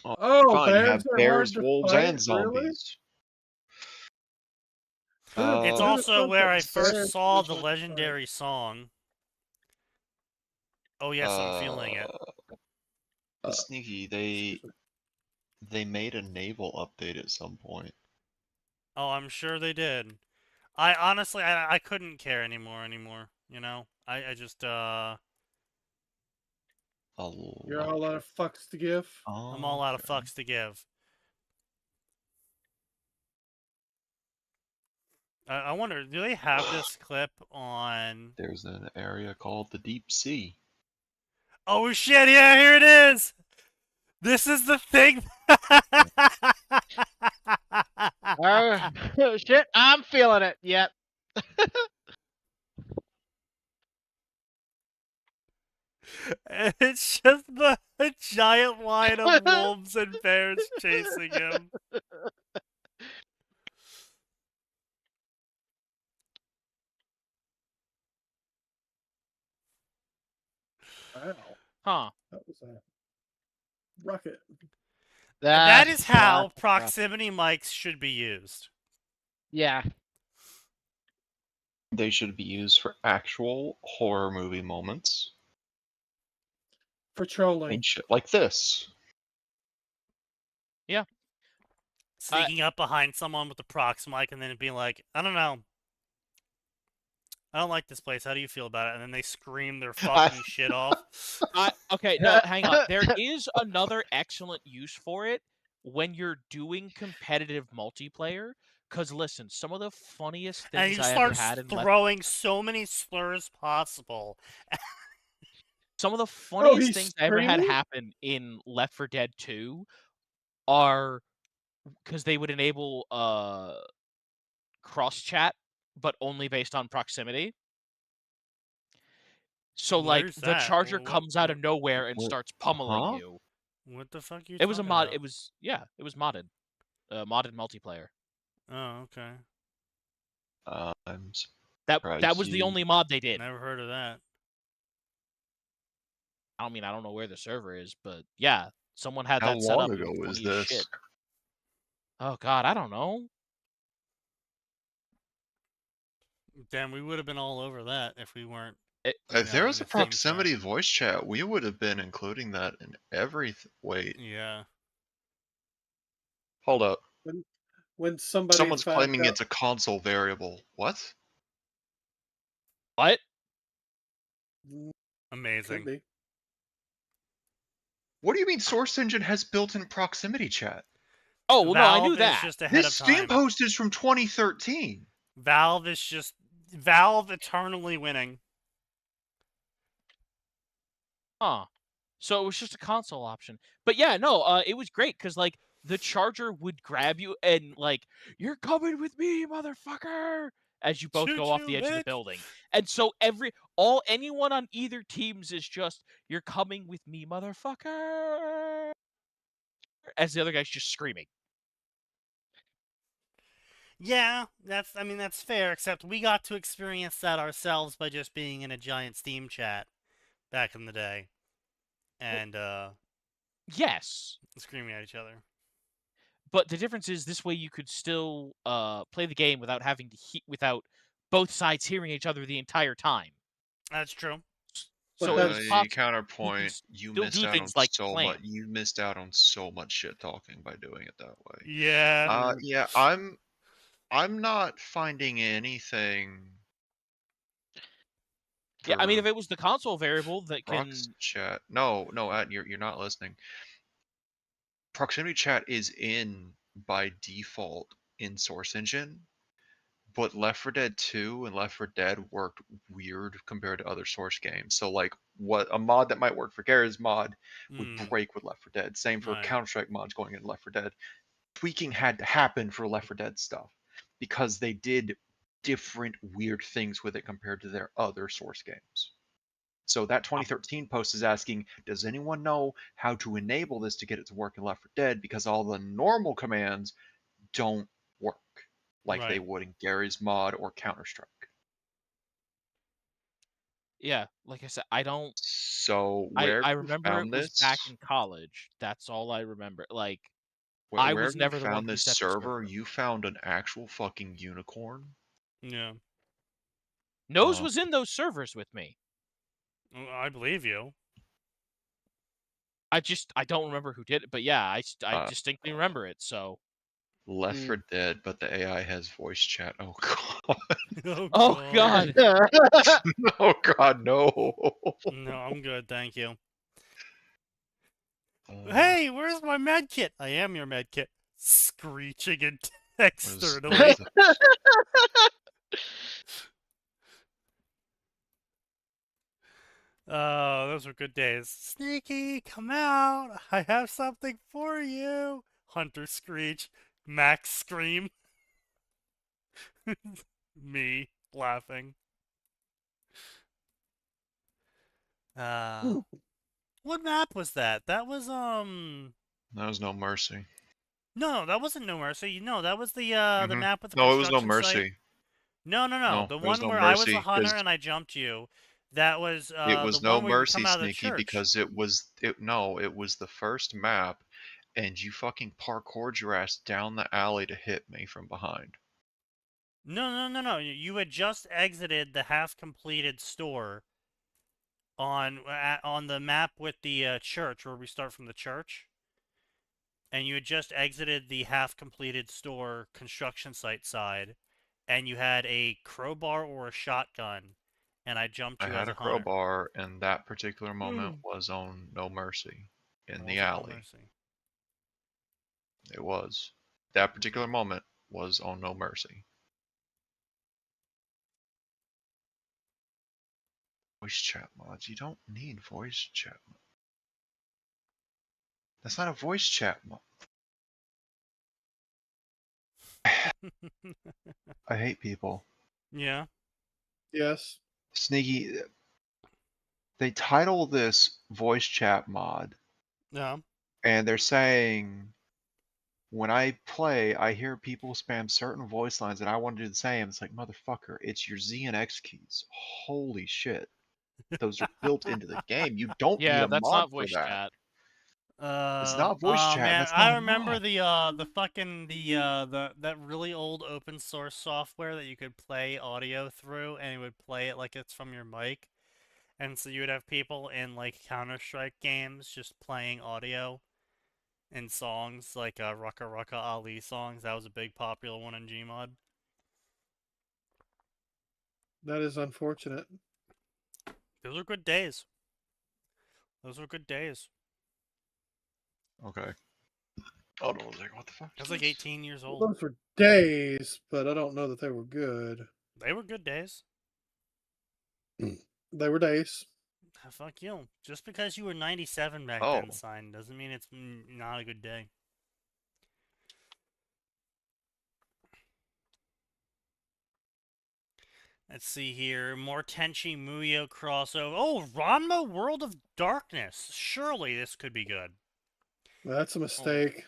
Oh, Fine, you have bears are bears, hard to wolves, fight? and zombies. It's Who'd have also thought where that I first bears saw were the hard to legendary song. Oh, yes, I'm feeling it. Sneaky, Excuse me. they made a naval update at some point. Oh, I'm sure they did. I honestly, I couldn't care anymore, you know? I just, You're all out of fucks to give? I'm all out of fucks to give. I wonder, do they have this clip on... There's an area called the Deep Sea. Oh shit, yeah, here it is! This is the thing! Oh, shit, I'm feeling it. Yep. And it's just the giant line of wolves and bears chasing him. Wow. Huh. That was a rocket. That is how proximity mics should be used. Yeah. They should be used for actual horror movie moments. For trolling. And shit like this. Yeah. Sneaking up behind someone with the prox mic and then being like, I don't know. I don't like this place. How do you feel about it? And then they scream their fucking shit off. Okay, no, hang on. There is another excellent use for it when you're doing competitive multiplayer. Because listen, some of the funniest And things you I ever start had in throwing so many slurs possible. some of the Oh, funniest he's things I ever had screaming? happen in Left 4 Dead 2 are because they would enable cross chat, but only based on proximity. So like Where's the that? charger comes out of nowhere and What- starts pummeling huh? you. What the fuck are you It was a talking mod. about? It was it was modded, modded multiplayer. Oh, okay. I'm That surprised was the you- only mod they did. Never heard of that. I mean, I don't know where the server is, but yeah, someone had How that set long up. It ago was was funny as this? shit. Oh God, I don't know. Damn, we would have been all over that if we weren't. If there in was a the same proximity chat. voice chat, we would have been including that in every. Wait, Yeah. hold up. When somebody Someone's finds claiming out, it's a console variable. What? What? could Amazing. be. What do you mean Source Engine has built-in proximity chat? Oh well, no, I knew Valve is that. just ahead This of Steam time. post is from 2013. Valve is just Valve eternally winning. Huh. So it was just a console option. But yeah, no, it was great because like the charger would grab you and like, you're coming with me, motherfucker, as you both go off the edge of the bitch. building. And so anyone on either teams is just, you're coming with me, motherfucker, as the other guy's just screaming. Yeah, that's fair, except we got to experience that ourselves by just being in a giant Steam chat back in the day. And Yes. screaming at each other. But the difference is this way you could still play the game without having to without both sides hearing each other the entire time. That's true. So But it was possible. Counterpoint, you still missed do out things on like so plan. much. You missed out on so much shit talking by doing it that way. Yeah. Yeah, I'm not finding anything. Yeah, I mean, for if it was the console variable that can, prox chat. No, you're not listening. Proximity chat is in by default in Source Engine, but Left 4 Dead 2 and Left 4 Dead worked weird compared to other Source games. So like what a mod that might work for Garry's mod would break with Left 4 Dead. Same for Right. Counter-Strike mods going into Left 4 Dead. Tweaking had to happen for Left 4 Dead stuff because they did different weird things with it compared to their other Source games. So that 2013 post is asking, does anyone know how to enable this to get it to work in Left 4 Dead? Because all the normal commands don't work like they would in Garry's mod or Counter-Strike. yeah, like I said, I don't. So I remember it was back in college. That's all I remember. Like, I was never the one who this set the server. You found an actual fucking unicorn. Yeah. Nose was in those servers with me. I believe you. I don't remember who did it, but yeah, I distinctly remember it. So Left 4 Dead, but the AI has voice chat. Oh god. Oh god. Oh god, no. No, I'm good, thank you. Hey, where's my med kit? I am your med kit. Screeching externally. Oh, those were good days. Sneaky, come out. I have something for you. Hunter screech. Max scream. Me laughing. What map was that? That was That was No Mercy. No, that wasn't No Mercy. No, that was the map with the No, it was No construction Mercy. site. No. The it was one No where I was Mercy, a hunter 'cause and I jumped you. That was it was the No one where you Mercy, come out of the Sneaky, church. because it was the first map, and you fucking parkoured your ass down the alley to hit me from behind. No. You had just exited the half-completed store on the map with the church, where we start from the church. And you had just exited the half-completed store construction site side, and you had a crowbar or a shotgun, and I jumped I you had as a a hunter. crowbar, and that particular moment was on No Mercy in the alley. It was. That particular moment was on No Mercy. Voice chat mods. You don't need voice chat mods. That's not a voice chat mod. I hate people. Yeah. Yes. Sneaky. They title this voice chat mod. Yeah. And they're saying, when I play, I hear people spam certain voice lines and I want to do the same. It's like, motherfucker, it's your Z and X keys. Holy shit. Those are built into the game. You don't need Yeah, a that's mod not for voice that. chat. It's not voice chat. Man, That's not I a remember mod. that really old open source software that you could play audio through, and it would play it like it's from your mic. And so you would have people in like Counter-Strike games just playing audio in songs like Rucka Rucka Ali songs. That was a big popular one in Gmod. That is unfortunate. Those were good days. Those were good days. Okay. Hold on a second. What the fuck? I was like 18 years old. Those were days, but I don't know that they were good. They were good days. They were days. Fuck you. Just because you were 97 back then, Sign, doesn't mean it's not a good day. Let's see here. More Tenchi Muyo crossover. Oh, Ranma World of Darkness. Surely this could be good. That's a mistake.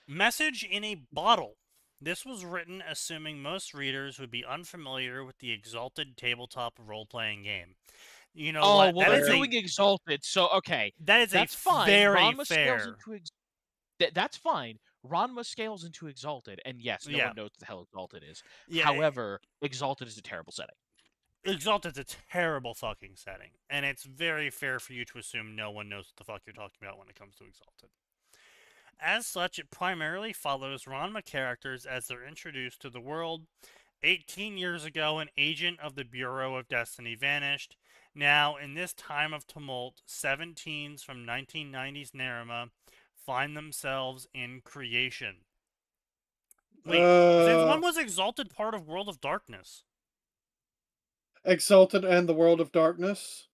Message in a Bottle. This was written assuming most readers would be unfamiliar with the Exalted tabletop role-playing game. You know what? Well, they're doing Exalted, so okay. That's fine. Very Ranma fair. Scales into that's fine. Ranma scales into Exalted, and yes, no one knows what the hell Exalted is. Yeah. However, Exalted is a terrible setting. Exalted's a terrible fucking setting, and it's very fair for you to assume no one knows what the fuck you're talking about when it comes to Exalted. As such, it primarily follows Ranma characters as they're introduced to the world. 18 years ago, an agent of the Bureau of Destiny vanished. Now, in this time of tumult, 17s from 1990s Naruma find themselves in creation. Wait, since when was Exalted part of World of Darkness? Exalted and the World of Darkness?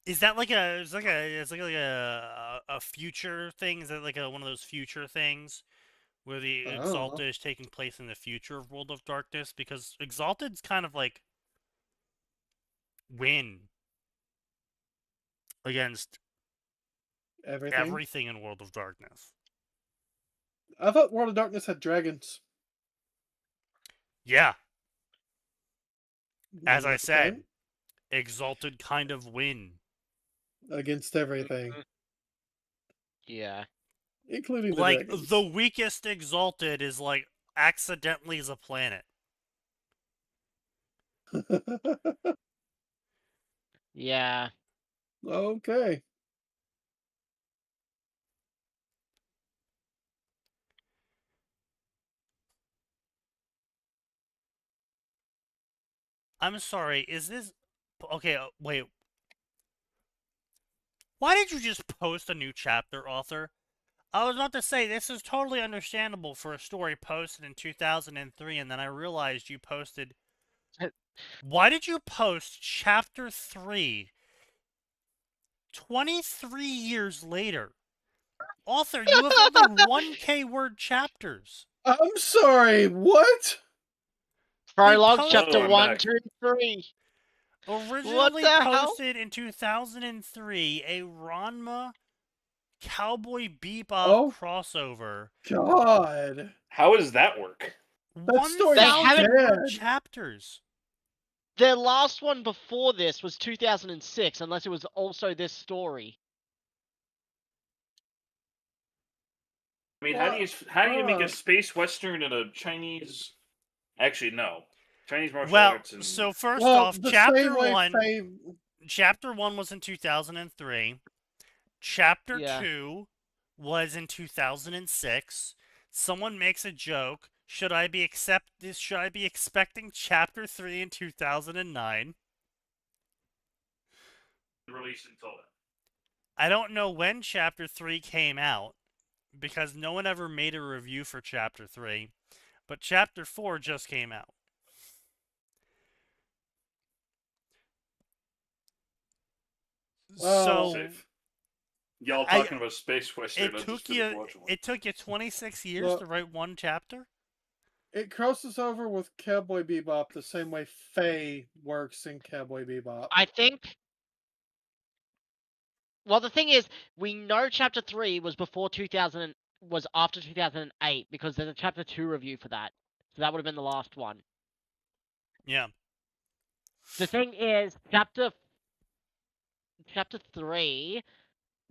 Is that like a future thing? Is that like one of those future things where the Exalted is taking place in the future of World of Darkness? Because Exalted's kind of like win against everything in World of Darkness. I thought World of Darkness had dragons. Yeah. As I said, Exalted kind of win against everything. Yeah. Including the like dragons. The weakest Exalted is like accidentally is a planet. Yeah. Okay. I'm sorry, is this... Okay, wait. Why did you just post a new chapter, author? I was about to say, this is totally understandable for a story posted in 2003, and then I realized you posted... Why did you post chapter 3 23 years later? Author, you have other 1K word chapters. I'm sorry, what? Prologue chapter 1, 2, 3. Originally posted in 2003, a Ranma Cowboy Bebop crossover. God. How does that work? That story word chapters. Their last one before this was 2006, unless it was also this story. I mean, how do you make a space western and a Chinese? Actually, no. Chinese martial arts. And... So first off, chapter 1 was in 2003. Chapter Yeah. 2 was in 2006. Someone makes a joke. Should I be expecting Chapter 3 in 2009? Release until then. I don't know when Chapter 3 came out because no one ever made a review for Chapter 3, but Chapter 4 just came out. Well, So y'all talking about Space Western. it took you 26 years to write one chapter? It crosses over with Cowboy Bebop the same way Faye works in Cowboy Bebop. I think. Well, the thing is, we know Chapter 3 was was after 2008 because there's a Chapter 2 review for that. So that would have been the last one. Yeah. The thing is, Chapter 3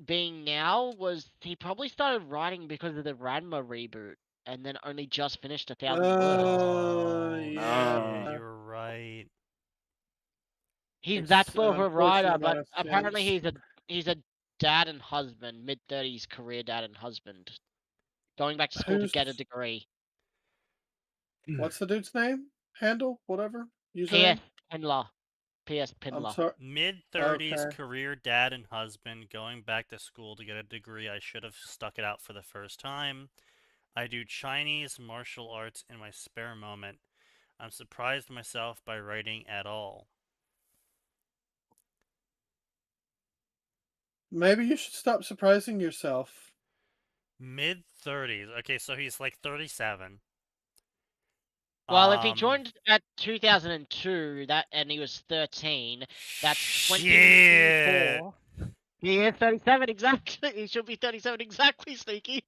being now was he probably started writing because of the Ranma reboot and then only just finished 1,000 words. Yeah. You're right. He's that slow of a writer, unfortunate but amount of apparently things. he's a dad and husband, mid-30s career dad and husband, going back to school to get a degree. What's the dude's name? Handle? Whatever? P.S. Username? Pinla. I'm sorry. Mid-30s Okay. career dad and husband going back to school to get a degree. I should have stuck it out for the first time. I do Chinese martial arts in my spare moment. I'm surprised myself by writing at all. Maybe you should stop surprising yourself. Mid-30s. Okay, so he's like 37. Well, if he joined at 2002, and he was 13, that's 24. He is 37 exactly. He should be 37 exactly, Sneaky.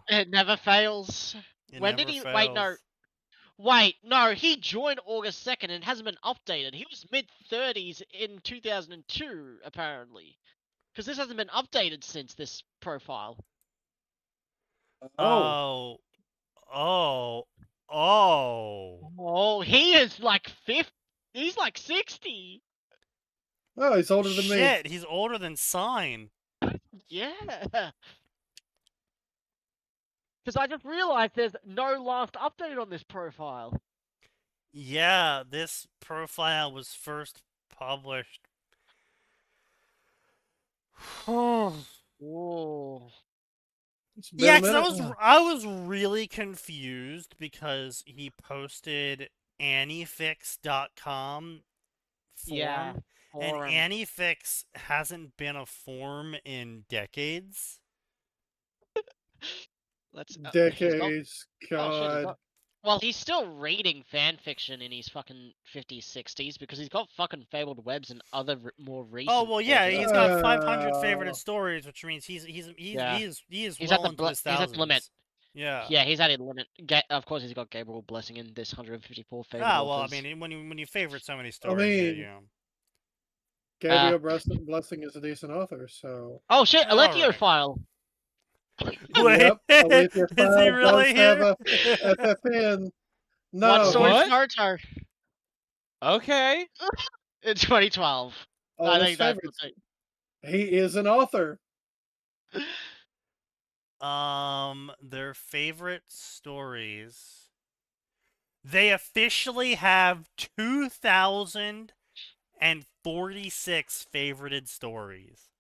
It never fails. When did he? Wait, no. He joined August 2nd and hasn't been updated. He was mid-30s in 2002, apparently, because this hasn't been updated since this profile. Oh, he is like 50. He's like 60. Oh, he's older than me. Shit, he's older than Sign. Yeah. Because I just realized there's no last update on this profile. Yeah, this profile was first published. Whoa. Yeah, because I was really confused because he posted anifix.com form, yeah, and Anifix hasn't been a form in decades. Decades, God. Well, he's still reading fanfiction in his fucking 50s, 60s because he's got fucking Fabled Webs and other more recent. Oh well, yeah, he's got 500 favorited stories, which means he's well into his thousands. He's at the limit. Yeah. Yeah, he's at a limit. Of course, he's got Gabriel Blessing in this 154 favorite. Well, I mean, when you favorite so many stories, you know. Gabriel Blessing is a decent author, so. Oh shit, Alethio file. Wait, yep, Alethio is he really here? Have a FFN. No. One Sword Naruto. Okay. In 2012. Oh, I think that's he is an author. Their favorite stories. They officially have 2,046 favorited stories.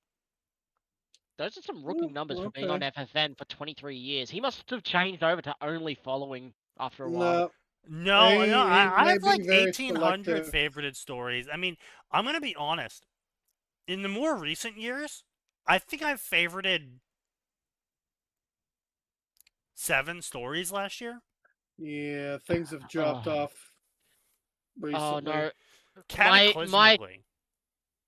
Those are some rookie numbers for being on FFN for 23 years. He must have changed over to only following after a while. No, I have like 1,800 favorited stories. I mean, I'm going to be honest. In the more recent years, I think I've favorited 7 stories last year. Yeah, things have dropped off recently. Oh, no. Cataclysmically.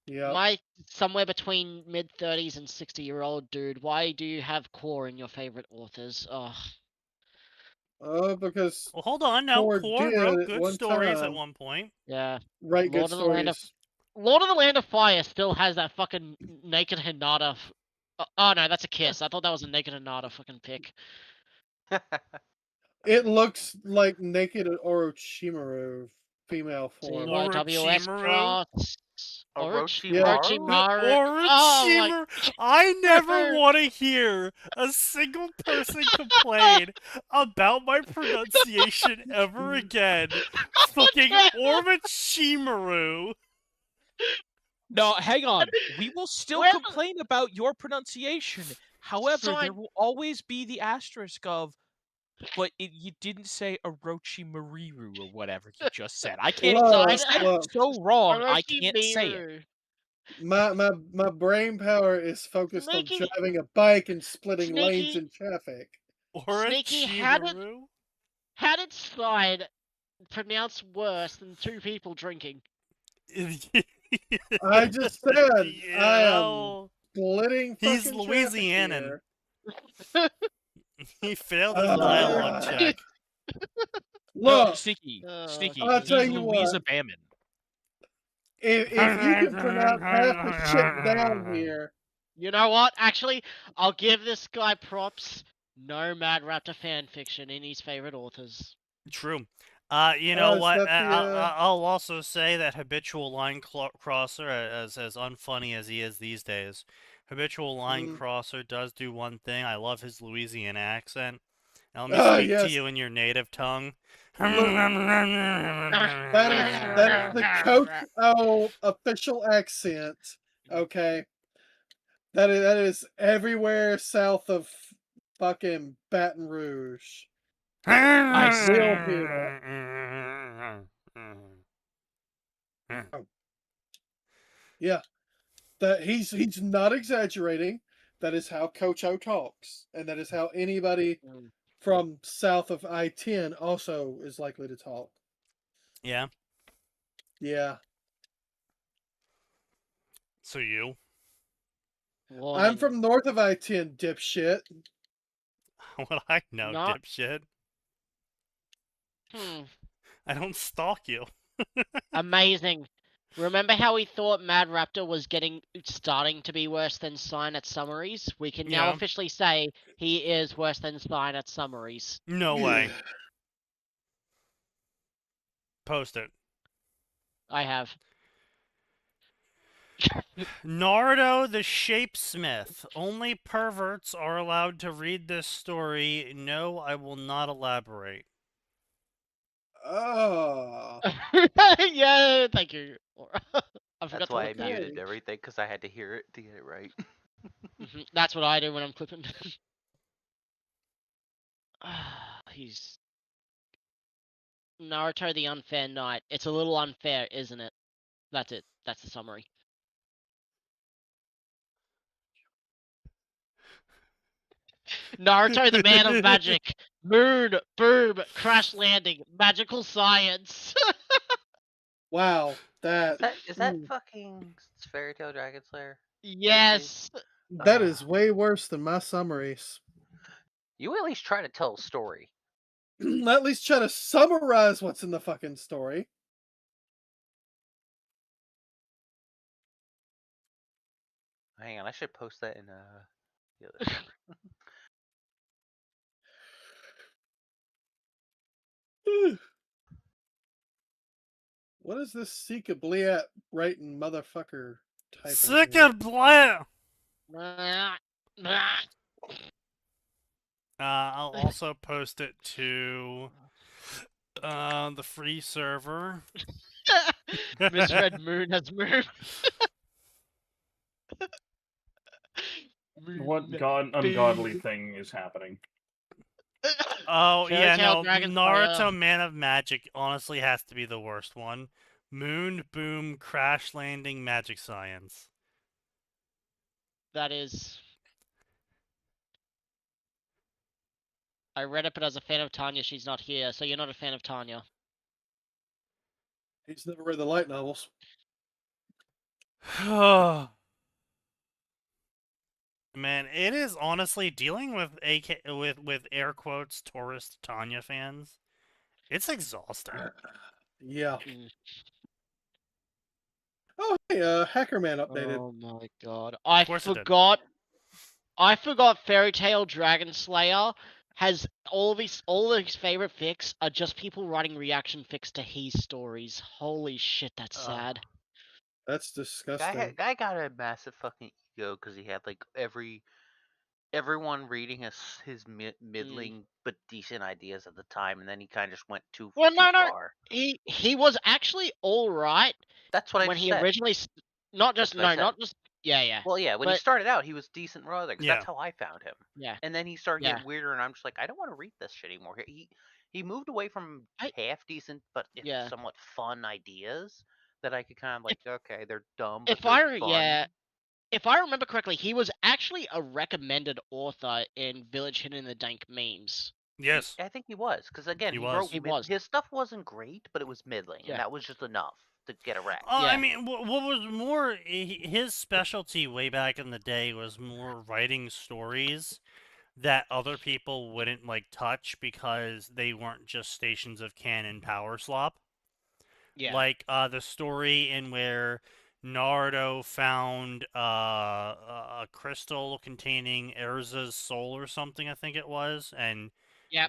My somewhere between mid-30s and 60-year-old dude, why do you have Core in your favorite authors? Because... Well, hold on now. Core wrote good stories at one point. Yeah. Right, good stories. Lord of the Land of Fire still has that fucking naked Hinata... Oh, no, that's a kiss. I thought that was a naked Hinata fucking pic. It looks like naked Orochimaru. female form. TYWS cross. Orochimaru. I never want to hear a single person complain about my pronunciation ever again. Fucking Orochimaru. No, hang on. We will still complain about your pronunciation. However, there will always be the asterisk of, but you didn't say Orochimaru or whatever you just said. I can't. You said it so wrong. I can't say it. My brain power is focused on driving a bike and splitting lanes in traffic. Sneaky, how did slide pronounce worse than two people drinking? I just said I am splitting. He's Louisianan. He failed his dialogue check. Look, no, Sneaky. I'll tell you Louisa what. Bamman. If you can pronounce half the shit down here. You know what? Actually, I'll give this guy props. No Mad Raptor fanfiction in his favorite authors. True. You know what? I'll also say that habitual line crosser, as unfunny as he is these days, habitual line crosser does do one thing. I love his Louisiana accent. Now, let me speak to you in your native tongue. That is the Coach O official accent. Okay, that is everywhere south of fucking Baton Rouge. I still hear that. Yeah, that he's not exaggerating. That is how Coach O talks, and that is how anybody from south of I-10 also is likely to talk. Yeah. Yeah. So you? I'm from north of I-10, dipshit. What I know, dipshit. I don't stalk you. Amazing. Remember how we thought Mad Raptor was starting to be worse than Sign at summaries? We can now officially say he is worse than Sign at summaries. No way. Post it. I have. Naruto the Shapesmith. Only perverts are allowed to read this story. No, I will not elaborate. Oh. Yeah, thank you. That's why I muted everything, because I had to hear it to get it right. That's what I do when I'm clipping. He's Naruto the Unfair Knight. It's a little unfair, isn't it? That's it. That's the summary. Naruto the Man of Magic. Moon, boom, crash landing, magical science. Wow, is that fucking Fairy Tail Dragon Slayer? Yes. That is way worse than my summaries. You at least try to tell a story. At least try to summarize what's in the fucking story. Hang on, I should post that in the other What is this Sika Bliat writing motherfucker type? Sika Bliat! I'll also post it to the free server. Misread Moon has moved. What ungodly thing is happening? Oh, yeah, no, Naruto Man of Magic honestly has to be the worst one. Moon, boom, crash landing, magic science. That is... I read it, but as a fan of Tanya, she's not here, so you're not a fan of Tanya. He's never read the light novels. Man, it is honestly dealing with with air quotes tourist Tanya fans. It's exhausting. Yeah. Oh, hey, Hackerman updated. Oh my god. I forgot Fairy Tail Dragon Slayer has all of his favorite fics are just people writing reaction fics to his stories. Holy shit, that's sad. That's disgusting. Guy got a massive fucking ego because he had like everyone reading his middling but decent ideas at the time, and then he kind of just went too far. He was actually all right. That's what when I he said. originally not just yeah. Well, yeah, when he started out, he was decent rather. Yeah. That's how I found him. Yeah. And then he started getting weirder, and I'm just like, I don't want to read this shit anymore. He moved away from half decent but somewhat fun ideas that I could kind of like, okay, they're dumb, but they're fun. If I remember correctly, he was actually a recommended author in Village Hidden in the Dank memes. Yes. I think he was, because again, he wrote was. His stuff wasn't great, but it was middling, and that was just enough to get a rack. I mean, what was more, his specialty way back in the day was more writing stories that other people wouldn't like touch because they weren't just stations of canon power slop. Yeah. Like the story in where Naruto found a crystal containing Erza's soul or something, I think it was, and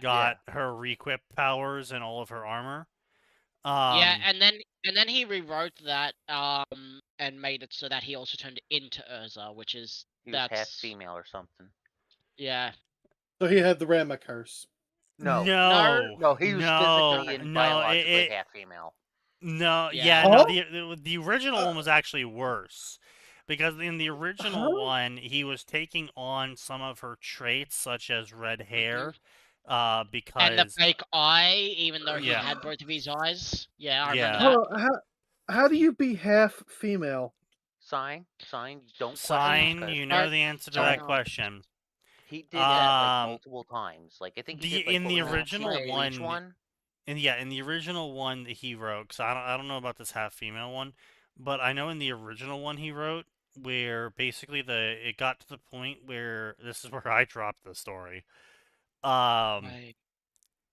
got her re-equip powers and all of her armor. And then he rewrote that and made it so that he also turned into Urza, which is he was half female or something. Yeah. So he had the Rama curse. No, he was physically and biologically half female. No, the original one was actually worse. Because in the original one, he was taking on some of her traits, such as red hair, because... And the fake eye, even though he had both of his eyes. Yeah, I remember that. How do you be half female? Sign, don't question. You know the answer to that question. He did that like multiple times. Like I think he did, like, in the original one. In the original one that he wrote, because I don't know about this half female one, but I know in the original one he wrote where basically it got to the point where this is where I dropped the story.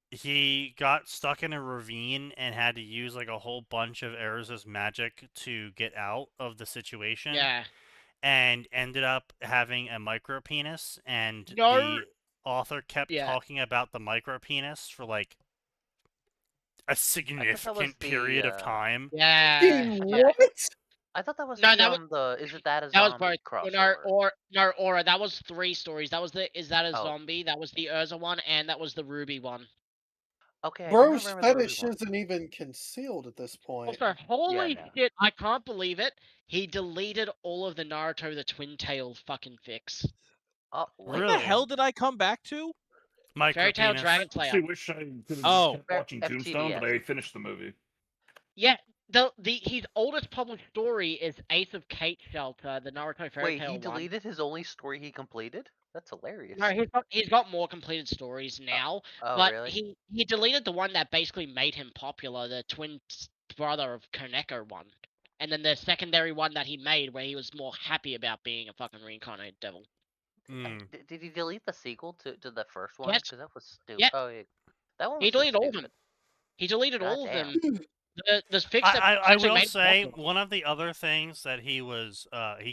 He got stuck in a ravine and had to use like a whole bunch of Erza's magic to get out of the situation. Yeah. And ended up having a micro penis, and the author kept talking about the micro penis for like a significant period of time. Yeah. What? I thought that was Is it that a that zombie was crossover? Aura. That was 3 stories. That was the Is That a Zombie? That was the Urza one, and that was the Ruby one. Okay. Bro's fetish isn't even concealed at this point. Also, holy shit! I can't believe it. He deleted all of the Naruto the Twin Tail fucking fics. What the hell did I come back to? Fairy Tail Dragon I Slayer. wish I could have kept watching Tombstone, but I finished the movie. Yeah, his oldest published story is Ace of Kate Shelter, the Naruto Fairy Tail he deleted his only story he completed? That's hilarious. No, he's got more completed stories now. But really? he deleted the one that basically made him popular, the twin brother of Koneko one. And then the secondary one that he made where he was more happy about being a fucking reincarnated devil. Did he delete the sequel to the first one? Yes. Because that was stupid. Yeah. Oh, that one was he deleted all of stupid. them. He deleted all of them. I will say one of the other things that he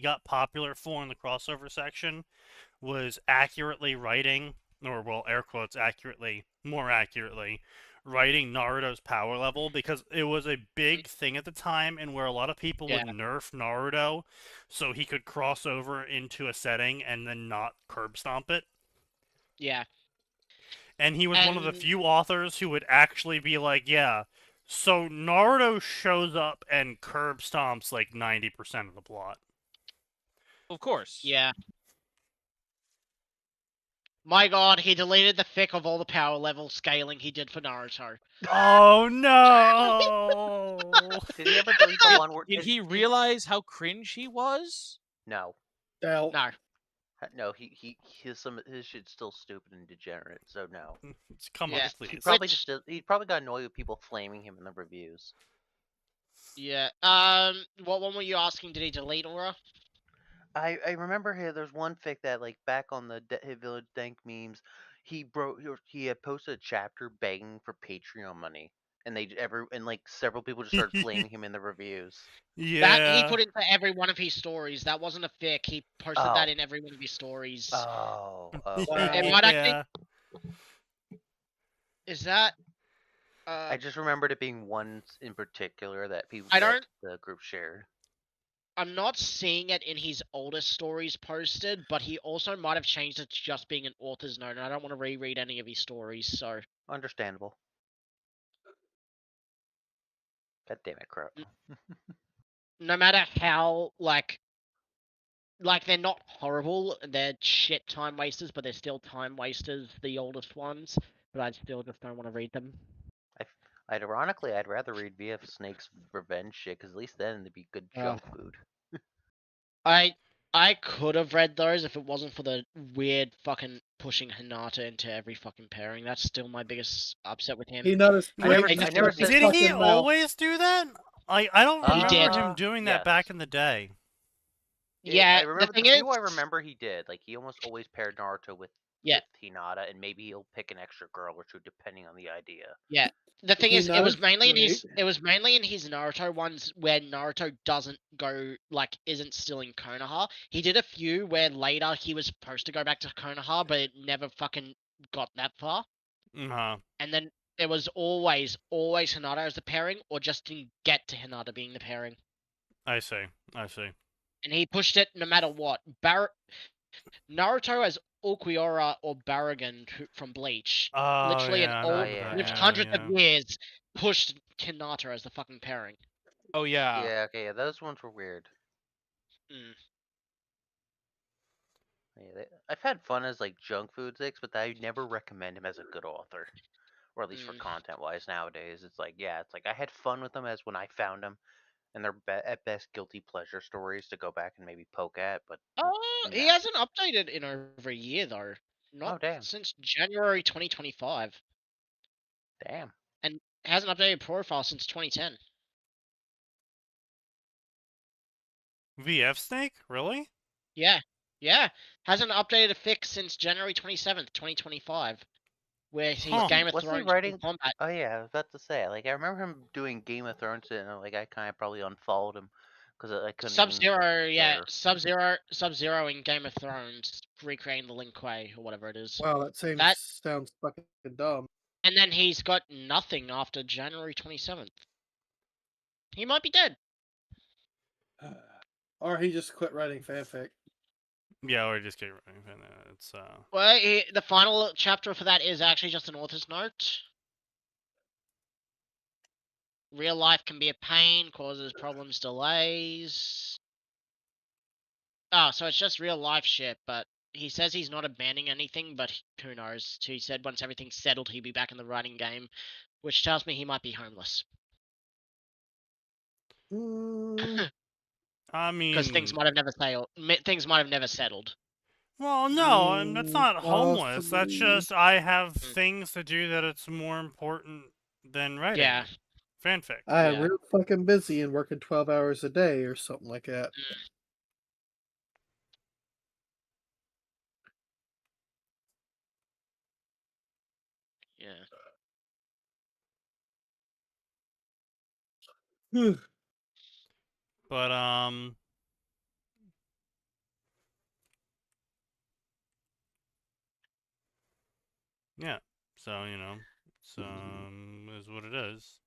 got popular for in the crossover section was accurately writing, or well, air quotes, more accurately writing Naruto's power level, because it was a big thing at the time, and where a lot of people would nerf Naruto so he could cross over into a setting and then not curb stomp it. Yeah. And he was one of the few authors who would actually be like, yeah, so Naruto shows up and curb stomps like 90% of the plot. Of course. Yeah. My god, he deleted the fic of all the power level scaling he did for Naruto. Oh no! Did he ever delete the one where... Did he realize how cringe he was? No. No. No, his shit's still stupid and degenerate, so no. Come on, please. He probably got annoyed with people flaming him in the reviews. Yeah. What one were you asking? Did he delete Aura? I remember here. There's one fic that like back on the Village Dank memes, he had posted a chapter begging for Patreon money, and several people just started flaming him in the reviews. Yeah. That he put into every one of his stories. That wasn't a fic. He posted that in every one of his stories. Oh. It might Is that? I just remembered it being one in particular that the group shared. I'm not seeing it in his older stories posted, but he also might have changed it to just being an author's note, and I don't want to reread any of his stories, so... Understandable. God damn it, Crow. No matter how, like, they're not horrible, they're shit time wasters, but they're still time wasters, the oldest ones, but I still just don't want to read them. Ironically, I'd rather read VF Snake's revenge shit, because at least then it'd be good junk food. I could have read those if it wasn't for the weird fucking pushing Hinata into every fucking pairing. That's still my biggest upset with him. Did he always do that? I don't remember him doing that back in the day. Yeah, I remember the thing few I remember he did. Like, he almost always paired Naruto with Hinata, and maybe he'll pick an extra girl or two depending on the idea. Yeah. The thing is, it was mainly in his Naruto ones where Naruto doesn't go, like, isn't still in Konoha. He did a few where later he was supposed to go back to Konoha, but it never fucking got that far. And then it was always Hinata as the pairing, or just didn't get to Hinata being the pairing. I see. And he pushed it no matter what. Naruto as Ulquiorra or Barragan from Bleach. Literally hundreds of years pushed Hinata as the fucking pairing. Oh yeah. Yeah, okay, yeah, those ones were weird. Yeah, I've had fun as like junk food sticks, but I never recommend him as a good author. Or at least for content wise nowadays. It's like, I had fun with them as when I found them. And they're at best guilty pleasure stories to go back and maybe poke at, but... he hasn't updated in over a year, though. Not since January 2025. Damn. And hasn't updated profile since 2010. VF Snake? Really? Yeah. Hasn't updated a fix since January 27th, 2025. Where he's Game of Thrones writing combat. Oh yeah, I was about to say, like, I remember him doing Game of Thrones and like I kind of probably unfollowed him because I couldn't. Sub-Zero in Game of Thrones recreating the Lin Kuei or whatever it is. Wow, that sounds fucking dumb. And then he's got nothing after January 27th. He might be dead. Or he just quit writing fanfic. Yeah, or just keep writing fanfic. It's Well, the final chapter for that is actually just an author's note. Real life can be a pain, causes problems, delays. Oh, so it's just real life shit, but he says he's not abandoning anything, but who knows. He said once everything's settled, he'd be back in the writing game, which tells me he might be homeless. I mean... Because things might have never settled. Well, no, that's not homeless. That's just, I have things to do that it's more important than writing. Yeah. Fanfic. I'm real fucking busy and working 12 hours a day or something like that. Yeah. But, yeah. So, you know, it's, is what it is.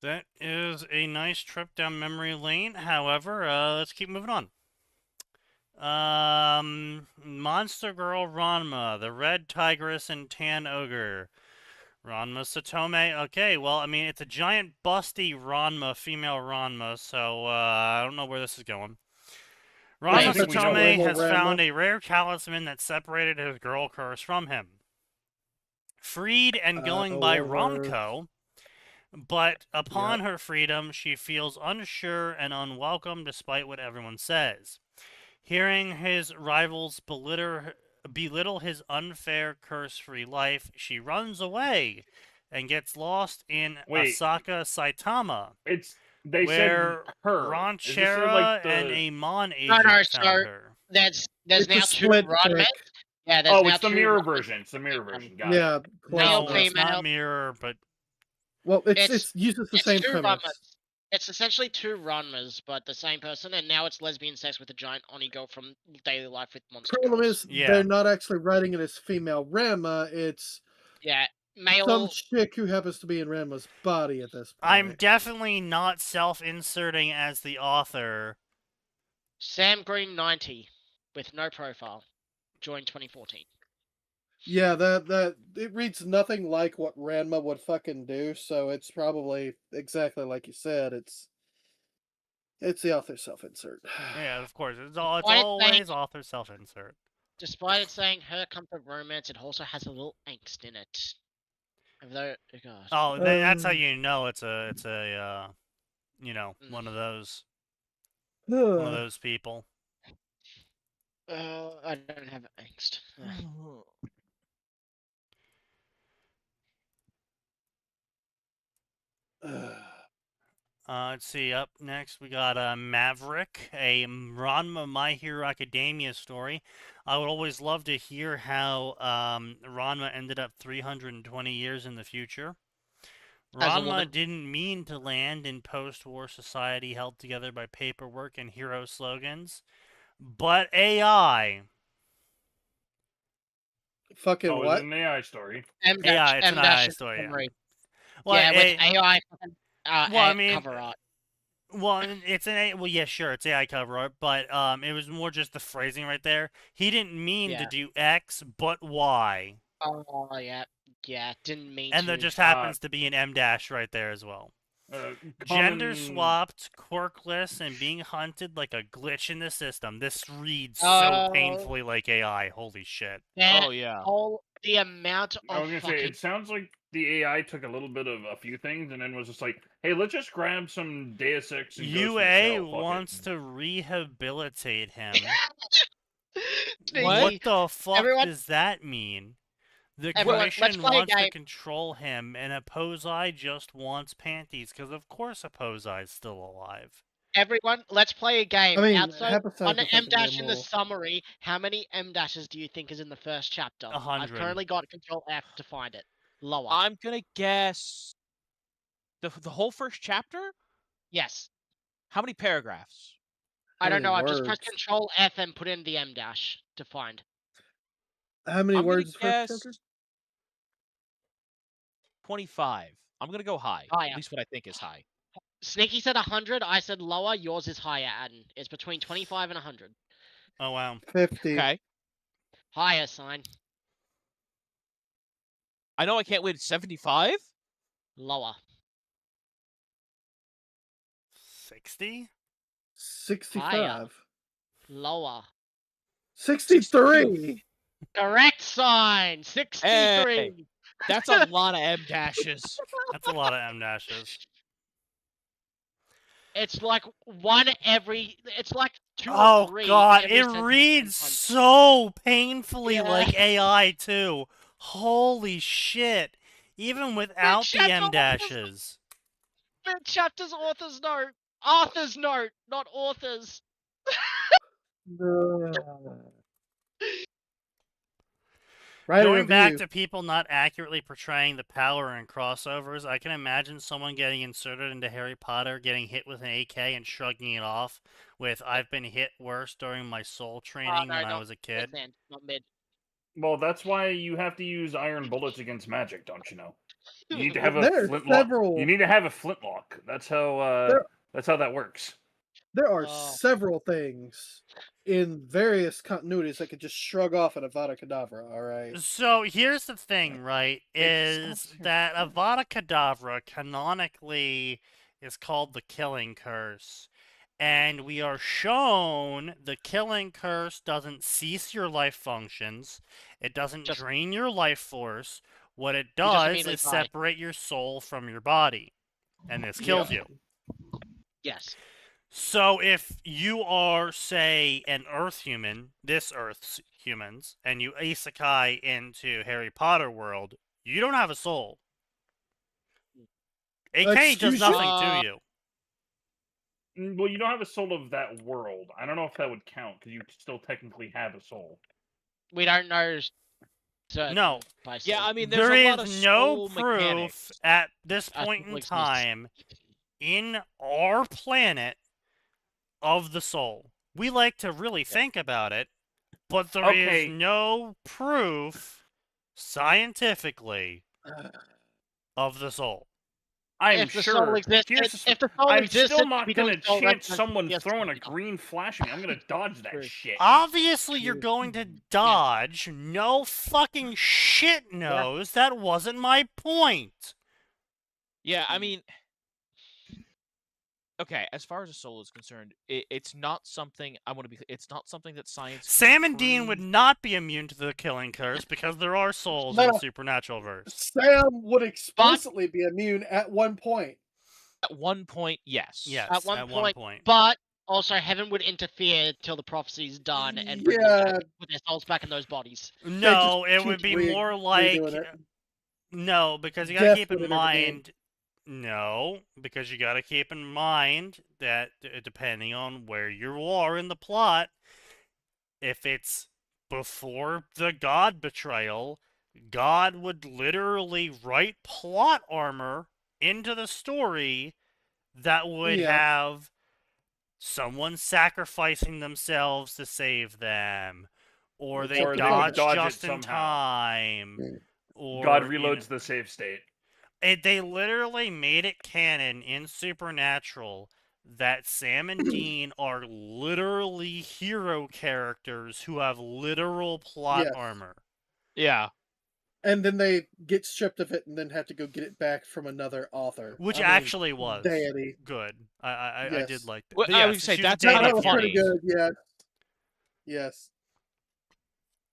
That is a nice trip down memory lane. However, let's keep moving on. Monster Girl Ranma, the Red Tigress and Tan Ogre. Ranma Satome. Okay, well, I mean, it's a giant busty Ranma, female Ranma, so I don't know where this is going. Ranma Satome has found a rare talisman that separated his girl curse from him. Freed and going by Romko, but upon her freedom, she feels unsure and unwelcome despite what everyone says. Hearing his rivals belittle his unfair curse-free life, she runs away and gets lost in Asaka Saitama. They where said her. Ranchera and a Mon agent found her. There's now two Ranmas. Yeah, it's the mirror version. It's the mirror version. Got it. No, it's not mirror, but... Well, it uses the same premise. It's essentially two Ranmas, but the same person, and now it's lesbian sex with a giant Oni girl from Daily Life with Monster Problem Girls. is, they're not actually writing it as female Ranma, it's Yeah, male. Some chick who happens to be in Ranma's body at this point. I'm definitely not self-inserting as the author. Sam Green 90 with no profile. Joined 2014. Yeah, that it reads nothing like what Ranma would fucking do, so it's probably exactly like you said. It's the author self-insert. Yeah, of course. It's always author self-insert. Despite it saying her comfort romance, it also has a little angst in it. Although, God. Oh, that's how you know it's a you know, one of those people. I don't have angst. Let's see. Up next, we got Maverick, a Ranma My Hero Academia story. I would always love to hear how Ranma ended up 320 years in the future. Ranma didn't mean to land in post-war society held together by paperwork and hero slogans, but AI. Fucking what? It's an AI story. AI, it's an AI story. Yeah, well, with AI. Well, I mean, cover art. Well, it's yeah, sure, it's AI cover art, but it was more just the phrasing right there. He didn't mean to do X, but Y. Oh, yeah, didn't mean and to. there just happens to be an M dash right there as well. Gender swapped, quirkless, and being hunted like a glitch in the system. This reads so painfully like AI. Holy shit. Oh, yeah. The amount of I was gonna say, it sounds like the AI took a little bit of a few things and then was just like, hey, let's just grab some Deus Ex and UA wants to rehabilitate him. What the fuck does that mean? The commission wants to control him, and Opposei just wants panties, because of course Opposei's still alive. Everyone, let's play a game. I mean, outside on the M dash in the summary, how many M dashes do you think is in the first chapter? 100. I've currently got Control F to find it. Lower. I'm gonna guess the whole first chapter. Yes. How many paragraphs? I don't know. I've just pressed Control F and put in the M dash to find. How many words first chapter? 25. I'm gonna go high. Higher. At least what I think is high. Sneaky said 100. I said lower. Yours is higher, Adam. It's between 25 and 100. Oh, wow. 50. Okay. Higher, sign. I know I can't wait at 75. Lower. 60? 65. Higher. Lower. 63. Correct, sign. 63. Hey, that's a lot of M dashes. That's a lot of M dashes. It's like one every. It's like 2 or 3. Oh god, it reads so painfully like AI too. Holy shit! Even without the M dashes. Chapter's author's note. Author's note, not authors. Going back to people not accurately portraying the power in crossovers, I can imagine someone getting inserted into Harry Potter, getting hit with an AK and shrugging it off with, I've been hit worse during my soul training when I was a kid. Not mid. Well, that's why you have to use iron bullets against magic, don't you know? You need to have a flintlock. Several... You need to have a flintlock. That's how that works. There are several things in various continuities that could just shrug off an Avada Kedavra, alright? So here's the thing, right, is that Avada Kedavra canonically is called the Killing Curse. And we are shown the Killing Curse doesn't cease your life functions. It doesn't drain your life force. What it does is separate your soul from your body. And this kills you. Yes. So if you are, say, an Earth human, this Earth's humans, and you isekai into Harry Potter world, you don't have a soul. AK does nothing to you. Well, you don't have a soul of that world. I don't know if that would count, because you still technically have a soul. We don't know. No. Yeah, I mean, there a lot of is no soul proof mechanics. at this point in time in our planet of the soul. We like to really think about it, but there is no proof scientifically of the soul. I'm sure. I'm still not going to chance someone throwing a green flash at me. I'm going to dodge that shit. Obviously, you're going to dodge. No fucking shit knows. That wasn't my point. Yeah, I mean... Okay, as far as a soul is concerned, it's not something... I want to be... It's not something that science... Sam and Dean would not be immune to the killing curse because there are souls in the supernatural verse. Sam would explicitly be immune at one point. At one point, yes. Yes, at one point. But also, heaven would interfere till the prophecy's done and bring them back, put their souls back in those bodies. No, it would be more like... No, because you gotta keep in mind... No, because you gotta keep in mind that depending on where you are in the plot, if it's before the God betrayal, God would literally write plot armor into the story that would have someone sacrificing themselves to save them, or they dodge just in time, or God reloads the save state. They literally made it canon in Supernatural that Sam and Dean are literally hero characters who have literal plot armor. Yeah. And then they get stripped of it and then have to go get it back from another author. Which actually was good. I did like that. Well, I would say that's kind of pretty good, yes. Yes.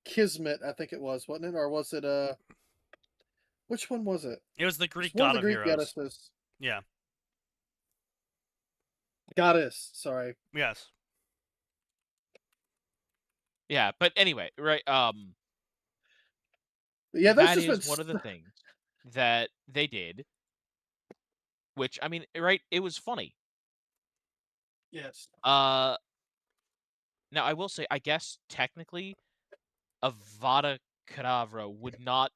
Kismet, I think it was, wasn't it? Or was it which one was it? It was the Greek god of heroes. Goddesses. Yeah. Goddess, sorry. Yes. Yeah, but anyway, right, yeah, that is one of the things that they did, which, I mean, right, it was funny. Yes. Now, I will say, I guess, technically, Avada Kedavra would not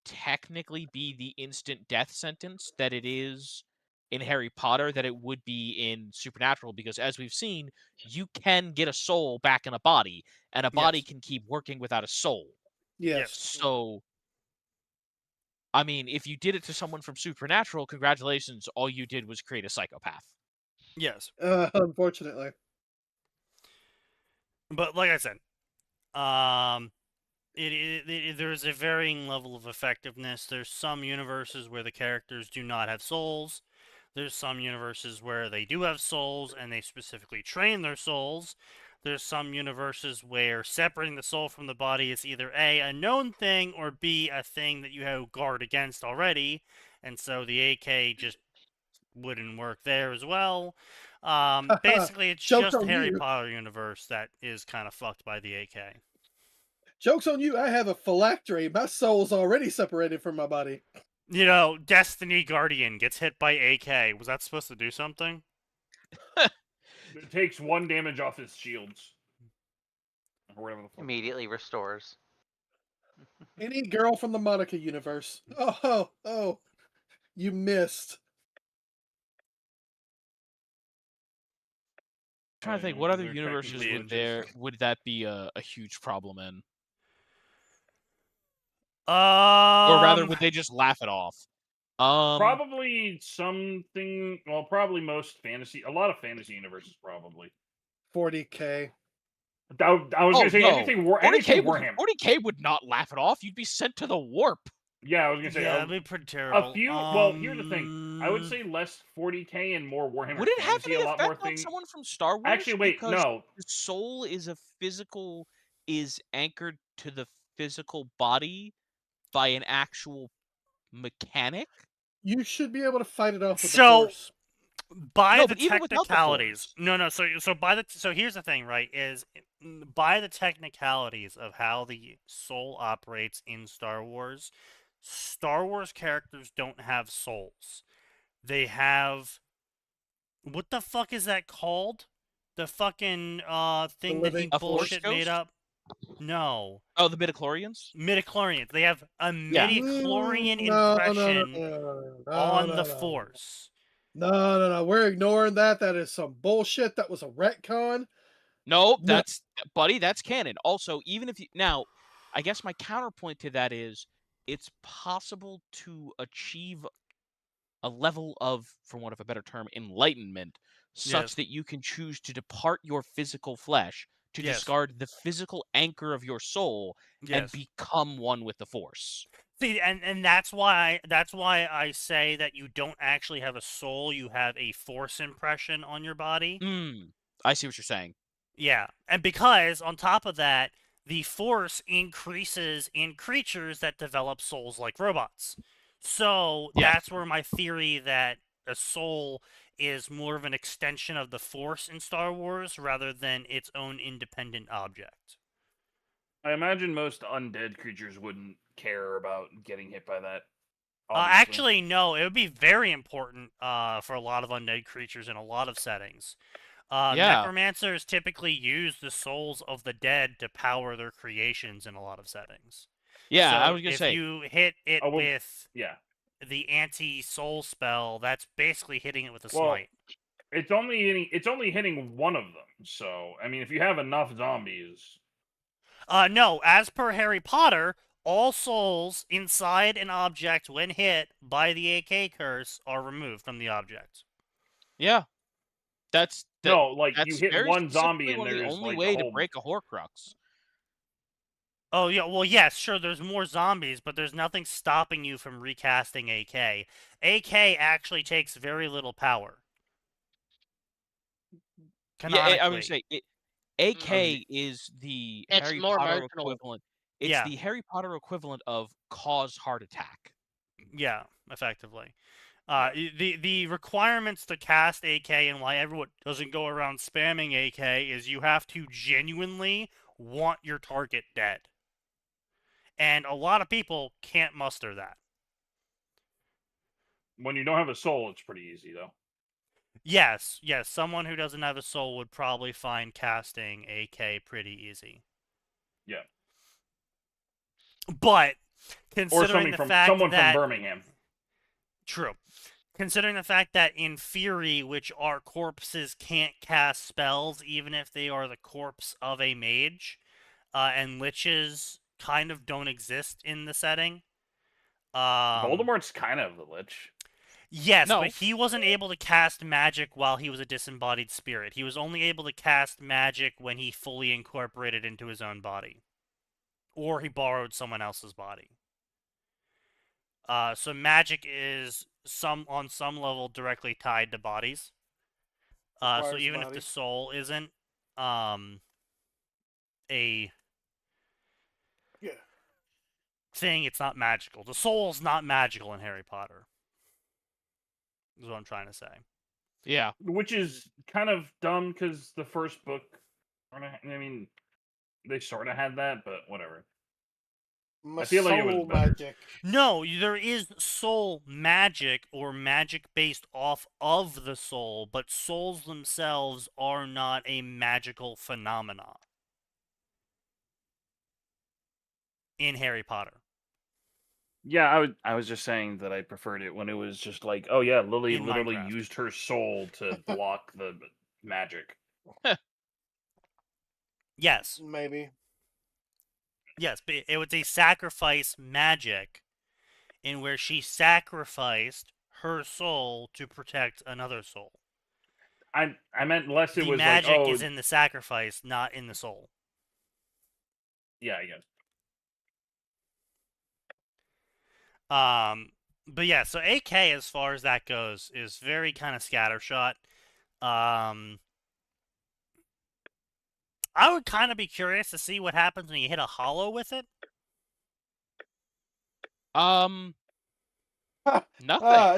technically be the instant death sentence that it is in Harry Potter, that it would be in Supernatural, because as we've seen, you can get a soul back in a body, and a body can keep working without a soul. Yes. So, I mean, if you did it to someone from Supernatural, congratulations, all you did was create a psychopath. Yes. Unfortunately. But like I said, there's a varying level of effectiveness. There's some universes where the characters do not have souls. There's some universes where they do have souls and they specifically train their souls. There's some universes where separating the soul from the body is either A, a known thing, or B, a thing that you have guard against already. And so the AK just wouldn't work there as well. Basically, it's just Harry Potter universe that is kind of fucked by the AK. Joke's on you, I have a phylactery. My soul's already separated from my body. You know, Destiny Guardian gets hit by AK. Was that supposed to do something? It takes 1 damage off his shields. Or whatever the fuck. Immediately restores. Any girl from the Monica universe. Oh. You missed. I'm trying to think, what other universes would that be a huge problem in? Or rather, would they just laugh it off? Probably something. Well, probably most fantasy. A lot of fantasy universes, probably. 40K. I was going to say anything. 40K, Warhammer. 40K would not laugh it off. You'd be sent to the warp. Yeah, I was going to say. Yeah, that'd be pretty terrible. A few. Well, here's the thing. I would say less 40K and more Warhammer. Would it have fantasy, any a lot effect more on someone from Star Wars? Actually, wait, because no. The soul is anchored to the physical body by an actual mechanic. You should be able to fight it off with the Force. By the technicalities. So here's the thing, right? Is by the technicalities of how the soul operates in Star Wars characters don't have souls. They have, what the fuck is that called? The fucking thing that he bullshit made up. No. Oh, the midichlorians? Midichlorians. They have a midichlorian impression on the Force. No. We're ignoring that. That is some bullshit. That was a retcon. No, buddy, that's canon. Also, even if you... Now, I guess my counterpoint to that is, it's possible to achieve a level of, for want of a better term, enlightenment, such that you can choose to depart your physical flesh, to discard the physical anchor of your soul, and become one with the Force. See, and that's why I say that you don't actually have a soul, you have a Force impression on your body. I see what you're saying. Yeah, and because, on top of that, the Force increases in creatures that develop souls like robots. So that's where my theory that a soul is more of an extension of the Force in Star Wars rather than its own independent object. I imagine most undead creatures wouldn't care about getting hit by that. Actually, no. It would be very important for a lot of undead creatures in a lot of settings. Necromancers typically use the souls of the dead to power their creations in a lot of settings. Yeah, so I was gonna say. If you hit it with the anti-soul spell, that's basically hitting it with a smite. It's only hitting one of them. So I mean, if you have enough zombies. No, as per Harry Potter, all souls inside an object when hit by the AK curse are removed from the object. Yeah. No, like that's you hit very one zombie and one of there's the only like way a whole... to break a Horcrux. Oh yeah, well yes, sure there's more zombies, but there's nothing stopping you from recasting AK. AK actually takes very little power. Canonically. Yeah, I would say AK is the Harry Potter equivalent. It's the Harry Potter equivalent of cause heart attack. Yeah, effectively. The requirements to cast AK and why everyone doesn't go around spamming AK is you have to genuinely want your target dead. And a lot of people can't muster that. When you don't have a soul, it's pretty easy, though. Yes. Someone who doesn't have a soul would probably find casting AK pretty easy. Yeah. But considering the fact someone that from Birmingham. True. Considering the fact that in theory, which our corpses can't cast spells, even if they are the corpse of a mage, and liches kind of don't exist in the setting. Voldemort's kind of the lich. Yes, but he wasn't able to cast magic while he was a disembodied spirit. He was only able to cast magic when he fully incorporated into his own body. Or he borrowed someone else's body. So magic is on some level directly tied to bodies. So even if the soul isn't a thing, it's not magical. The soul's not magical in Harry Potter. Is what I'm trying to say. Yeah. Which is kind of dumb because the first book, I mean, they sort of had that, but whatever. I feel like it was better. Magic. No, there is soul magic or magic based off of the soul, but souls themselves are not a magical phenomenon in Harry Potter. Yeah, I was just saying that I preferred it when it was just like, oh yeah, Lily literally used her soul to block the magic. Yes. Maybe. Yes, but it was a sacrifice magic in where she sacrificed her soul to protect another soul. I meant less it was like, the magic is in the sacrifice, not in the soul. Yeah, I guess. But yeah, so AK, as far as that goes, is very kind of scattershot. I would kind of be curious to see what happens when you hit a hollow with it. Nothing.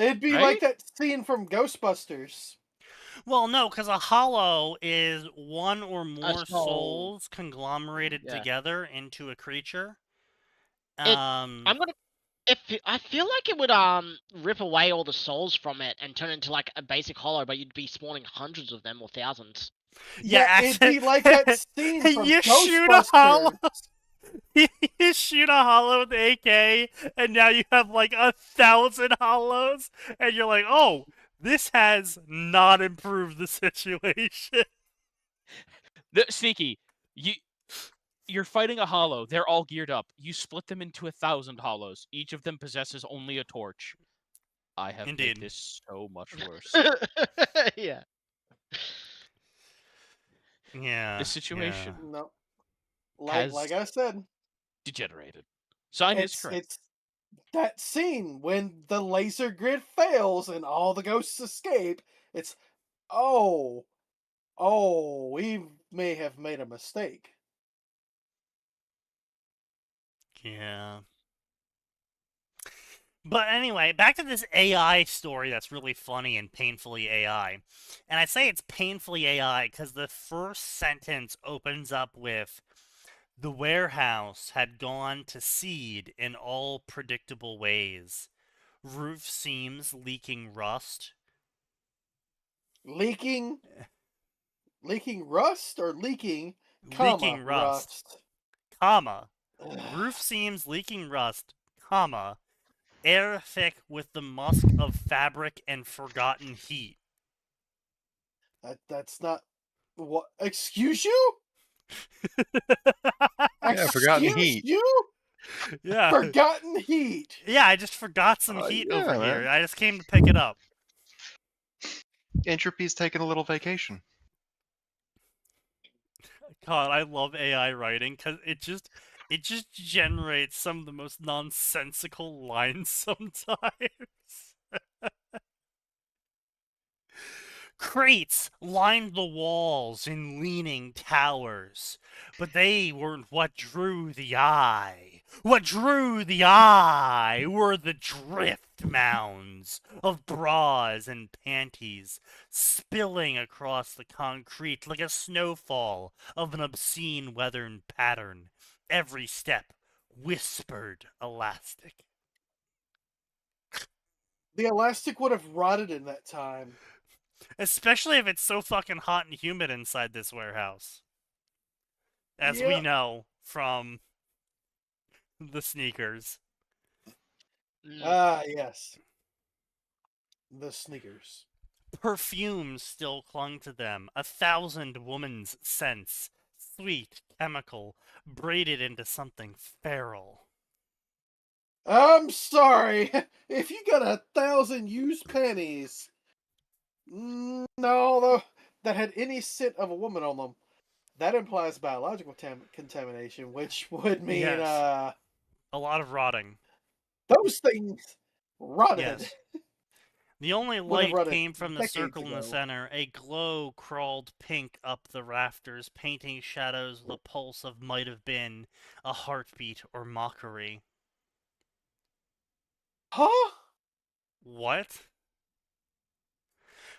It'd be like that scene from Ghostbusters. Well, no, because a hollow is one or more souls conglomerated together into a creature. I feel like it would rip away all the souls from it and turn it into like a basic hollow, but you'd be spawning hundreds of them or thousands. Yeah, it'd be like that scene from you Ghostbusters. Shoot a hollow. You shoot a hollow with the AK, and now you have like 1,000 hollows, and you're like, oh, this has not improved the situation. Sneaky, You're fighting a hollow. They're all geared up. You split them into 1,000 hollows. Each of them possesses only a torch. I have made this so much worse. Yeah. Yeah. This situation No. Like I said, degenerated. Sign is correct. It's that scene when the laser grid fails and all the ghosts escape. It's we may have made a mistake. Yeah. But anyway, back to this AI story that's really funny and painfully AI. And I say it's painfully AI because the first sentence opens up with, "The warehouse had gone to seed in all predictable ways. Roof seams leaking rust." Leaking rust or leaking rust. Comma. Roof seams leaking rust, comma. Air thick with the musk of fabric and forgotten heat. That's not what. Excuse you? Forgotten heat. You? Yeah. Forgotten heat. Yeah, I just forgot some heat over man. here. I just came to pick it up. Entropy's taking a little vacation. God, I love AI writing because it just generates some of the most nonsensical lines sometimes. Crates lined the walls in leaning towers, but they weren't what drew the eye. What drew the eye were the drift mounds of bras and panties spilling across the concrete like a snowfall of an obscene weathered pattern. Every step whispered elastic. The elastic would have rotted in that time. Especially if it's so fucking hot and humid inside this warehouse. As we know from the sneakers. Yes. The sneakers. Perfume still clung to them, 1,000 woman's scents, sweet, chemical, braided into something feral. I'm sorry. If you got 1,000 used panties, that had any scent of a woman on them, that implies biological contamination, which would mean a lot of rotting. Those things rotted. Yes. The only light came from the circle in the center. A glow crawled pink up the rafters, painting shadows with a pulse of might have been, a heartbeat or mockery. Huh? What?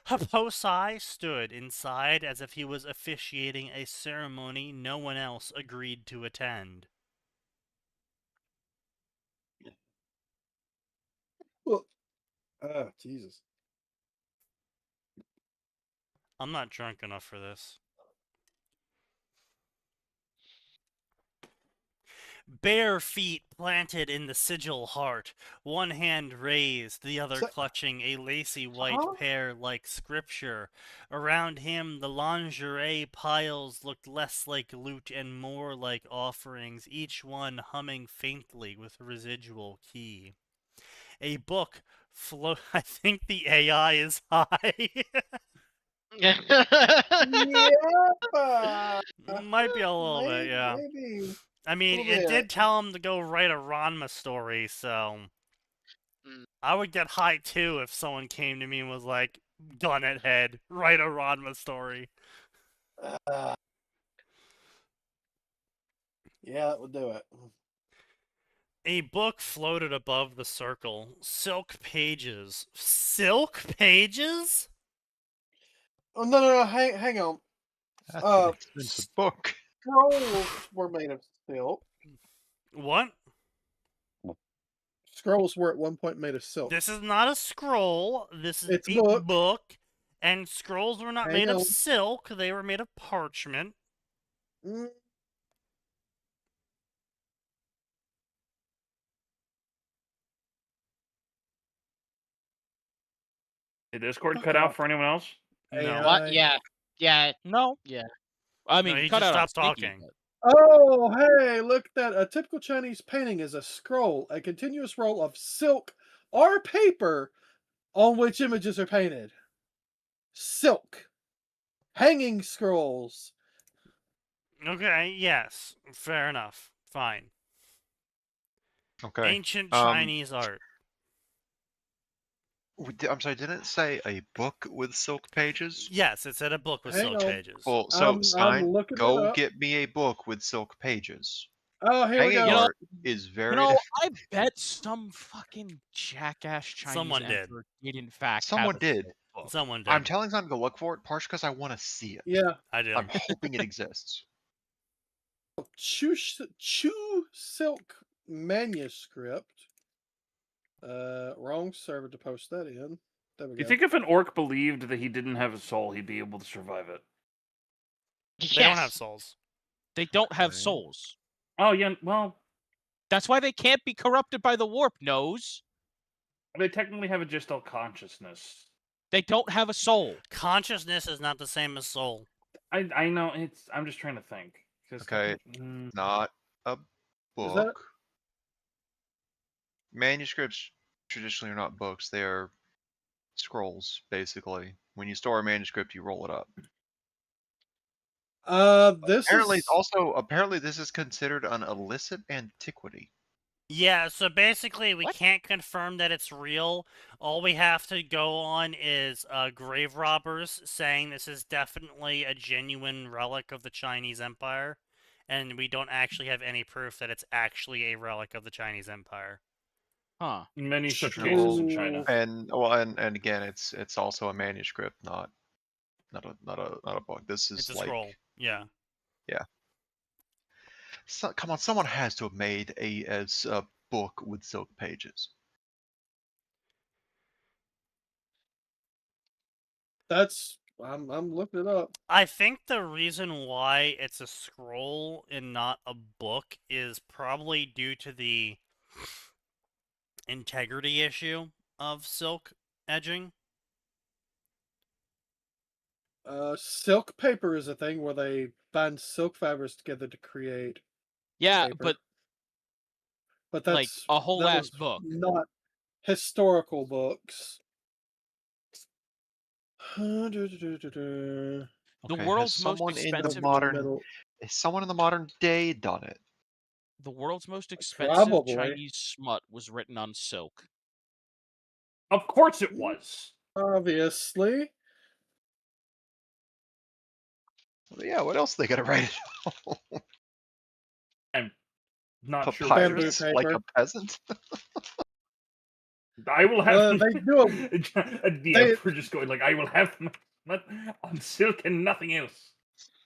Haposai stood inside as if he was officiating a ceremony no one else agreed to attend. Well, Jesus. I'm not drunk enough for this. Bare feet planted in the sigil heart, one hand raised, the other clutching a lacy white pear like scripture. Around him, the lingerie piles looked less like loot and more like offerings, each one humming faintly with residual key. A book I think the AI is high. Might be a little bit, yeah. Maybe. I mean, it did tell him to go write a Ranma story, so I would get high too if someone came to me and was like, gun at head, write a Ranma story. Yeah, that would do it. A book floated above the circle. Silk pages. Silk pages? Oh, no, hang on. That's an expensive book. Scrolls were made of silk. What? Scrolls were at one point made of silk. This is not a scroll. This is a book. And scrolls were not made of silk. They were made of parchment. Did Discord cut out for anyone else? No. What? Yeah. No. Yeah. I mean, no, he cut just out stopped talking. Oh, hey, look at that. A typical Chinese painting is a scroll, a continuous roll of silk or paper on which images are painted. Silk. Hanging scrolls. Okay, yes. Fair enough. Fine. Okay. Ancient Chinese art. I'm sorry, didn't it say a book with silk pages? Yes, it said a book with silk pages. Well, so I'm Stein, looking it go up. get me a book with silk pages. Oh, here we Hanging go. art is very. I bet some fucking jackass Chinese Someone did. emperor did in fact Someone have a did. book. Someone did. I'm telling Simon to go look for it, partially because I want to see it. Yeah. I do. I'm hoping it exists. Chu silk manuscript. Wrong server to post that in. There we go. You think if an orc believed that he didn't have a soul, he'd be able to survive it? Yes. They don't have souls. They don't have souls. Oh, yeah, well... That's why they can't be corrupted by the warp, nose. They technically have a Gestal consciousness. They don't have a soul. Consciousness is not the same as soul. I know, I'm just trying to think. Okay, not a book. Manuscripts traditionally are not books. They are scrolls, basically. When you store a manuscript, you roll it up. Apparently this is considered an illicit antiquity. Yeah, so basically we can't confirm that it's real. All we have to go on is grave robbers saying this is definitely a genuine relic of the Chinese Empire, and we don't actually have any proof that it's actually a relic of the Chinese Empire. Huh. Many such cases in China. And again, it's also a manuscript, not a book. This is it's a scroll. Yeah. Yeah. So, come on, someone has to have made a book with silk pages. I'm looking it up. I think the reason why it's a scroll and not a book is probably due to the integrity issue of silk edging. Silk paper is a thing where they bind silk fibers together to create. Yeah, paper. But that's like a whole ass book, not historical books. The world's most expensive. Has someone in the modern day done it? The world's most expensive Chinese smut was written on silk. Of course it was. Obviously. Well, yeah, what else are they gonna write it? I'm not Papyrus, sure. like a peasant. I will have. They do the emperor just going like, I will have them on silk and nothing else.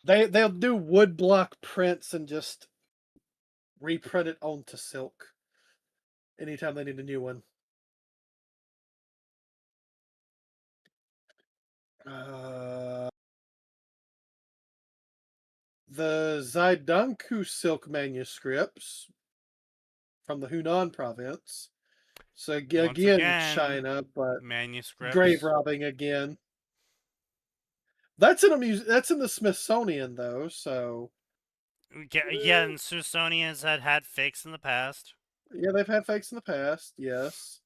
They'll do woodblock prints and just reprint it onto silk anytime they need a new one. The Zaidanku silk manuscripts from the Hunan province. So again, China, but grave robbing again. That's in the Smithsonian though, so yeah, and Smithsonian's had fakes in the past. Yeah, they've had fakes in the past, yes.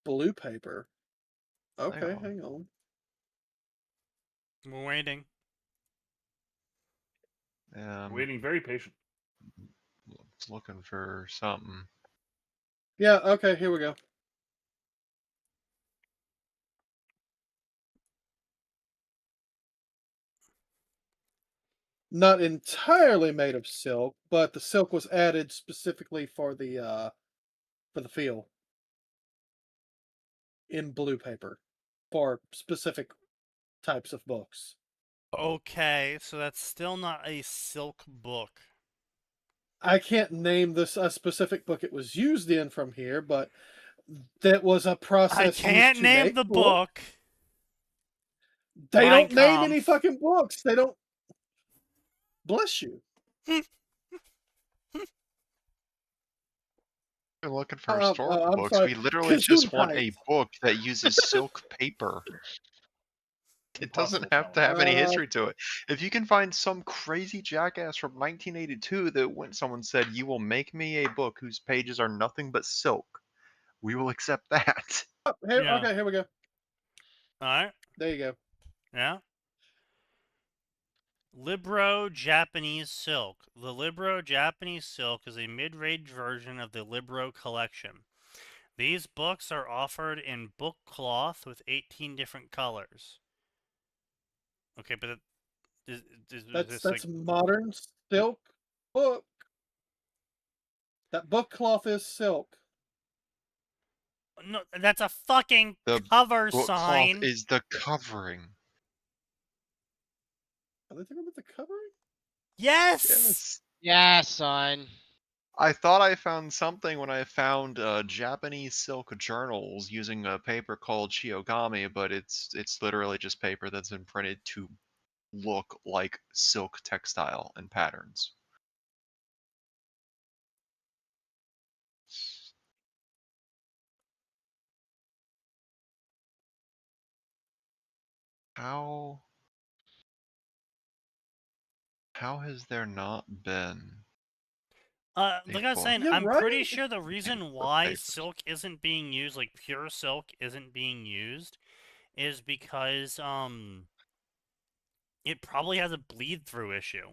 Blue paper. Okay, hang on. We're waiting. Waiting very patient. Looking for something. Yeah, okay, here we go. Not entirely made of silk, but the silk was added specifically for the feel in blue paper for specific types of books. Okay, so that's still not a silk book. I can't name a specific book it was used in from here, but that was a process. I can't name the book. They don't name any fucking books. They don't. Bless you. We're looking for historical books. sorry. We literally just want a Gesundheit. book that uses silk paper. It doesn't have to have any history to it. If you can find some crazy jackass from 1982 that when someone said, "You will make me a book whose pages are nothing but silk," we will accept that. Oh, okay, here we go. All right. There you go. Yeah. Libro Japanese Silk. The Libro Japanese Silk is a mid-range version of the Libro collection. These books are offered in book cloth with 18 different colors. Okay, but That's like... modern silk book. That book cloth is silk. No, that's a fucking The cover book sign. cloth is the covering. Are they talking about the covering? Yes. Yeah, son. I thought I found something when I found Japanese silk journals using a paper called shiogami, but it's literally just paper that's been printed to look like silk textile and patterns. How has there not been? Like I was saying, You're I'm right. pretty sure the reason why papers. silk isn't being used, like pure silk isn't being used, is because it probably has a bleed-through issue.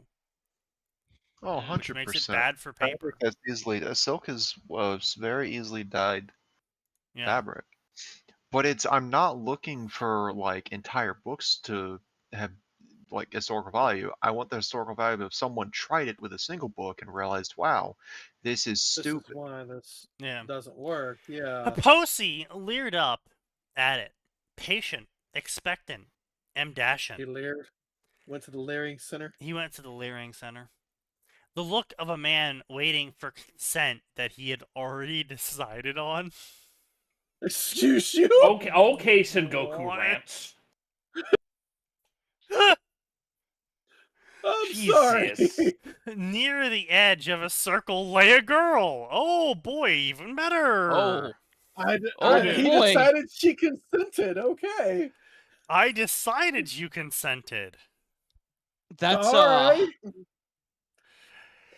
Oh, 100%. Which makes it bad for paper. Silk is very easily dyed fabric. But I'm not looking for like entire books to have like historical value. I want the historical value of someone tried it with a single book and realized, wow, this is stupid. This is why this doesn't work. Yeah. Posse leered up at it, patient, expectant, He leered. Went to the leering center. He went to the leering center. The look of a man waiting for consent that he had already decided on. Excuse you? Okay, Sengoku rants. I'm sorry. Near the edge of a circle lay a girl. Oh boy, even better. He decided she consented. Okay. I decided you consented. That's all right.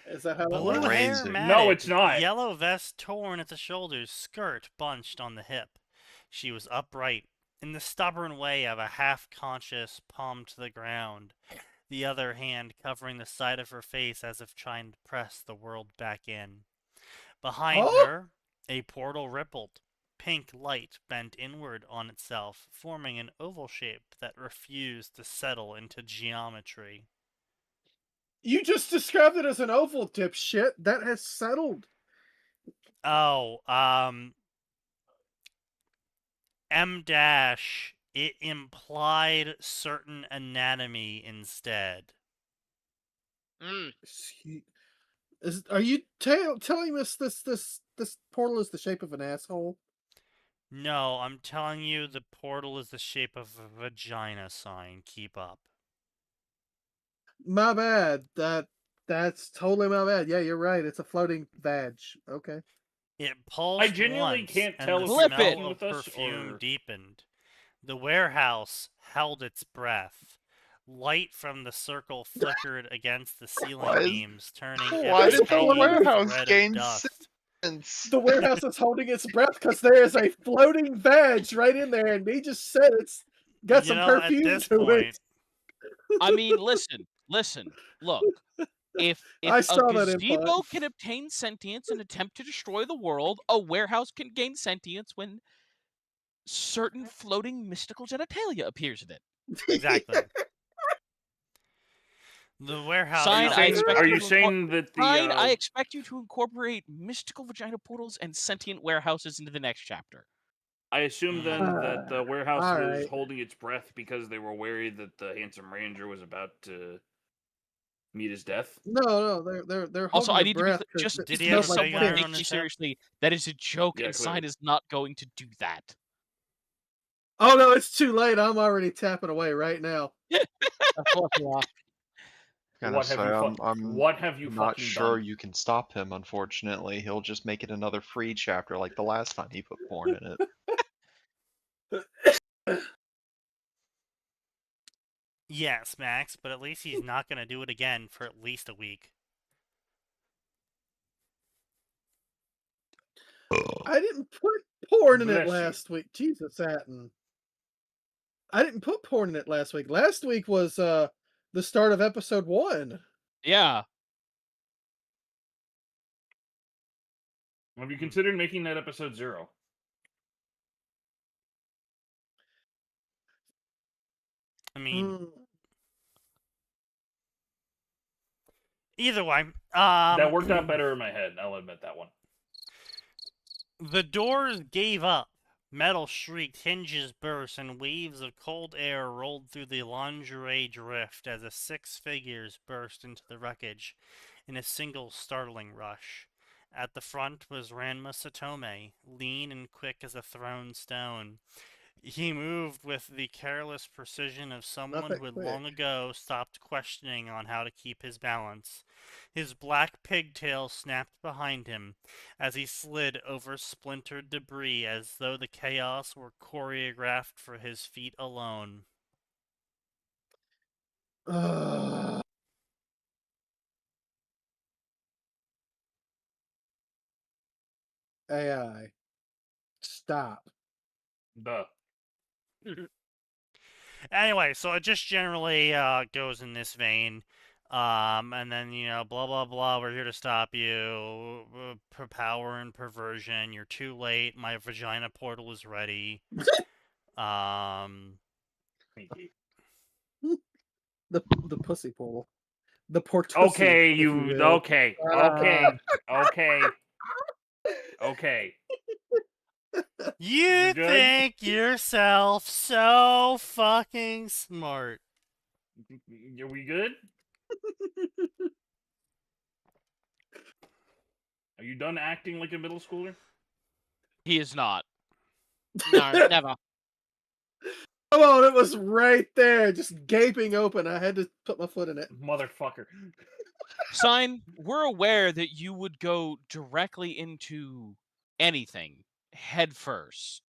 Is that how that Blue works? hair matted, No, it's not. Yellow vest torn at the shoulders, skirt bunched on the hip. She was upright, in the stubborn way of a half-conscious palm to the ground, the other hand covering the side of her face as if trying to press the world back in. Behind her, a portal rippled. Pink light bent inward on itself, forming an oval shape that refused to settle into geometry. You just described it as an oval, dipshit. That has settled. Oh, M dash, it implied certain anatomy instead. Are you telling us this portal is the shape of an asshole? No, I'm telling you the portal is the shape of a vagina sign. Keep up. My bad. That's totally my bad. Yeah, you're right. It's a floating vag. Okay. It pulsed I genuinely once, can't and tell the if you're smell fucking of with us perfume or... deepened. The warehouse held its breath. Light from the circle flickered against the ceiling beams, turning Why did the warehouse gain sense? The warehouse is holding its breath because there is a floating vag right in there, and he just said it's got some perfume to it. I mean, listen. Look, if I a saw that gazebo can obtain sentience and attempt to destroy the world, a warehouse can gain sentience when certain floating mystical genitalia appears in it. Exactly. The warehouse. Sign, Are you saying that the Sign, I expect you to incorporate mystical vagina portals and sentient warehouses into the next chapter. I assume then that the warehouse was right. holding its breath because they were worried that the handsome ranger was about to meet his death. No, they're also, holding I their need to be breath. clear, just did to he know have someone iron take on me his seriously. That is a joke, and clearly. Sign is not going to do that. Oh no, it's too late. I'm already tapping away right now. What have you fucking not sure done? you can stop him, unfortunately. He'll just make it another free chapter like the last time he put porn in it. Yes, Max, but at least he's not going to do it again for at least a week. I didn't put porn in it last week. Jesus, Satin. I didn't put porn in it last week. Last week was the start of episode 1. Yeah. Have you considered making that episode 0? I mean, either way, that worked out better in my head. I'll admit that one. The doors gave up. Metal shrieked, hinges burst, and waves of cold air rolled through the lingerie drift as the 6 figures burst into the wreckage in a single startling rush. At the front was Ranma Satome, lean and quick as a thrown stone. He moved with the careless precision of someone who had long ago stopped questioning on how to keep his balance. His black pigtail snapped behind him as he slid over splintered debris as though the chaos were choreographed for his feet alone. AI. Stop. Duh. Anyway, so it just generally goes in this vein. And then, blah, blah, blah, we're here to stop you. Power and perversion, you're too late. My vagina portal is ready. The pussy portal. The portussy. Okay, okay. You think yourself so fucking smart. Are we good? Are you done acting like a middle schooler? He is not. No, never. Come on, it was right there, just gaping open. I had to put my foot in it. Motherfucker. Sign, we're aware that you would go directly into anything head first.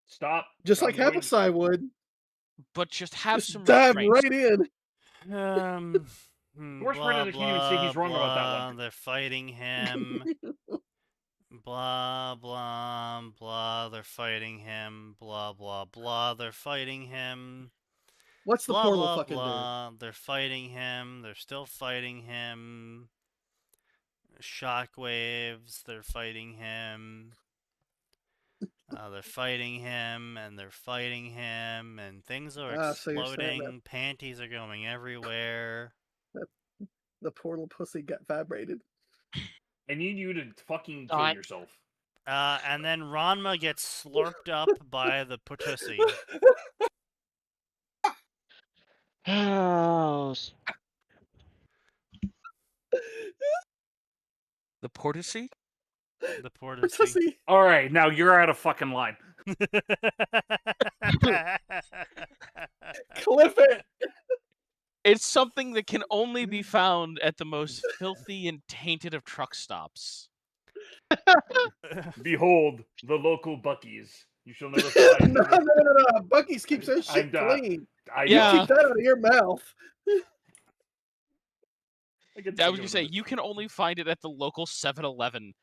Stop. Just like Hapasai would. But just have some dive restraints. right in. Worst part is I can't even say he's wrong about that one. They're fighting him. Blah, blah, blah, they're fighting him. Blah, blah, blah, they're fighting him. What's the blah, portal blah, fucking blah, do? They're fighting him. They're still fighting him. Shockwaves, they're fighting him. They're fighting him, and they're fighting him, and things are exploding. So panties are going everywhere. The portal pussy got vibrated. I need you to fucking kill yourself. And then Ranma gets slurped up by the putussi. The portussy? The portussy. All right, now you're out of fucking line. Clip it. It's something that can only be found at the most filthy and tainted of truck stops. Behold, the local Buc-ee's. You shall never find. No. Buc-ee's keeps that shit clean. You keep that out of your mouth. I was gonna say, you can only find it at the local 7-Eleven.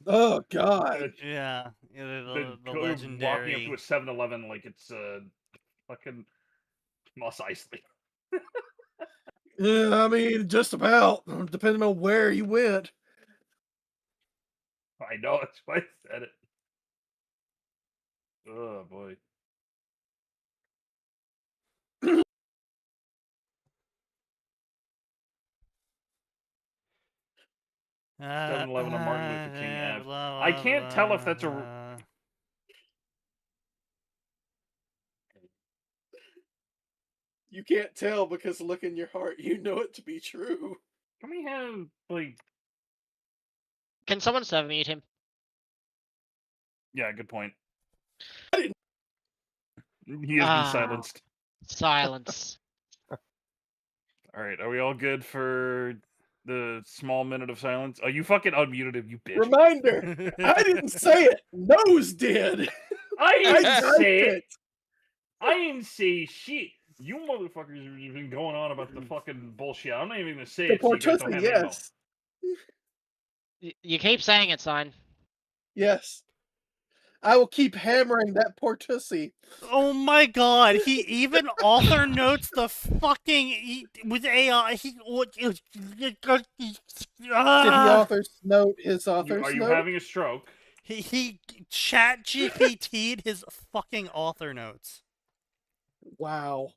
Oh God. Yeah, the legendary. Walking up to a 7-Eleven like it's fucking Mos Eisley. Yeah, I mean, just about, depending on where you went. I know, that's why I said it. Oh boy. 7-Eleven on Martin Luther King Ave. I can't tell if that's a. You can't tell because look in your heart, you know it to be true. Can we have like? Can someone serve mute him? Yeah, good point. He has been silenced. Silence. All right, are we all good for the small minute of silence? Oh, you fucking unmuted him, you bitch. Reminder, I didn't say it. Nose did. I didn't say it. it. I didn't say shit. You motherfuckers have been going on about the fucking bullshit. I'm not even gonna say The it. So you guys don't have ammo. yes. You keep saying it, son. Yes. I will keep hammering that Portussy. Oh my god, he even author notes the fucking with AI. Did he author's note his author's Are you note? having a stroke? He chat GPT'd his fucking author notes. Wow.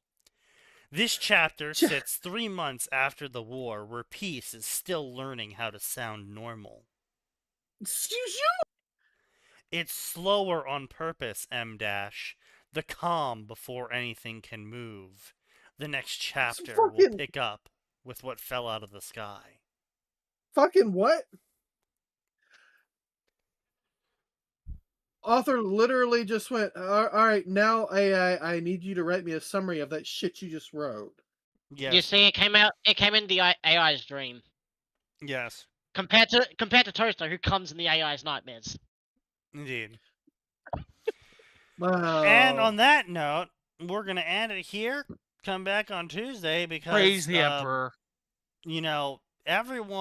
This chapter sits 3 months after the war, where peace is still learning how to sound normal. Excuse you? It's slower on purpose, M-. The calm before anything can move. The next chapter will pick up with what fell out of the sky. Fucking what? Author literally just went, all right, now I need you to write me a summary of that shit you just wrote. Yes. You see, it came in the AI's dream. Yes. Compared to Toaster, who comes in the AI's nightmares. Indeed. Wow. And on that note, we're going to end it here. Come back on Tuesday because... Praise the Emperor. You know, everyone...